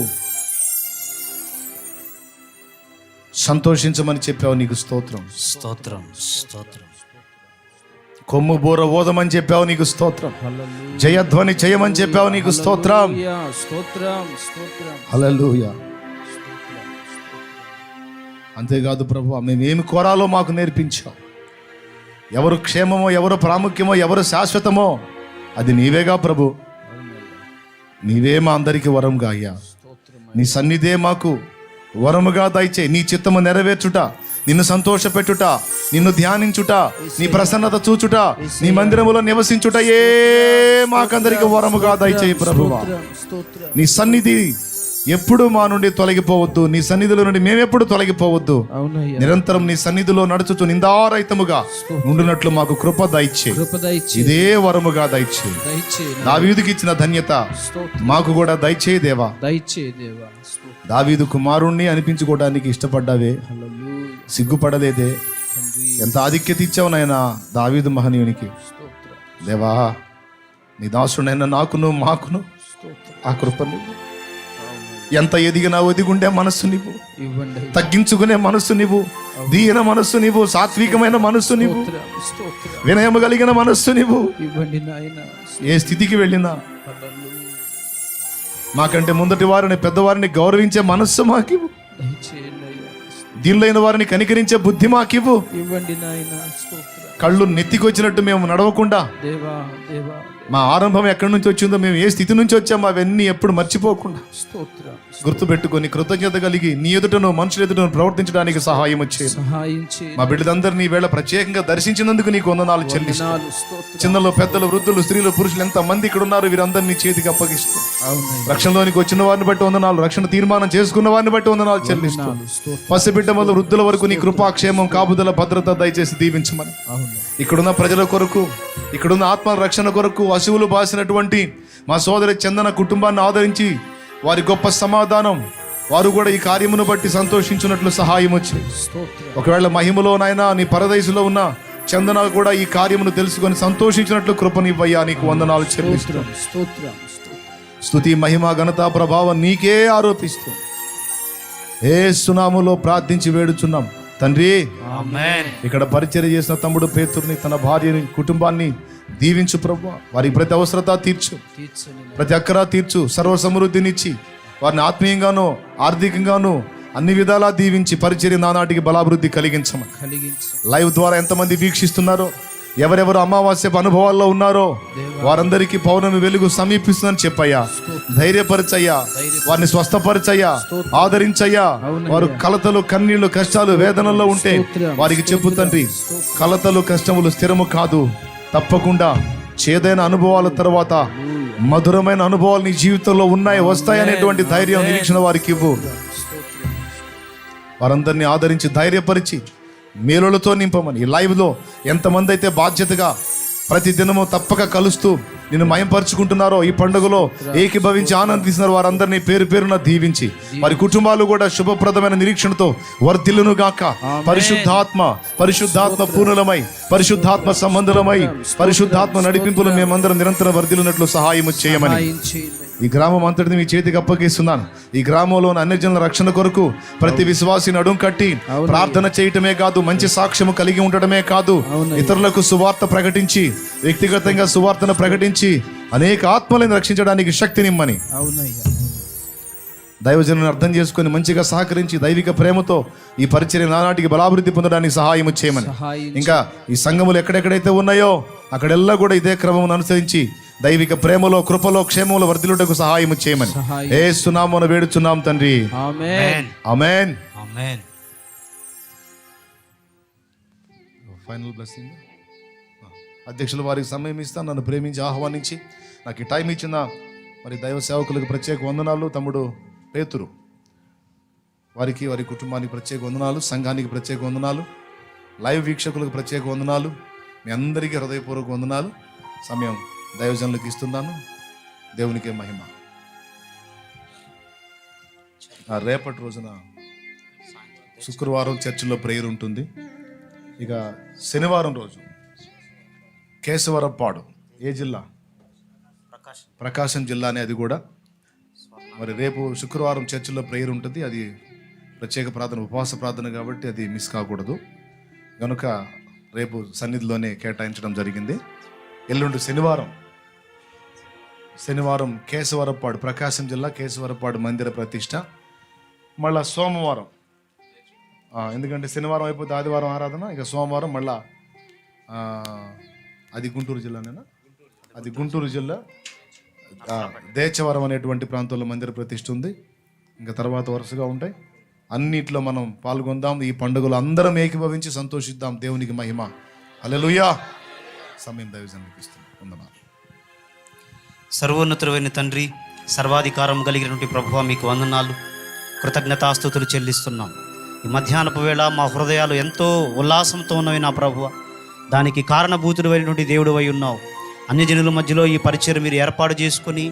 సంతోషించమని చెప్పావు, నీకు స్తోత్రం. స్తోత్రం, స్తోత్రం. కొమ్ము బోర ఓదమని చెప్పావు, నీకు స్తోత్రం. జయధ్వని చేయమని చెప్పావు, నీకు స్తోత్రం. స్తోత్రం, స్తోత్రం. హల్లెలూయా. అంతేకాదు ప్రభు, మేమేమి కోరాలో మాకు నేర్పించావు. ఎవరు క్షేమమో, ఎవరు ప్రాముఖ్యమో, ఎవరు శాశ్వతమో అది నీవేగా ప్రభు. నీవే మా అందరికి వరంగా అయ్యా. నీ సన్నిధే మాకు వరముగా దయచేయి. నీ చిత్తము నెరవేర్చుట, నిన్ను సంతోషపెట్టుట, నిన్ను ధ్యానించుట, నీ ప్రసన్నత చూచుట, నీ మందిరములో నివసించుట ఏ మాకందరికి వరముగా దయచేయి ప్రభువా. నీ సన్నిధి ఎప్పుడు మా నుండి తొలగిపోవద్దు. నీ సన్నిధిలో నుండి మేమెప్పుడు తొలగిపోవద్దు. నిరంతరం నీ సన్నిధిలో నడుచుతూ నిందారహితముగా ఉండునట్లు మాకు కృప దయచేయి. ఇదే వరముగా దయచేయి. దావీదుకి ఇచ్చిన ధన్యత మాకు కూడా దయచేయి దేవా. దావీదు కుమారుణ్ణి అనిపించుకోవడానికి ఇష్టపడ్డావే, సిగ్గుపడలేదే. ఎంత ఆధిక్యత ఇచ్చావు నాయనా దావీదు మహనీయునికి. దేవా, నీ దాసుడైనా నాకును మాకును ఆ కృపను. ఎంత ఎదిగినా ఒదిగుండే మనస్సు నీవు, తగ్గించుకునే మనస్సు నీవు, దీన మనస్సు నీవు, సాత్వికమైన మనస్సు నీవు, వినయము కలిగిన మనస్సు నీవు. ఏ స్థితికి వెళ్ళినా మాకంటే ముందటి వారిని, పెద్దవారిని గౌరవించే మనస్సు మాకివ్వు. దీనులైన వారిని కనికరించే బుద్ధి మాకివ్వు. కళ్ళు నెత్తికొచ్చినట్టు మేము నడవకుండా, మా ఆరంభం ఎక్కడి నుంచి వచ్చిందో, మేము ఏ స్థితి నుంచి వచ్చామో అవన్నీ ఎప్పుడు మర్చిపోకుండా గుర్తుపెట్టుకొని కృతజ్ఞత కలిగి నీ ఎదుటను, మనుషుల ఎదుటను ప్రవర్తించడానికి సహాయం వచ్చేది. మా బిడ్డలందరినీ వేళ ప్రత్యేకంగా దర్శించినందుకు నీకు వందనాలు చెల్లిస్తున్నాను. చిన్నలు, పెద్దలు, వృద్ధులు, స్త్రీలు, పురుషులు ఎంత మంది ఇక్కడ ఉన్నారు, వీరందరినీ చేతికి అప్పగిస్తూ రక్షణలోనికి వచ్చిన వారిని బట్టి వందనాలు, రక్షణ తీర్మానం చేసుకున్న వారిని బట్టి వందనాలు చెల్లిస్తున్నాను. పసిబిడ్డ మొదలు వృద్ధుల వరకు నీ కృపాక్షేమం, కాపుదల, భద్రత దయచేసి దీవించమని. ఇక్కడున్న ప్రజల కొరకు, ఇక్కడున్న ఆత్మ రక్షణ కొరకు అశువులు బాసినటువంటి మా సోదరి చందన కుటుంబాన్ని ఆదరించి వారి గొప్ప సమాధానం, వారు కూడా ఈ కార్యమును బట్టి సంతోషించున్నట్లు సహాయం వచ్చి, ఒకవేళ మహిమలోనైనా నీ పరదేశంలో ఉన్న చందన కూడా ఈ కార్యమును తెలుసుకొని సంతోషించినట్లు కృపనివ్వయ్యా. నీకు వందనాలు చెల్లిస్తున్నాను. స్తుతి, మహిమ, ఘనత, ప్రభావం నీకే ఆరోపిస్తూ యేసు నామములో ప్రార్థించి వేడుచున్నాం తండ్రి. ఇక్కడ పరిచర్య చేసిన తమ్ముడు పేతురుని, తన భార్యని, కుటుంబాన్ని దీవించు ప్రభు. వారి ప్రతి అవసరత తీర్చు, ప్రతి అక్కర తీర్చు, సర్వ సమృద్ధినిచ్చి వారిని ఆత్మీయంగాను, ఆర్థికంగాను అన్ని విధాలా దీవించి పరిచర్య నానాటికి బలాభివృద్ధి కలిగించమని. లైవ్ ద్వారా ఎంతమంది వీక్షిస్తున్నారో, ఎవరెవరు అమావాస్య అనుభవాల్లో ఉన్నారో వారందరికీ పౌర్ణమి వెలుగు సమీపిస్తుందని చెప్పయ్యా. ధైర్యపరచయ్యా, వారిని స్వస్థపరచయ్యా, ఆదరించయ్యా. వారు కలతలు, కన్నీళ్లు, కష్టాలు, వేదనల్లో ఉంటే వారికి చెప్పు తండ్రి, కలతలు, కష్టములు స్థిరము కాదు, తప్పకుండా చేదైన అనుభవాల తర్వాత మధురమైన అనుభవాలు నీ జీవితంలో ఉన్నాయి, వస్తాయి అనేటువంటి ధైర్యం, నిరీక్షణ వారికి ఇవ్వు. వారందరినీ ఆదరించి ధైర్యపరిచి మేలులతో నింపమని. ఈ లైవ్లో ఎంతమంది అయితే బాధ్యతగా ప్రతి దినము తప్పక కలుస్తూ నిన్ను మయంపరుచుకుంటున్నారో, ఈ పండుగలో ఏకీభవించి ఆనందిస్తున్నారు, వారందరినీ పేరు పేరున దీవించి వారి కుటుంబాలు కూడా శుభప్రదమైన నిరీక్షణతో వర్ధిల్లును గాక. పరిశుద్ధాత్మ పూర్ణులమై, పరిశుద్ధాత్మ సంబంధులమై, పరిశుద్ధాత్మ నడిపింపులు మేమందరం నిరంతరం వర్ధిల్లునట్లు సహాయం చేయమని ఈ గ్రామం అంతటిని మీ చేతికి అప్పగిస్తున్నాను. ఈ గ్రామంలో అన్యజనుల రక్షణ కొరకు ప్రతి విశ్వాసి నడుం కట్టి ప్రార్థన చేయటమే కాదు, మంచి సాక్ష్యము కలిగి ఉండటమే కాదు, ఇతరులకు సువార్త ప్రకటించి, వ్యక్తిగతంగా సువార్తను ప్రకటించి అనేక ఆత్మలను రక్షించడానికి శక్తినిమ్మని దైవజనులను అర్థం చేసుకొని మంచిగా సహకరించి దైవిక ప్రేమతో ఈ పరిచర్య నానాటికి బలాభివృద్ధి పొందడానికి సహాయం చేయమని. ఇంకా ఈ సంఘములు ఎక్కడెక్కడైతే ఉన్నాయో అక్కడెల్లా కూడా ఇదే క్రమం అనుసరించి దైవిక ప్రేమలో, కృపలో, క్షేమంలో వర్ధిల్లుటకు సహాయం చేయమని యేసు నామమున వేడుచున్నాం తండ్రి. Amen. Amen. Amen. Final blessing. అధ్యక్షుల వారికి సమయం ఇస్తాను. నన్ను ప్రేమించి ఆహ్వానించి నాకు ఈ టైం ఇచ్చిన మరి దైవ సేవకులకు ప్రత్యేక వందనాలు. తమ్ముడు పేతురు వారికి, వారి కుటుంబానికి ప్రత్యేక వందనాలు. సంఘానికి ప్రత్యేక వందనాలు. లైవ్ వీక్షకులకు ప్రత్యేక వందనాలు. మీ అందరికీ హృదయపూర్వక వందనాలు. సమయం దైవజనులకు ఇస్తున్నాను. దేవునికే మహిమ. రేపటి రోజున శుక్రవారం చర్చిలో ప్రేయర్ ఉంటుంది. ఇక శనివారం రోజు కేశవరపాడు, ఏ జిల్లా? ప్రకాశం జిల్లానే. అది కూడా మరి రేపు శుక్రవారం చర్చిలో ప్రేయర్ ఉంటుంది. అది ప్రత్యేక ప్రార్థన, ఉపవాస ప్రార్థన కాబట్టి అది మిస్ కాకూడదు. కనుక రేపు సన్నిధిలోనే కేటాయించడం జరిగింది. ఎల్లుండి శనివారం కేశవరపాడు, ప్రకాశం జిల్లా కేశవరపాడు మందిర ప్రతిష్ట. మళ్ళా సోమవారం, ఎందుకంటే శనివారం అయిపోతే ఆదివారం ఆరాధన. ఇక సోమవారం మళ్ళా అది గుంటూరు జిల్లానేనా? అది గుంటూరు జిల్లా దేచవరం అనేటువంటి ప్రాంతంలో మందిర ప్రతిష్ఠ ఉంది. ఇంకా తర్వాత వరుసగా ఉంటాయి. అన్నిట్లో మనం పాల్గొందాం. ఈ పండుగలు అందరం ఏకీభవించి సంతోషిద్దాం. దేవునికి మహిమ. హల్లెలూయా. సమయం దైవజనులకు ఇస్తున్నాం. వందనాలు. సర్వోన్నతుడైన తండ్రి, సర్వాధికారం కలిగినటువంటి ప్రభువా, మీకు వందనాలు, కృతజ్ఞతాస్తుతులు చెల్లిస్తున్నాం. ఈ మధ్యాహ్నపు వేళ మా హృదయాలు ఎంతో ఉల్లాసంతో ఉన్నవి నా ప్రభువా. దానికి కారణభూతుడు అయినటువంటి దేవుడు అయి ఉన్నావు. అన్యజనుల మధ్యలో ఈ పరిచయం మీరు ఏర్పాటు చేసుకుని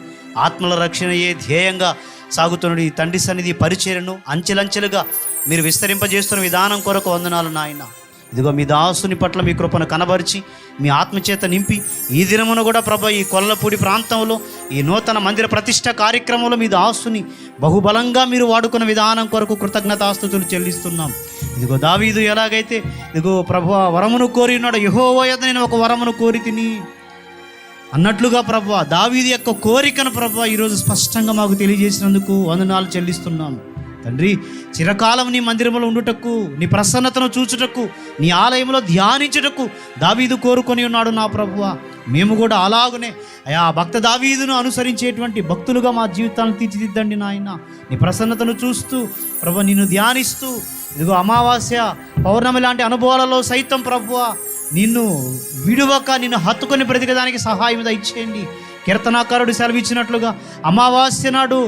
ఆత్మల రక్షణయే ధ్యేయంగా సాగుతున్న ఈ తండ్రి సన్నిధి పరిచర్యను అంచెలంచెలుగా మీరు విస్తరింపజేస్తున్న విధానం కొరకు వందనాలు నాయన. ఇదిగో మీ దాసుని పట్ల మీ కృపను కనబరిచి మీ ఆత్మచేత నింపి ఈ దినమున కూడా ప్రభా ఈ కొల్లపూడి ప్రాంతంలో ఈ నూతన మందిర ప్రతిష్ట కార్యక్రమంలో మీ దాసుని బహుబలంగా మీరు వాడుకున్న విధానం కొరకు కృతజ్ఞతాస్తుతులు చెల్లిస్తున్నాం. ఇదిగో దావీదు ఎలాగైతే ఇదిగో ప్రభువా వరమును కోరి ఉన్నాడు, యెహోవా యొద్ద నేను ఒక వరమును కోరి తిని అన్నట్లుగా ప్రభువా దావీదు యొక్క కోరికను ప్రభువా ఈరోజు స్పష్టంగా మాకు తెలియజేసినందుకు వందనాలు చెల్లిస్తున్నాము తండ్రి. చిరకాలం నీ మందిరంలో ఉండుటకు, నీ ప్రసన్నతను చూచుటకు, నీ ఆలయంలో ధ్యానించుటకు దావీదు కోరుకొని ఉన్నాడు నా ప్రభువా. మేము కూడా అలాగనే ఆ భక్త దావీదును అనుసరించేటువంటి భక్తులుగా మా జీవితాలను తీర్చిదిద్దండి నాయన. నీ ప్రసన్నతను చూస్తూ ప్రభువా నిన్ను ధ్యానిస్తూ ఇదిగో అమావాస్య, పౌర్ణమి లాంటి అనుభవాలలో సైతం ప్రభువా నిన్ను విడువక నిన్ను హత్తుకొని బ్రతికడానికి సహాయం దయచేయండి. కీర్తనాకారుడు సెలవిచ్చినట్లుగా అమావాస్య నాడు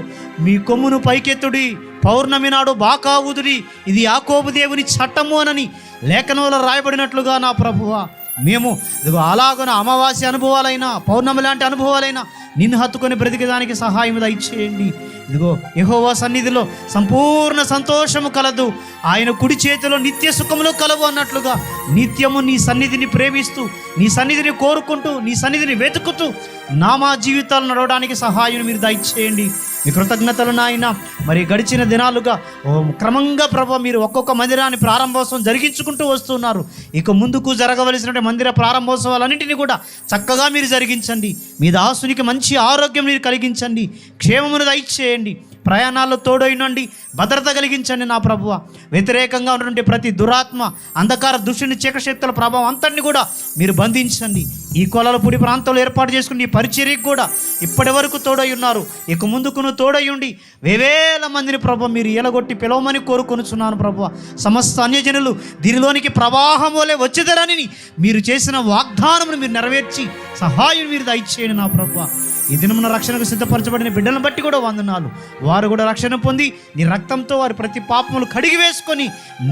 మీ కొమ్మును పైకెత్తుడి, పౌర్ణమి నాడు బాకా ఊదుడి, ఇది యాకోబు దేవుని చట్టము అనని లేఖనంలో రాయబడినట్లుగా నా ప్రభువా మేము ఇదిగో అలాగన అమావాస్య అనుభవాలైనా పౌర్ణమి లాంటి అనుభవాలైనా నిన్ను హత్తుకొని బ్రతికేదానికి సహాయం దయచేయండి. ఇదిగో యెహోవా సన్నిధిలో సంపూర్ణ సంతోషము కలదు, ఆయన కుడి చేతిలో నిత్య సుఖములు కలవు అన్నట్లుగా నిత్యము నీ సన్నిధిని ప్రేమిస్తూ, నీ సన్నిధిని కోరుకుంటూ, నీ సన్నిధిని వెతుకుతూ మా జీవితాలు నడవడానికి సహాయం మీరు దయచేయండి. మీ కృతజ్ఞతలు నాయన. మరి గడిచిన దినాలుగా క్రమంగా ప్రభు మీరు ఒక్కొక్క మందిరాన్ని ప్రారంభోత్సవం జరిగించుకుంటూ వస్తున్నారు. ఇక ముందుకు జరగవలసినటువంటి మందిర ప్రారంభోత్సవాలన్నింటినీ కూడా చక్కగా మీరు జరిగించండి. మీ దాసునికి మంచి ఆరోగ్యం మీరు కలిగించండి, క్షేమమును దయచేయండి, ప్రయాణాల్లో తోడైనండి, భద్రత కలిగించండి నా ప్రభువ. వ్యతిరేకంగా ఉన్నటువంటి ప్రతి దురాత్మ, అంధకార దుష్టుని చీకశక్తుల ప్రభావం అంతటిని కూడా మీరు బంధించండి. ఈ కొలలపూడి ప్రాంతంలో ఏర్పాటు చేసుకుని ఈ పరిచర్యకు కూడా ఇప్పటి వరకు తోడై ఉన్నారు, ఇక ముందుకును తోడై ఉండి వేవేల మందిని ప్రభు మీరు ఎలగొట్టి పిలవమని కోరుకొనుచున్నాను ప్రభువ. సమస్త అన్యజనులు దీనిలోనికి ప్రవాహం వలె వచ్చేదరని మీరు చేసిన వాగ్దానమును మీరు నెరవేర్చి సహాయం మీరు దయచేయండి నా ప్రభువ. ఈ దినమున రక్షణకు సిద్ధపరచబడిన బిడ్డలను బట్టి కూడా వందనాలు. వారు కూడా రక్షణ పొంది నీ రక్తంతో వారి ప్రతి పాపములు కడిగి వేసుకొని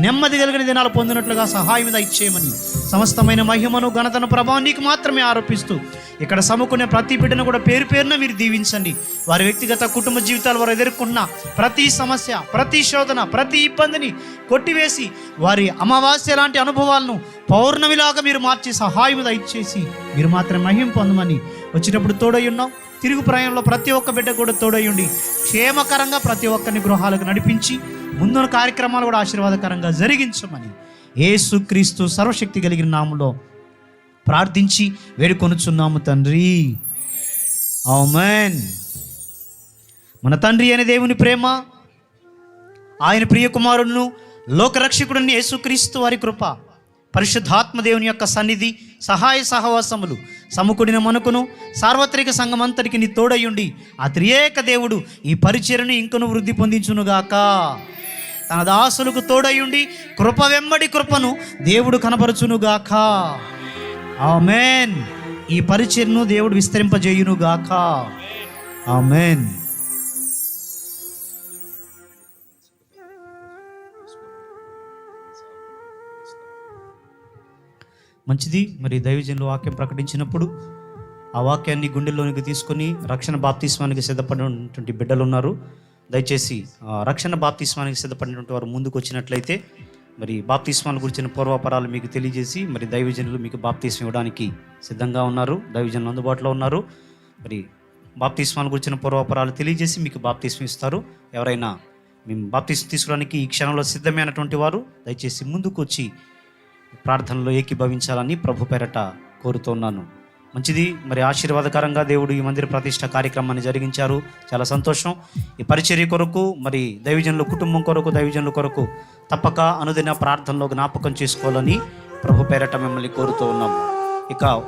నెమ్మది కలిగిన దినాలు పొందినట్లుగా సహాయం దయచేయమని సమస్తమైన మహిమను ఘనతను ప్రభావం నీకు మాత్రమే ఆరోపిస్తూ ఇక్కడ సమకూనే ప్రతి బిడ్డను కూడా పేరు పేరున మీరు దీవించండి. వారి వ్యక్తిగత కుటుంబ జీవితాలు వారు ఎదుర్కొన్న ప్రతి సమస్య, ప్రతి శోధన, ప్రతి ఇబ్బందిని కొట్టివేసి వారి అమావాస్య లాంటి అనుభవాలను పౌర్ణమిలాగా మీరు మార్చి సహాయం దయచేసి మీరు మాత్రమే మహిమ పొందమని వచ్చేటప్పుడు తోడై ఉన్నాం. తిరుగు ప్రయాణంలో ప్రతి ఒక్క బిడ్డ కూడా తోడయ్యుండి క్షేమకరంగా ప్రతి ఒక్కరిని గృహాలకు నడిపించి ముందున్న కార్యక్రమాలు కూడా ఆశీర్వాదకరంగా జరిగించమని యేసుక్రీస్తు సర్వశక్తి కలిగిన నామములో ప్రార్థించి వేడుకొనుచున్నాము తండ్రి, ఆమేన్. మన తండ్రి అనే దేవుని ప్రేమ, ఆయన ప్రియ కుమారుడును లోకరక్షకుడిని యేసుక్రీస్తు వారి కృప, పరిశుద్ధాత్మ దేవుని యొక్క సన్నిధి, సహాయ సహవాసములు సమకూడిన మనకును సార్వత్రిక సంఘం అంతటికి నీ తోడయ్యుండి ఆ త్రియేక దేవుడు ఈ పరిచర్యను ఇంకను వృద్ధి పొందించునుగాక. తన దాసులకు తోడయ్యుండి కృప వెంబడి కృపను దేవుడు కనపరచునుగాక. ఆమేన్. ఈ పరిచర్ను దేవుడు విస్తరింపజేయునుగాక. ఆమేన్. మంచిది. మరి దైవజనులు వాక్యం ప్రకటించినప్పుడు ఆ వాక్యాన్ని గుండెల్లోనికి తీసుకొని రక్షణ బాప్తిస్మానికి సిద్ధపడినటువంటి బిడ్డలు ఉన్నారు. దయచేసి రక్షణ బాప్తిస్మానికి సిద్ధపడినటువంటి వారు ముందుకు వచ్చినట్లయితే మరి బాప్తిస్మాల గురించిన పూర్వపరాలు మీకు తెలియజేసి మరి దైవజనులు మీకు బాప్తిస్మం ఇవ్వడానికి సిద్ధంగా ఉన్నారు. దైవజనులు అందుబాటులో ఉన్నారు. మరి బాప్తిస్మాల గురించిన పూర్వపరాలు తెలియజేసి మీకు బాప్తిస్మం ఇస్తారు. ఎవరైనా మేము బాప్తిస్మం తీసుకోవడానికి ఈ క్షణంలో సిద్ధమైనటువంటి వారు దయచేసి ముందుకు వచ్చి ప్రార్థనలో ఏకీభవించాలని ప్రభు పేరట కోరుతున్నాను. మంచిది. మరి ఆశీర్వాదకరంగా దేవుడు ఈ మందిర ప్రతిష్ట కార్యక్రమాన్ని జరిగించారు. చాలా సంతోషం. ఈ పరిచర్య కొరకు మరి దైవజనుల కుటుంబం కొరకు దైవజనుల కొరకు తప్పక అనుదిన ప్రార్థనలో జ్ఞాపకం చేసుకోవాలని ప్రభు పేరట మిమ్మల్ని కోరుతూ ఉన్నాము. ఇక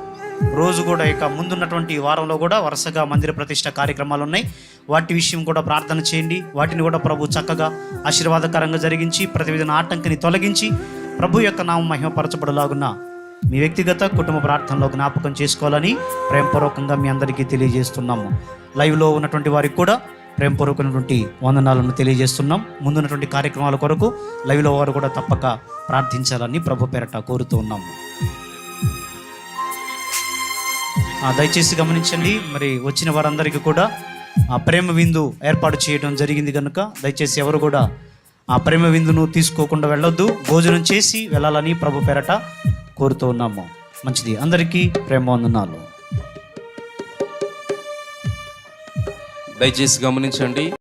రోజు కూడా ఇక ముందున్నటువంటి వారంలో కూడా వరుసగా మందిర ప్రతిష్ట కార్యక్రమాలు ఉన్నాయి. వాటి విషయం కూడా ప్రార్థన చేయండి. వాటిని కూడా ప్రభు చక్కగా ఆశీర్వాదకరంగా జరిగించి ప్రతి విధమైన ఆటంకిని తొలగించి ప్రభు యొక్క నామం మహిమపరచబడలాగున్న మీ వ్యక్తిగత కుటుంబ ప్రార్థనలో జ్ఞాపకం చేసుకోవాలని ప్రేమపూర్వకంగా మీ అందరికీ తెలియజేస్తున్నాము. లైవ్లో ఉన్నటువంటి వారికి కూడా ప్రేమపూర్వకమైనటువంటి వందనాలను తెలియజేస్తున్నాం. ముందున్నటువంటి కార్యక్రమాల కొరకు లైవ్లో వారు కూడా తప్పక ప్రార్థించాలని ప్రభు పేరట కోరుతూ ఉన్నాము. దయచేసి గమనించండి. మరి వచ్చిన వారందరికీ కూడా ఆ ప్రేమ విందు ఏర్పాటు చేయడం జరిగింది కనుక దయచేసి ఎవరు కూడా ఆ ప్రేమ విందును తీసుకోకుండా వెళ్ళొద్దు. భోజనం చేసి వెళ్ళాలని ప్రభు పేరట కోరుతూ ఉన్నాము. మంచిది. అందరికీ ప్రేమ వందనాలు. దయచేసి గమనించండి.